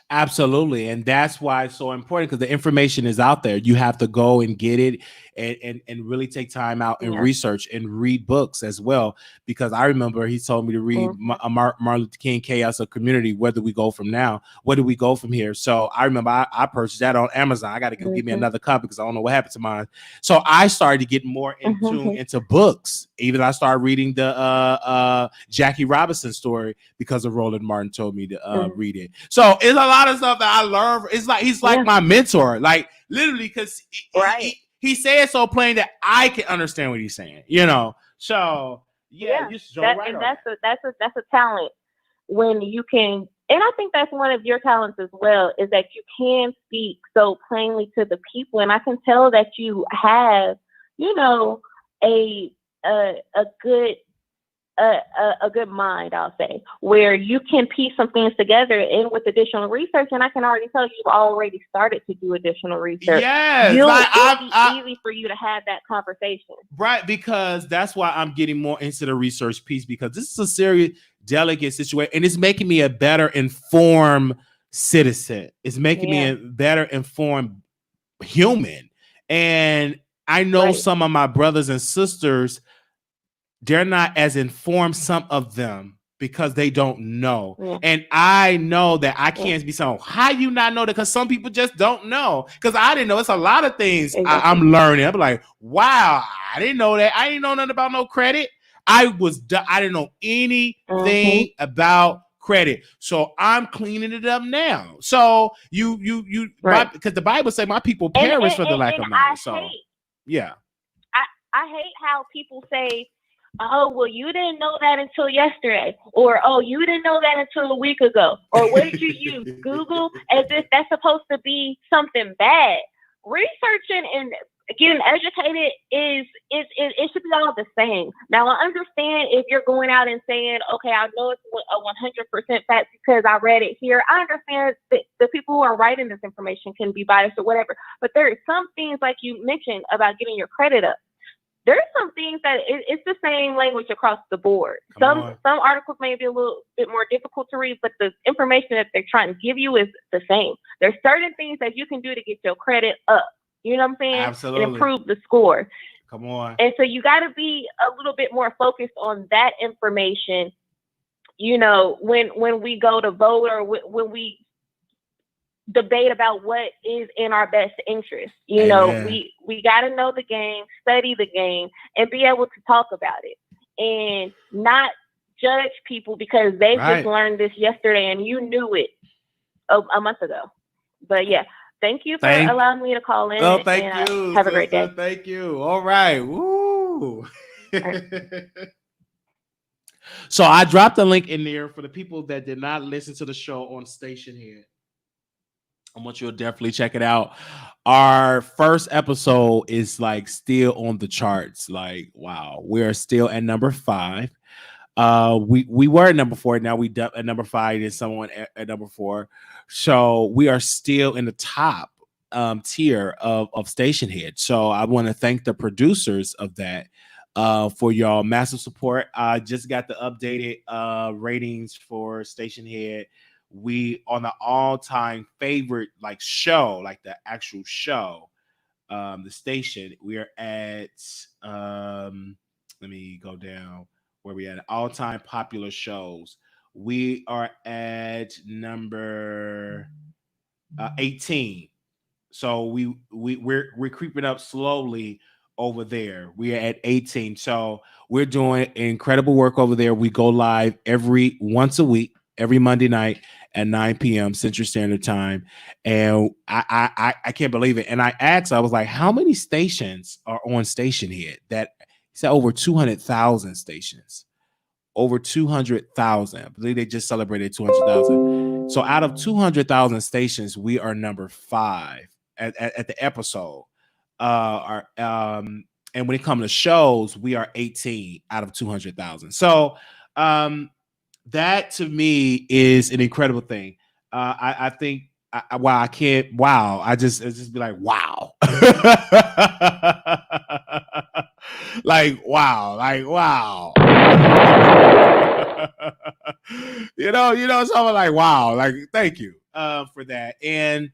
Absolutely. And that's why it's so important, because the information is out there. You have to go and get it and really take time out and Yeah. research and read books as well. Because I remember he told me to read Martin Luther King, Chaos of Community, Where Do We Go From Now? Where do we go from here? So I remember I purchased that on Amazon. I got to go get me another copy because I don't know what happened to mine. So I started to get more into books. Even I started reading the Jackie Robinson story because of Roland Martin told me to read it. So it's a lot of stuff that I learned. It's like he's like my mentor, like literally, because he said so plain that I can understand what he's saying, you know. So you're so right. And that's a talent when you can, and I think that's one of your talents as well, is that you can speak so plainly to the people, and I can tell that you have, you know, a good mind, I'll say, where you can piece some things together and with additional research. And I can already tell you've already started to do additional research. Yes, it'll be easy for you to have that conversation. Right, because that's why I'm getting more into the research piece, because this is a serious, delicate situation, and it's making me a better informed citizen. It's making me a better informed human. And I know some of my brothers and sisters, they're not as informed, some of them, because they don't know. And I know that I can't be saying, how you not know that? Because some people just don't know. Because I didn't know. It's a lot of things I'm learning. I'm like, wow, I didn't know that. I didn't know nothing about no credit. I didn't know anything about credit. So I'm cleaning it up now. So because the Bible says my people perish for the lack of knowledge. I hate how people say, oh, well, you didn't know that until yesterday, or oh, you didn't know that until a week ago, or what did you use? Google, as if that's supposed to be something bad. Researching and getting educated it should be all the same. Now, I understand if you're going out and saying, okay, I know it's a 100% fact because I read it here. I understand that the people who are writing this information can be biased or whatever, but there are some things, like you mentioned, about getting your credit up. There's some things that it's the same language across the board. Some articles may be a little bit more difficult to read, but the information that they're trying to give you is the same. There's certain things that you can do to get your credit up. You know what I'm saying? Absolutely. And improve the score. Come on. And so you got to be a little bit more focused on that information. You know, when we go to vote, or when we debate about what is in our best interest. You know, we got to know the game, study the game, and be able to talk about it, and not judge people because they just learned this yesterday and you knew it a month ago. But thank you for allowing me to call in. Oh, thank you. Have a great day. Thank you. All right. Woo. So I dropped a link in there for the people that did not listen to the show on Station here. I want you to definitely check it out. Our first episode is like still on the charts. Like, wow, we are still at number 5. We were at number 4. Now we at number 5 and someone at number 4. So we are still in the top tier of Station Head. So I want to thank the producers of that for y'all massive support. I just got the updated ratings for Station Head. We on the all-time favorite show, like the actual show, the station. We are at let me go down where we at all-time popular shows. We are at number 18. So we're creeping up slowly over there. We are at 18. So we're doing incredible work over there. We go live once a week, every Monday night at 9 p.m. Central Standard Time. And I can't believe it. And I asked, I was like, how many stations are on Station Head? He said over 200,000 stations. Over 200,000. I believe they just celebrated 200,000. So out of 200,000 stations, we are number 5 at the episode. And when it comes to shows, we are 18 out of 200,000. So that to me is an incredible thing. I think I just be like, wow. like wow. you know, someone like, wow, like, thank you. for that. And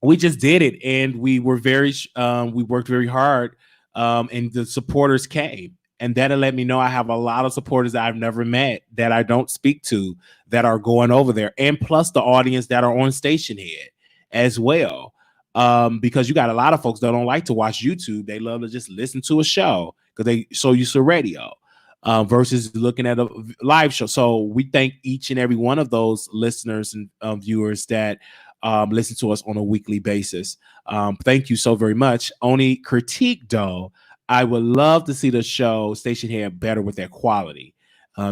we just did it, and we were we worked very hard, and the supporters came, and that'll let me know I have a lot of supporters that I've never met, that I don't speak to, that are going over there, and plus the audience that are on Station Head as well. Because you got a lot of folks that don't like to watch YouTube; they love to just listen to a show because they so used to radio. Versus looking at a live show. So we thank each and every one of those listeners and viewers that listen to us on a weekly basis. Thank you so very much. Only critique, though, I would love to see the show Station Head better with their quality,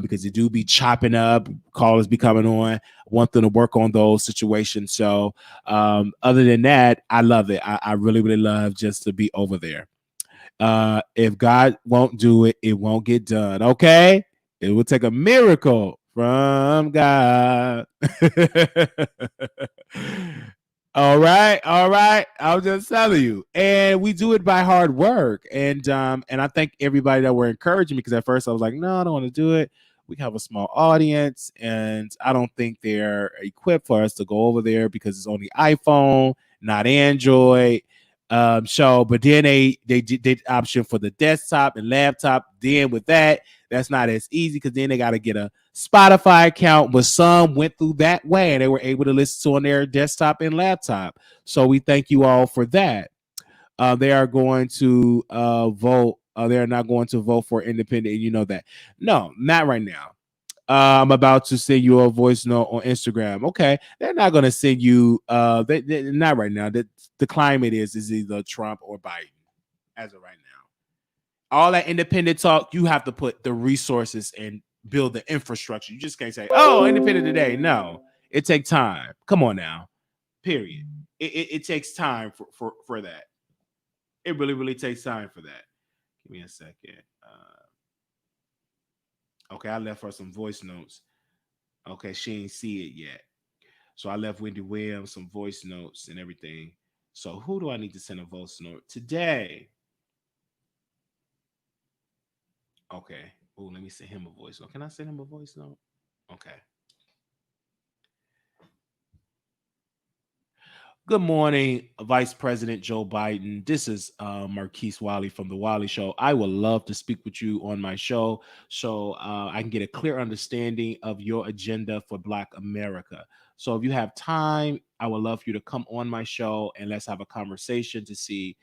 because they do be chopping up, callers be coming on. I want them to work on those situations. So other than that, I love it. I really, really love just to be over there. If God won't do it, it won't get done. Okay, it will take a miracle from God. All right. I'm just telling you, and we do it by hard work. And I thank everybody that were encouraging me, because at first I was like, no, I don't want to do it. We have a small audience, and I don't think they're equipped for us to go over there because it's only iPhone, not Android. Show, but then they did option for the desktop and laptop. Then with that's not as easy, because then they got to get a Spotify account, but some went through that way and they were able to listen to on their desktop and laptop. So we thank you all for that. They are going to vote. They're not going to vote for independent. You know that. No, not right now. I'm about to send you a voice note on Instagram. Okay, they're not going to send you. They not right now. The climate is either Trump or Biden as of right now. All that independent talk, you have to put the resources and build the infrastructure. You just can't say, "Oh, independent today." No, it takes time. Come on now. Period. It takes time for that. It really, really takes time for that. Give me a second. Okay, I left her some voice notes. Okay, she ain't see it yet. So I left Wendy Williams some voice notes and everything. So who do I need to send a voice note today? Okay. Oh, let me send him a voice note. Can I send him a voice note? Okay. Good morning, Vice President Joe Biden. This is Marquise Wiley from the Wiley Show. I would love to speak with you on my show so I can get a clear understanding of your agenda for Black America. So if you have time, I would love for you to come on my show and let's have a conversation to see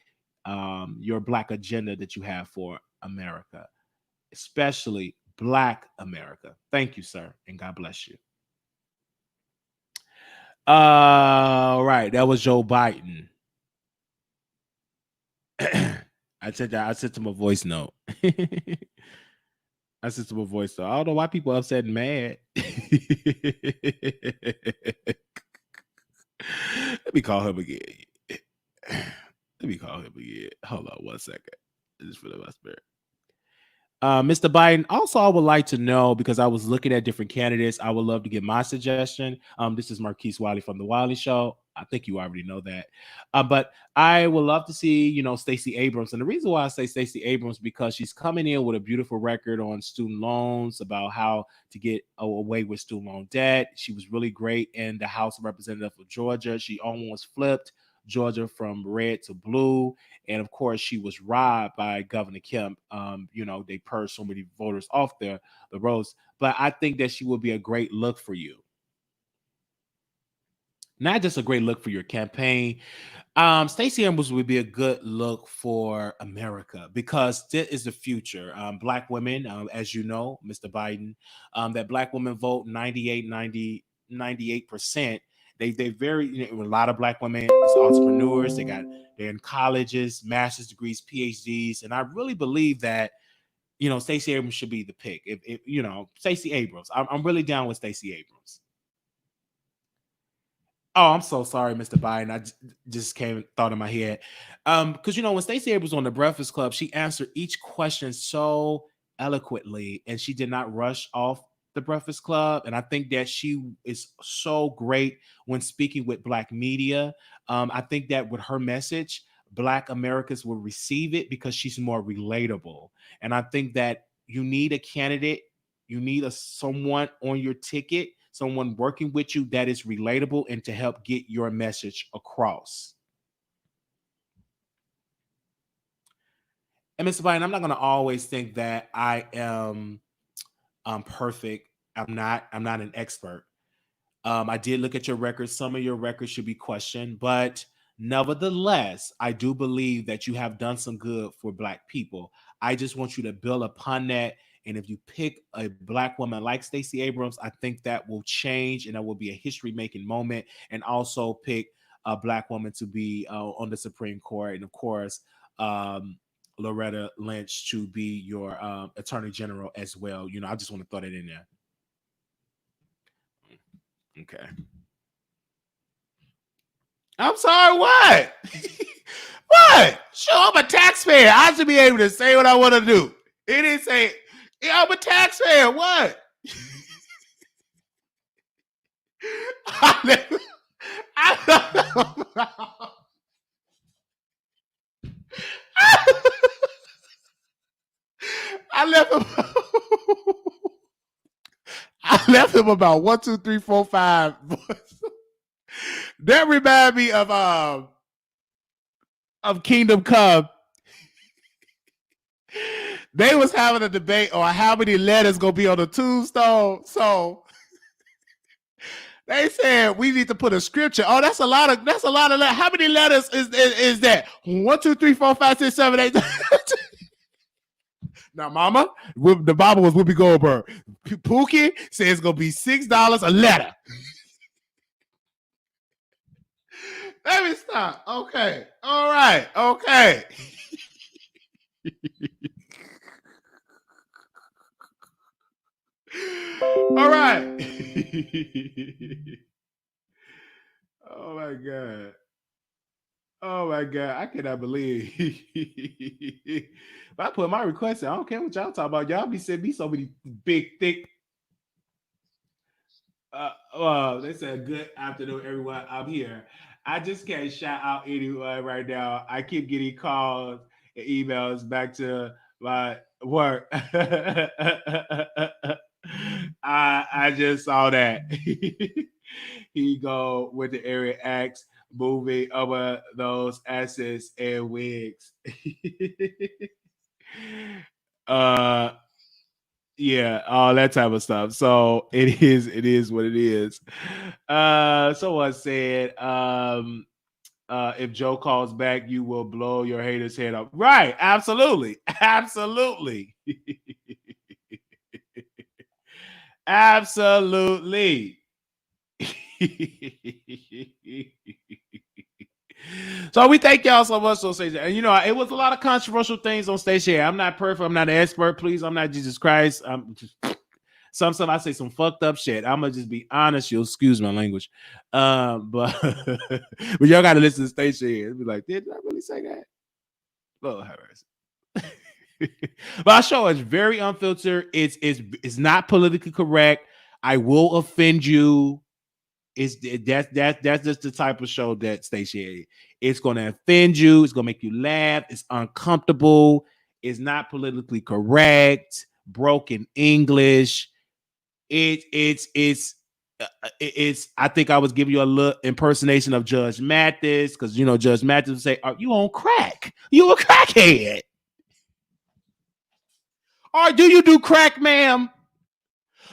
your Black agenda that you have for America, especially Black America. Thank you, sir, and God bless you. Right. That was Joe Biden. I sent him a voice note. I sent him a voice note. I don't know why people are upset and mad. Let me call him again. Hold on 1 second. Just for the my spirit. Mr. Biden, also, I would like to know, because I was looking at different candidates, I would love to get my suggestion. This is Marquise Wiley from The Wiley Show. I think you already know that. But I would love to see, Stacey Abrams. And the reason why I say Stacey Abrams, because she's coming in with a beautiful record on student loans, about how to get away with student loan debt. She was really great in the House of Representatives of Georgia. She almost flipped Georgia from red to blue. And of course, she was robbed by Governor Kemp. They purged so many voters off the roads. But I think that she would be a great look for you. Not just a great look for your campaign. Stacey Abrams would be a good look for America, because this is the future. Black women, as you know, Mr. Biden, that Black women vote 98%. They very, a lot of Black women as entrepreneurs. They're in colleges, master's degrees, PhDs, and I really believe that Stacey Abrams should be the pick. If Stacey Abrams, I'm really down with Stacey Abrams. Oh, I'm so sorry, Mr. Biden. I just thought in my head. Because when Stacey Abrams was on the Breakfast Club, she answered each question so eloquently, and she did not rush off the Breakfast Club. And I think that she is so great when speaking with Black media. I think that with her message, Black Americans will receive it because she's more relatable. And I think that you need a candidate, you need someone on your ticket someone working with you that is relatable and to help get your message across. And Mr. Biden, I'm not going to always think that I am perfect. I'm not an expert. I did look at your records. Some of your records should be questioned, but nevertheless, I do believe that you have done some good for Black people. I just want you to build upon that. And if you pick a Black woman like Stacey Abrams, I think that will change and that will be a history-making moment. And also pick a Black woman to be on the Supreme Court. And of course, Loretta Lynch to be your Attorney General as well. You know, I just want to throw that in there. Okay. I'm sorry, what? What? Sure, I'm a taxpayer. I should be able to say what I want to do. It didn't say, yeah, I'm a taxpayer. What? I left him about 1, 2, 3, 4, 5. That remind me of Kingdom Come. They was having a debate on how many letters gonna be on the tombstone. So they said we need to put a scripture. Oh, that's a lot of letters. How many letters is that? 1, 2, 3, 4, 5, 6, 7, 8. Now, Mama, the Bible was Whoopi Goldberg. Pookie says it's gonna be $6 a letter. Let me stop. Okay. All right. Okay. All right. Oh my God. Oh my God. I cannot believe. If I put my request in, I don't care what y'all talk about. Y'all be sending me so many big, thick. They said good afternoon, everyone. I'm here. I just can't shout out anyone right now. I keep getting calls and emails back to my work. I just saw that. He go with the Area X moving over those assets and wigs. Yeah, all that type of stuff. So it is what it is. Someone said, if Joe calls back, you will blow your haters' head up. Right, absolutely. Absolutely. Absolutely. So we thank y'all so much on stage. And you know, it was a lot of controversial things on stage here. I'm not perfect. I'm not an expert. Please, I'm not Jesus Christ. I'm just some I say some fucked up shit. I'm gonna just be honest. You'll excuse my language. But but y'all gotta listen to stage here and be like, did I really say that? Lord have mercy. But our show is very unfiltered. It's not politically correct. I will offend you. That's just the type of show that Stacey. It's gonna offend you. It's gonna make you laugh. It's uncomfortable. It's not politically correct. Broken English. It's. I think I was giving you a little impersonation of Judge Mathis because you know Judge Mathis would say, "Are you on crack? You a crackhead? Or do you do crack, ma'am?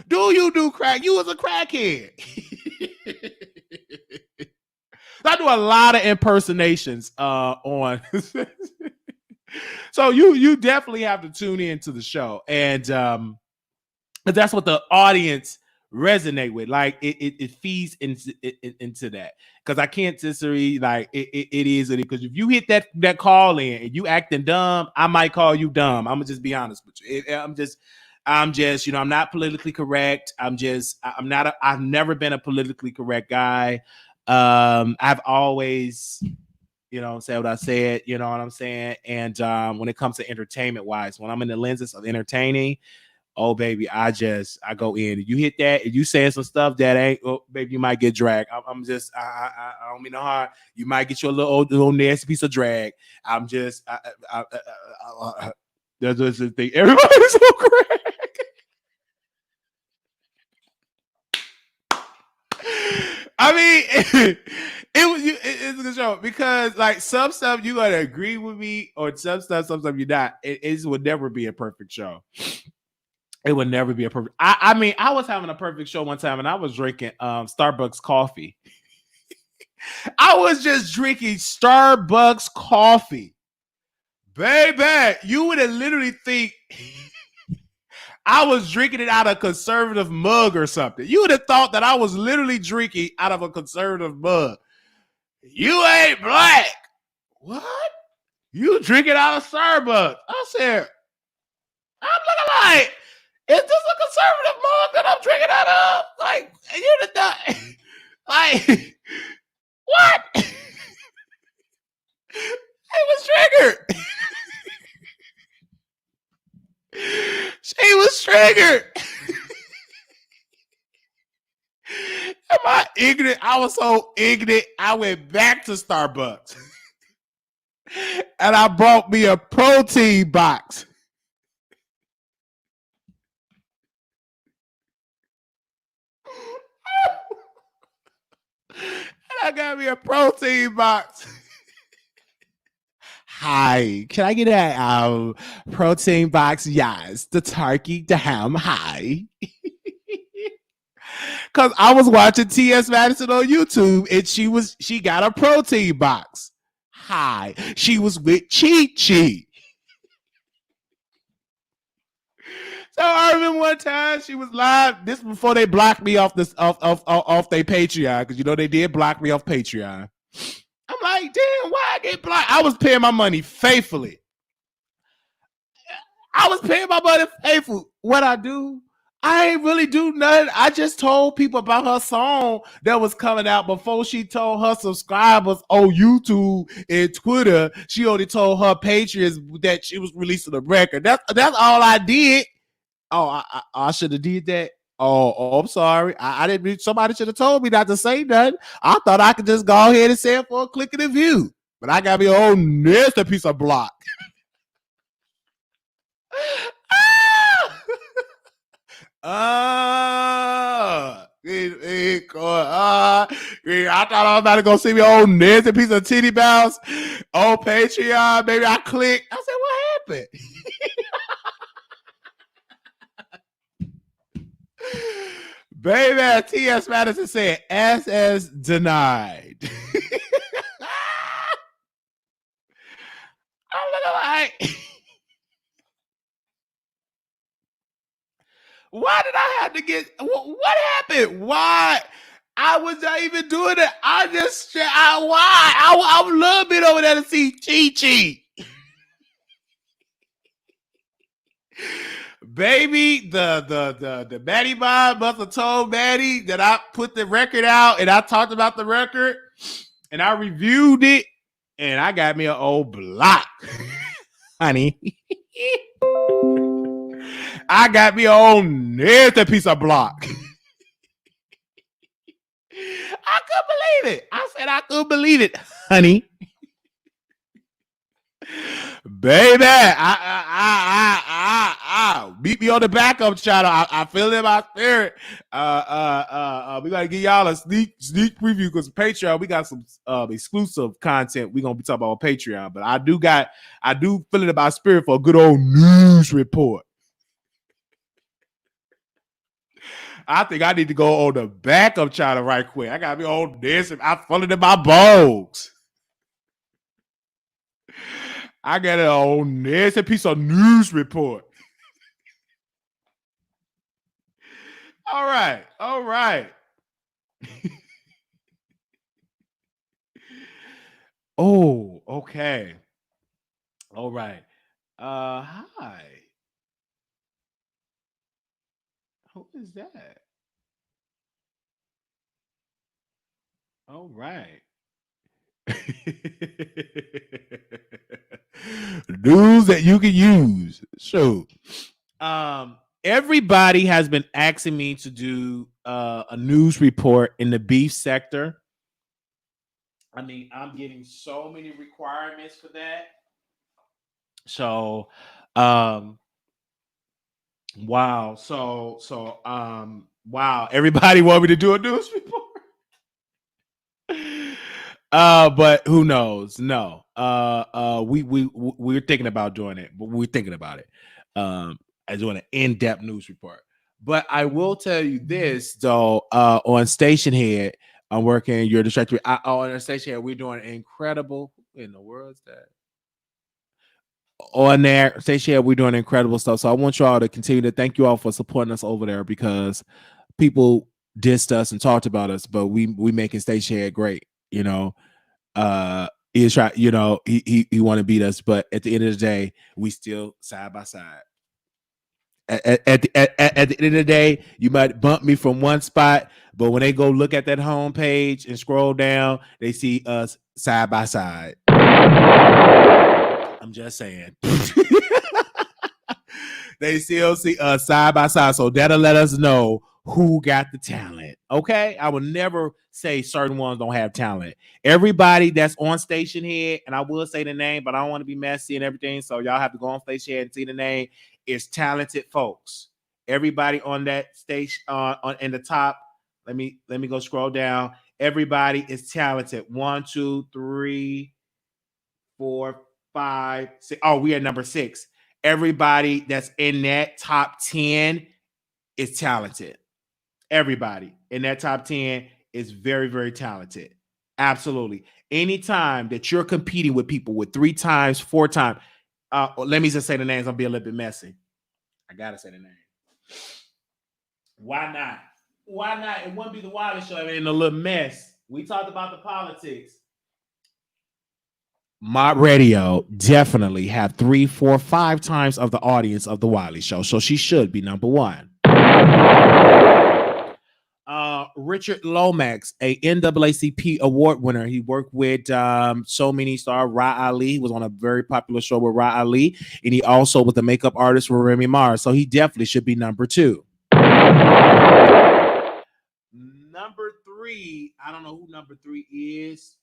Do you do crack? You was a crackhead." I do a lot of impersonations on. So you definitely have to tune in to the show. And that's what the audience resonate with. Like it feeds into that. Because I can't disagree, like it is because if you hit that call in and you acting dumb, I might call you dumb. I'm gonna just be honest with you. I'm just, you know, I'm not politically correct. I've never been a politically correct guy. I've always, you know, said what I said, you know what I'm saying? And when it comes to entertainment wise, when I'm in the lenses of entertaining, oh baby, I go in. You hit that, and you saying some stuff that ain't, oh baby, you might get dragged. I don't mean no harm. You might get you a little nasty piece of drag. That's just the thing. Everybody's so great. I mean, it's a good show because like some stuff you gotta agree with me, or some stuff you're not. It would never be a perfect show. It would never be a perfect. I mean, I was having a perfect show one time, and I was drinking Starbucks coffee. I was just drinking Starbucks coffee, baby. You would have literally think I was drinking it out of a conservative mug or something. You would have thought that I was literally drinking out of a conservative mug. You ain't black. What? You drinking out of Starbucks? I said, I'm looking like, is this a conservative mug that I'm drinking out of? Like, you the thought, like, what? She was triggered. She was triggered. Am I ignorant? I was so ignorant. I went back to Starbucks and I bought me a protein box. And I got me a protein box. Hi, can I get a protein box? Yes, the turkey, the ham. Hi. Because I was watching T.S. Madison on YouTube and she got a protein box. Hi. She was with Chi Chi. So I remember one time she was live. This before they blocked me off this off their Patreon, because you know they did block me off Patreon. I'm like, damn, why I get blocked? I was paying my money faithfully. What I do? I ain't really do nothing. I just told people about her song that was coming out before she told her subscribers on YouTube and Twitter. She only told her patrons that she was releasing a record. That's all I did. Oh, I should have did that. Oh, I'm sorry. I didn't. Somebody should have told me not to say nothing. I thought I could just go ahead and say it for a click of the view. But I got me a whole nasty piece of block. I thought I was about to go see me old nasty piece of titty bounce on Patreon. Baby, I clicked. I said, what happened? Baby, T.S. Madison said, SS denied. I'm looking like, why did I have to get, what happened? Why? I was not even doing it. I'm a little bit over there to see Chi Chi. Baby, the Maddie Bob must have told Maddie that I put the record out and I talked about the record and I reviewed it and I got me an old block, honey. I got me an old nasty piece of block. I couldn't believe it. I said I couldn't believe it, honey. Baby, I beat me on the backup channel. I feel it in my spirit. We gotta give y'all a sneak preview because Patreon, we got some exclusive content we gonna be talking about on Patreon. But I do feel it in my spirit for a good old news report. I think I need to go on the backup channel right quick. I gotta be on this. I feel it in my bones. I got it on this piece of news report. All right. Oh, okay. All right. Hi. Who is that? All right. News that you can use. So, everybody has been asking me to do a news report in the beef sector. I mean, I'm getting so many requirements for that. So, wow. Wow. Everybody want me to do a news report. But who knows? No. We're thinking about doing it, but we're thinking about it. As doing an in-depth news report. But I will tell you this though, on Station Head, I'm working your distractor. On Station Head, we're doing incredible. Who in the world is that? On there, Station Head, we're doing incredible stuff. So I want you all to continue to thank you all for supporting us over there, because people dissed us and talked about us, but we making Station Head great. You know, he's trying. You know, he want to beat us, but at the end of the day, we still side by side. At the end of the day, you might bump me from one spot, but when they go look at that home page and scroll down, they see us side by side. I'm just saying. They still see us side by side, so that'll let us know who got the talent. Okay, I will never say certain ones don't have talent. Everybody that's on Station Head, and I will say the name, but I don't want to be messy and everything, so y'all have to go on Station Head and see the name. Is talented folks. Everybody on that station on in the top. Let me go scroll down. Everybody is talented. 1, 2, 3, 4, 5, 6. Oh, we are number 6. Everybody that's in that top 10 is talented. Everybody in that top 10 is very, very talented. Absolutely. Anytime that you're competing with people with 3 times, 4 times, let me just say the names. I'll be a little bit messy. I gotta say the name. Why not? Why not? It wouldn't be the Wiley Show. It ain't a little mess. We talked about the politics. Mob Radio definitely have 3, 4, 5 times of the audience of the Wiley Show, so she should be number 1. Richard Lomax, a NAACP award winner. He worked with so many stars. Ra Ali. He was on a very popular show with Ra Ali, and he also was the makeup artist for Remy Ma. So he definitely should be number 2. Number 3, I don't know who number 3 is.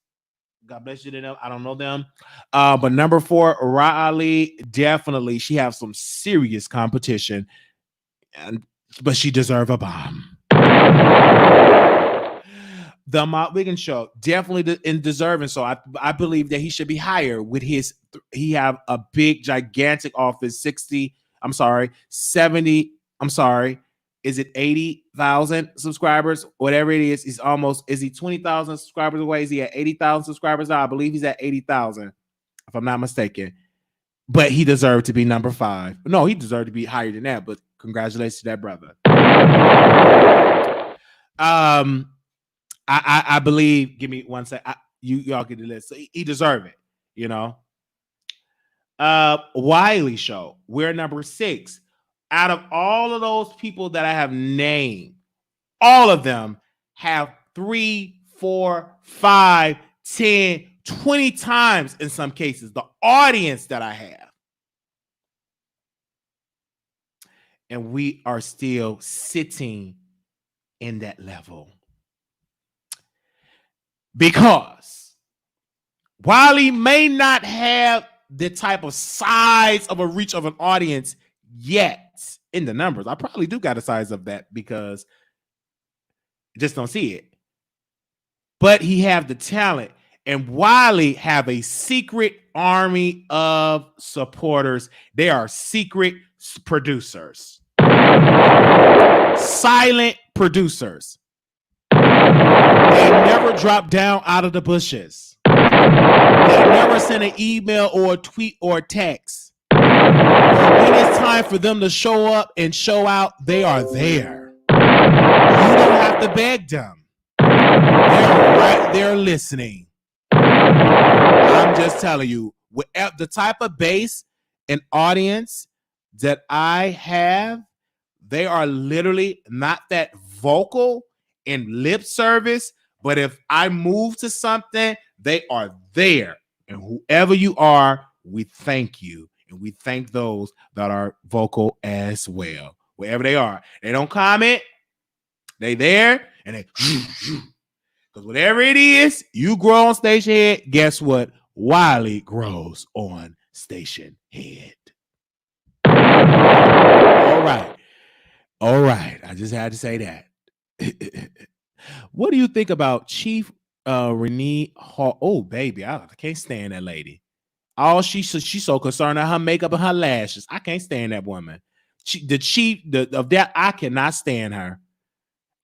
God bless you to them. I don't know them. But number 4, Ra Ali, definitely. She has some serious competition, but she deserves a bomb. The Mott Wiggins Show, definitely in deserving. So I believe that he should be higher with his. He have a big, gigantic office. 70. Is it 80,000 subscribers? Whatever it is, he's almost. Is he 20,000 subscribers away? Is he at 80,000 subscribers now? I believe he's at 80,000, if I'm not mistaken. But he deserved to be number 5. No, he deserved to be higher than that. But congratulations to that brother. I believe. Give me one sec. Y'all get the list. So he deserve it. You know. Wiley Show. We're number 6. Out of all of those people that I have named, all of them have 3, 4, 5, 10, 20 times in some cases the audience that I have. And we are still sitting in that level. Because Wiley may not have the type of size of a reach of an audience yet in the numbers. I probably do got a size of that because I just don't see it. But he have the talent, and Wiley have a secret army of supporters. They are secret producers, silent producers. They never drop down out of the bushes. They never send an email or a tweet or a text. When it's time for them to show up and show out, they are there. You don't have to beg them. They're right there listening. I'm just telling you, with the type of base and audience that I have, they are literally not that vocal in lip service, but if I move to something, they are there. And whoever you are, we thank you. And we thank those that are vocal as well. Wherever they are. They don't comment. They there. And they, because whatever it is, you grow on Station Head. Guess what? Wiley grows on Station Head. All right. All right. I just had to say that. What do you think about Chief Renee Hall. Oh, baby, I can't stand that lady. All she's so concerned about her makeup and her lashes. I can't stand that woman. The chief of that, I cannot stand her.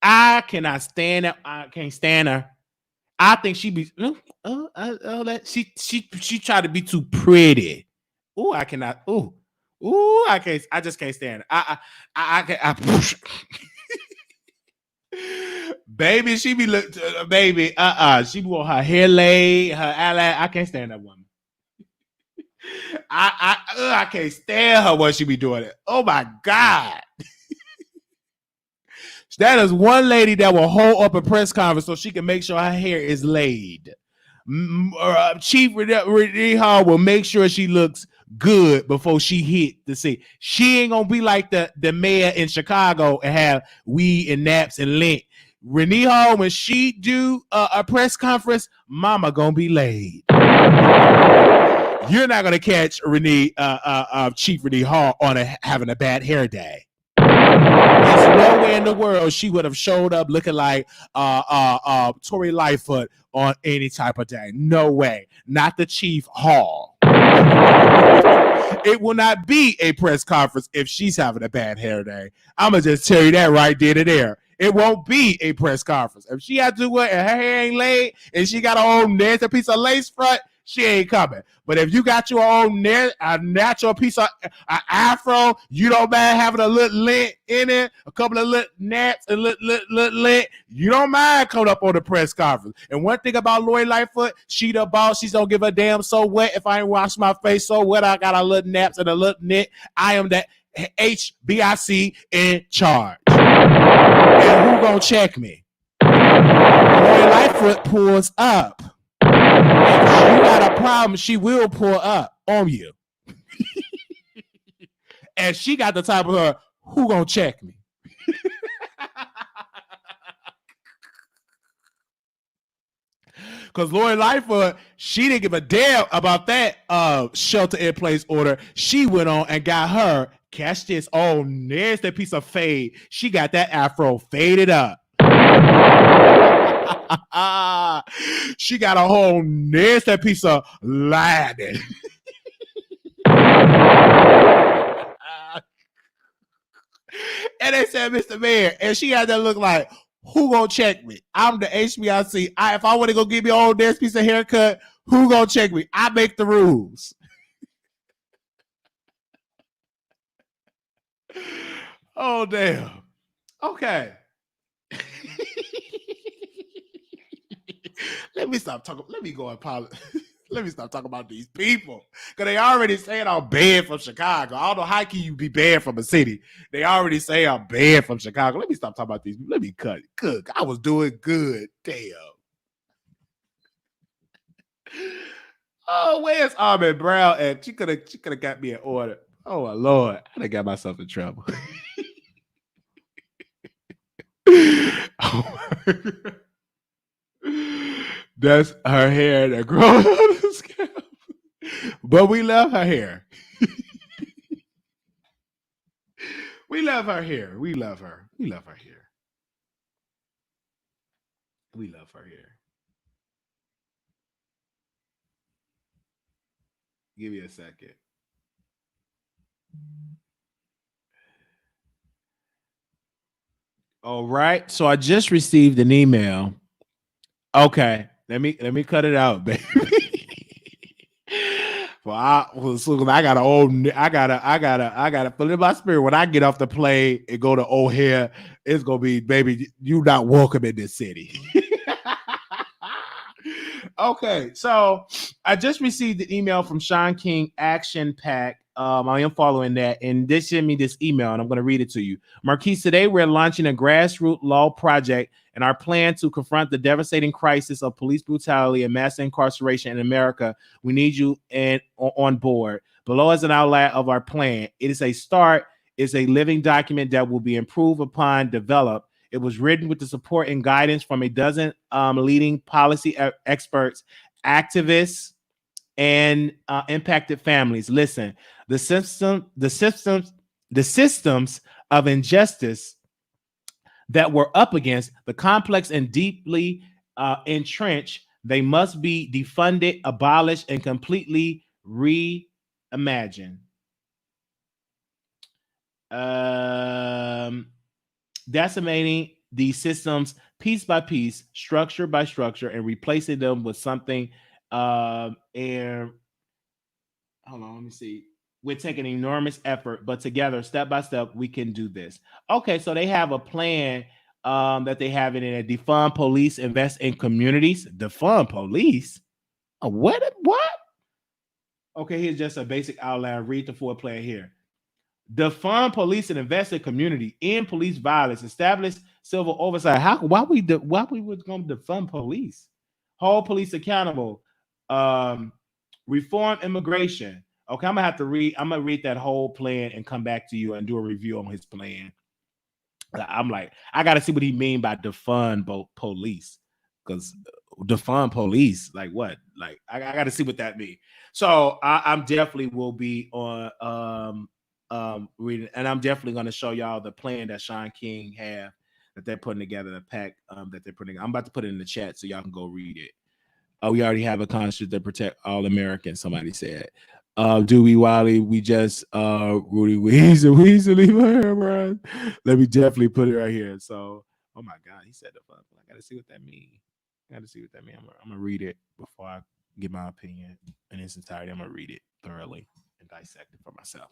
I cannot stand that. I can't stand her. I think she be that she tried to be too pretty. Oh, I cannot. Oh, I can't. I just can't stand it. I can't. Baby, she be baby. She want her hair laid, her eye. I can't stand that woman. I can't stand her when she be doing it. Oh my God. That is one lady that will hold up a press conference so she can make sure her hair is laid. Chief Renee Hall will make sure she looks good before she hit the scene. She ain't gonna be like the mayor in Chicago and have weed and naps and lint. Renee Hall, when she do a press conference, mama gonna be laid. You're not gonna catch Chief Renee Hall on having a bad hair day. There's nowhere in the world she would have showed up looking like Tory Lightfoot on any type of day. No way. Not the Chief Hall. It will not be a press conference if she's having a bad hair day. I'm going to just tell you that right there to there. It won't be a press conference. If she had to do it and her hair ain't laid and she got her own nasty piece of lace front, she ain't coming. But if you got your own natural piece of afro, you don't mind having a little lint in it, a couple of little naps and little lint, you don't mind coming up on the press conference. And one thing about Lori Lightfoot, she the boss. She don't give a damn so wet if I ain't wash my face so wet. I got a little naps and a little knit. I am that HBIC in charge. And who gonna check me? Lori Lightfoot pulls up. If you got a problem, she will pull up on you. And she got the type of her, who gonna check me? Because Lori Lightfoot, she didn't give a damn about that shelter in place order. She went on and got her, catch this, oh, nasty piece of fade. She got that afro faded up. She got a whole nasty piece of lining. And they said, Mr. Mayor, and she had that look like, who gonna check me? I'm the HBIC. If I want to go get me all this piece of haircut, who gonna check me? I make the rules. Oh, damn. Okay. Let me stop talking. Let me go and let me stop talking about these people. Because they already saying I'm banned from Chicago. I don't know how can you be banned from a city. They already say I'm banned from Chicago. Let me stop talking about these people. Let me cut it. Good. I was doing good. Damn. Oh, where's Armin Brown at? She could have got me an order. Oh my Lord. I done got myself in trouble. Oh my God. That's her hair that grows on the scalp. But we love her hair. We love her hair. We love her. We love her hair. We love her hair. Give me a second. All right. So I just received an email. Okay. Let me cut it out, baby. Well, I gotta feel in my spirit when I get off the plane and go to O'Hare, it's gonna be, baby, you not welcome in this city. Okay, so I just received an email from Sean King Action Pack. I am following that, and they sent me this email, and I'm going to read it to you. Marquise, today we're launching a grassroots law project and our plan to confront the devastating crisis of police brutality and mass incarceration in America. We need you on board. Below is an outline of our plan. It is a start. It's a living document that will be improved upon, developed. It was written with the support and guidance from a dozen leading policy experts, activists, and impacted families. Listen, the systems of injustice that we're up against, the complex and deeply entrenched. They must be defunded, abolished, and completely reimagined. Decimating these systems piece by piece, structure by structure, and replacing them with something. And hold on, let me see. We're taking enormous effort, but together, step by step, we can do this. Okay, so they have a plan that they have it in a defund police, invest in communities. Defund police? What? Okay, here's just a basic outline. Read the full plan here. Defund police and invest in community, end police violence, establish civil oversight. Why we was going to defund police? Hold police accountable. Reform immigration. Okay, I'm gonna read that whole plan and come back to you and do a review on his plan. I'm like, I gotta see what he mean by defund police, because defund police, like what? Like I gotta see what that means. So I'm definitely will be on reading, and I'm definitely gonna show y'all the plan that Sean King have that they're putting together, the pack that they're putting. I'm about to put it in the chat so y'all can go read it. Oh, we already have a constitution that protect all Americans. Somebody said. Dewey Wiley, we just Rudy Weezy leave her here, bro. Let me definitely put it right here. So, oh my God, he said the fuck. I gotta see what that means. I'm gonna read it before I give my opinion in its entirety. I'm gonna read it thoroughly and dissect it for myself.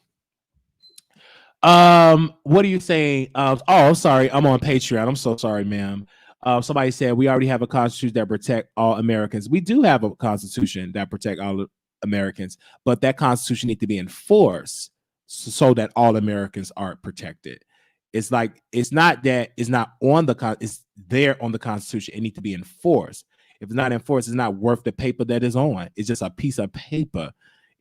What are you saying? Oh, sorry, I'm on Patreon. I'm so sorry, ma'am. Somebody said we already have a constitution that protect all Americans. We do have a constitution that protect all Americans, but that constitution needs to be enforced so that all Americans are protected. It's like it's not on the it's there on the Constitution. It needs to be enforced. If it's not enforced, it's not worth the paper that is on. It's just a piece of paper.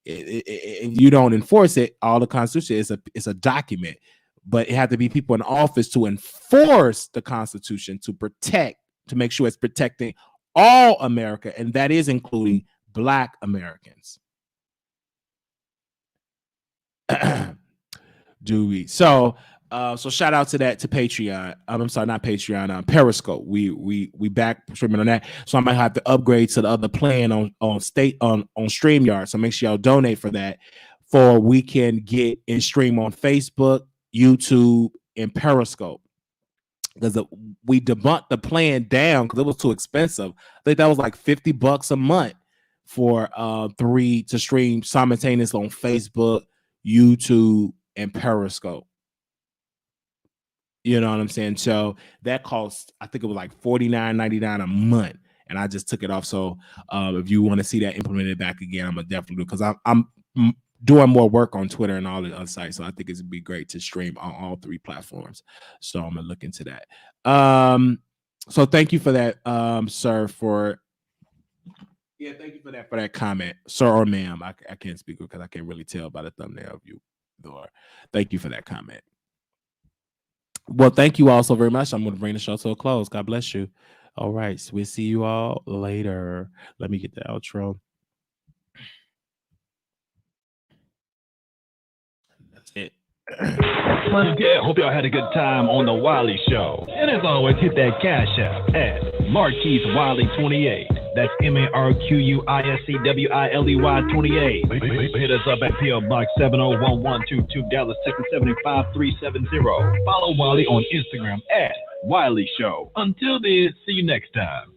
If you don't enforce it, all the Constitution is a document, but it had to be people in office to enforce the Constitution to make sure it's protecting all America, and that is including Black Americans. Do we? So shout out to Patreon. I'm sorry, not Patreon. Periscope. We back streaming on that. So I might have to upgrade to the other plan on StreamYard. So make sure y'all donate for that, for we can get and stream on Facebook, YouTube, and Periscope. Because we debunked the plan down because it was too expensive. I think that was like $50 a month for 3 to stream simultaneously on Facebook, YouTube, and Periscope. You know what I'm saying? So that cost, I think it was like $49.99 a month, and I just took it off. So if you want to see that implemented back again, I'm gonna definitely do, because I'm doing more work on Twitter and all the other sites. So I think it'd be great to stream on all 3 platforms. So I'm gonna look into that. So thank you for that, sir. Thank you for that comment, sir or ma'am. I can't speak because I can't really tell by the thumbnail of you. Thank you for that comment. Well, thank you all so very much. I'm going to bring the show to a close. God bless you. All right. So we'll see you all later. Let me get the outro. That's it. Yeah, hope y'all had a good time on the Wiley Show. And as always, hit that cash app at Marquise Wiley 28. That's MarquisWiley 28. Hit us up at PO Box 701122, Dallas, Texas 75370. Follow Wiley on Instagram at Wiley Show. Until then, see you next time.